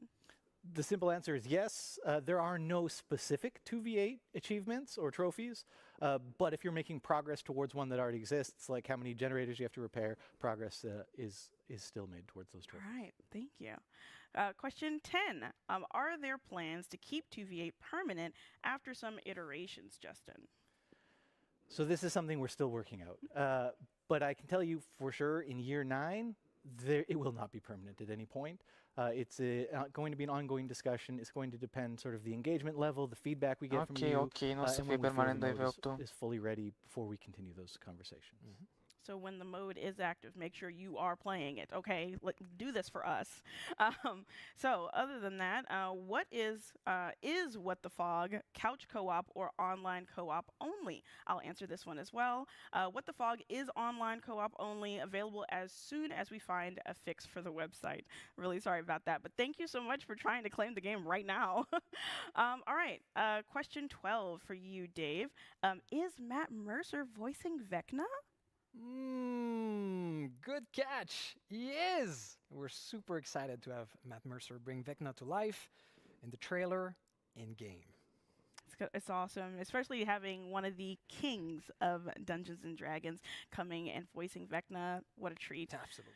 C: The simple answer is yes. There are no specific 2v8 achievements or trophies, but if you're making progress towards one that already exists, like how many generators you have to repair, progress is still made towards those trophies.
F: All right, thank you. Question 10. Are there plans to keep 2v8 permanent after some iterations, Justin?
C: So this is something we're still working out. But I can tell you for sure in year 9, it will not be permanent at any point. It's going to be an ongoing discussion. It's going to depend sort of the engagement level, the feedback we get from you.
A: Ok, nu o să fie permanent 2v8.
C: Is fully ready before we continue those conversations.
F: Mm-hmm. So when the mode is active, make sure you are playing it. Okay, do this for us. So other than that, what is What the Fog couch co-op or online co-op only? I'll answer this one as well. What the Fog is online co-op only, available as soon as we find a fix for the website. Really sorry about that, but thank you so much for trying to claim the game right now. All right, question 12 for you, Dave. Is Matt Mercer voicing Vecna?
P: Good catch. He is. We're super excited to have Matt Mercer bring Vecna to life in the trailer, in game.
F: It's awesome, especially having one of the kings of Dungeons and Dragons coming and voicing Vecna. What a treat.
P: Absolutely.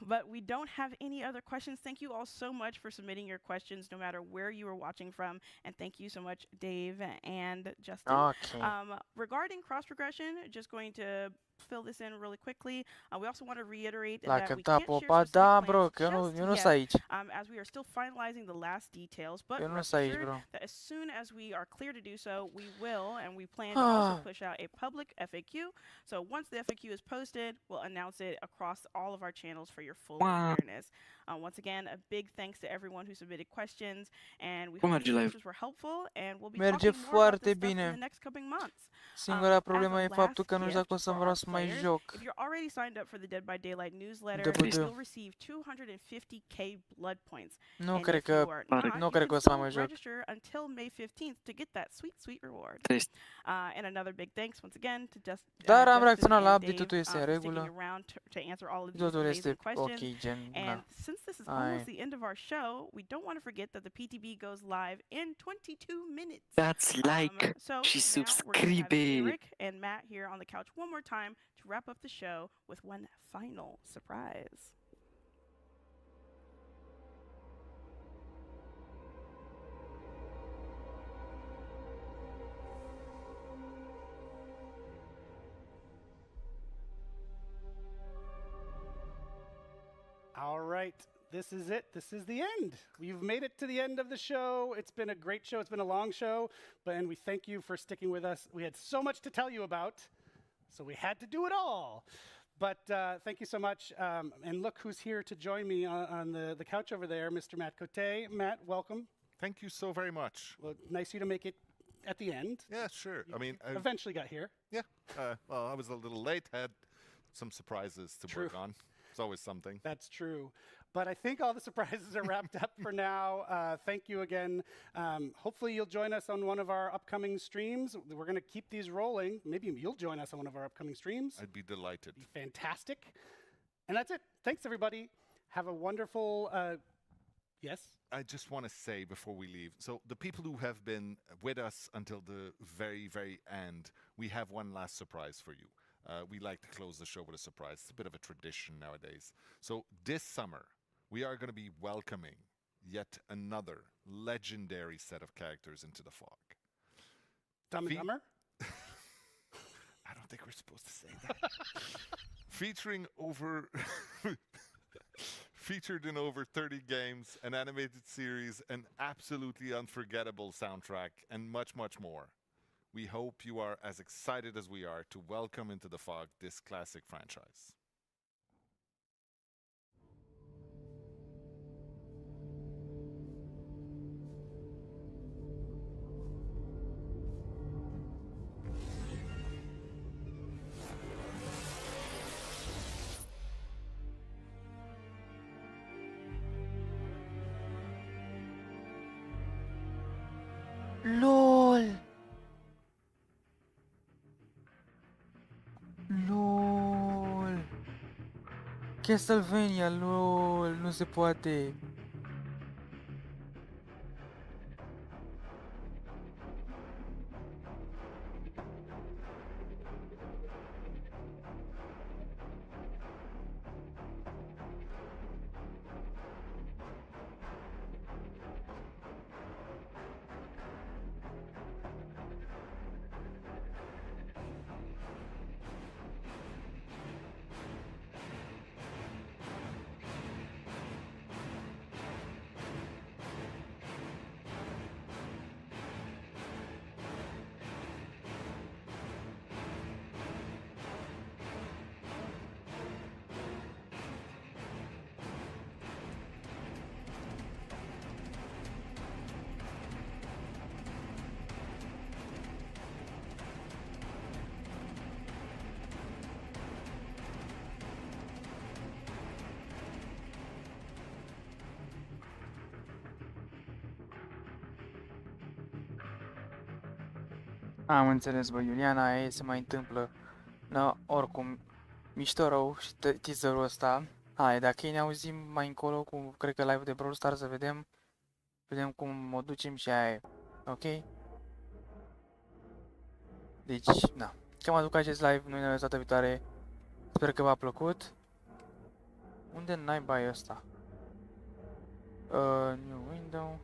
F: But we don't have any other questions. Thank you all so much for submitting your questions, no matter where you are watching from. And thank you so much, Dave and Justin.
A: Okay.
F: Regarding cross progression, just going to fill this in really quickly. We also want to reiterate
A: La
F: that we
A: cânta
F: can't share
A: popa,
F: specific
A: da,
F: plans
A: bro, că eu
F: just
A: nu sunt
F: yet,
A: aici.
F: as we are still finalizing the last details, but
A: Eu nu
F: rest
A: sunt aici,
F: assured
A: bro.
F: that as soon as we are clear to do so, we will, and we plan to also push out a public FAQ. So once the FAQ is posted, we'll announce it across all of our channels for your full awareness. Once again, a big thanks to everyone who submitted questions, and we hope these answers were helpful, and we'll be talking more about this stuff in the next coming months.
A: Singura problemă e faptul că nu știu dacă o să vreau să mai joc.
F: If you're already signed up for the Dead by Daylight newsletter, you'll receive 250k blood points.
A: Nu cred că o să mai joc.
F: Register until May 15th to get that sweet reward. And another big thanks once again to
A: Dar am reacționat la update, totul este în regulă.
F: To answer all of these
A: Totul este
F: questions.
A: ok, gen,
F: And since this is almost the end of our show, we don't want to forget that the PTB goes live in 22 minutes.
J: Dați like și subscribe.
F: Eric and Matt here on the couch one more time to wrap up the show with one final surprise.
E: All right. This is it. This is the end. We've made it to the end of the show. It's been a great show. It's been a long show, and we thank you for sticking with us. We had so much to tell you about, so we had to do it all. But thank you so much. And look who's here to join me on the couch over there, Mr. Matt Cote. Matt, welcome.
K: Thank you so very much.
E: Well, nice of you to make it at the end.
K: Yeah, sure. I mean, I
E: eventually got here.
K: Yeah. Well, I was a little late. Had some surprises to work on. It's always something.
E: That's true. But I think all the surprises are wrapped up for now. Thank you again. Hopefully you'll join us on one of our upcoming streams. We're going to keep these rolling. Maybe you'll join us on one of our upcoming streams.
K: I'd be delighted.
E: Be fantastic. And that's it. Thanks, everybody. Have a wonderful... yes?
K: I just want to say before we leave, so the people who have been with us until the very, very end, we have one last surprise for you. We like to close the show with a surprise. It's a bit of a tradition nowadays. So this summer, we are going to be welcoming yet another legendary set of characters into the fog.
E: Dumb and Dumber?
K: I don't think we're supposed to say that. Featured in over 30 games, an animated series, an absolutely unforgettable soundtrack, and much, much more. We hope you are as excited as we are to welcome into the fog this classic franchise.
A: LOL! LOL! Castlevania, LOL! Nu se poate! Am înțeles, bă, Iuliana, aia se mai întâmplă. No, oricum, mișto rău și teaserul ăsta. Hai, dacă ne auzim mai încolo cu, cred că live de Brawl Stars, să vedem cum o ducem și aia e. Ok? Deci, na. Cam aduc acest live, noi ne vedem data viitoare. Sper că v-a plăcut. Unde naiba e ăsta? New window.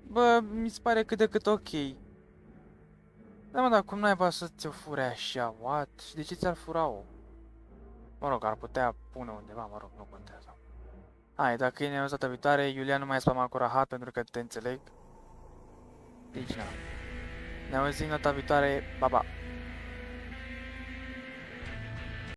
A: Bă, mi se pare cât de cât ok. Da, mă, dar cum n-ai să ți-o fure așa, what? Și de ce ți-ar fura-o? Mă rog, ar putea pune undeva, mă rog, nu contează. Hai, dacă e neauzat data viitoare, Iulian nu mai spama cu rahat pentru că te înțeleg. Deci, na. Ne auzim data viitoare, pa, pa!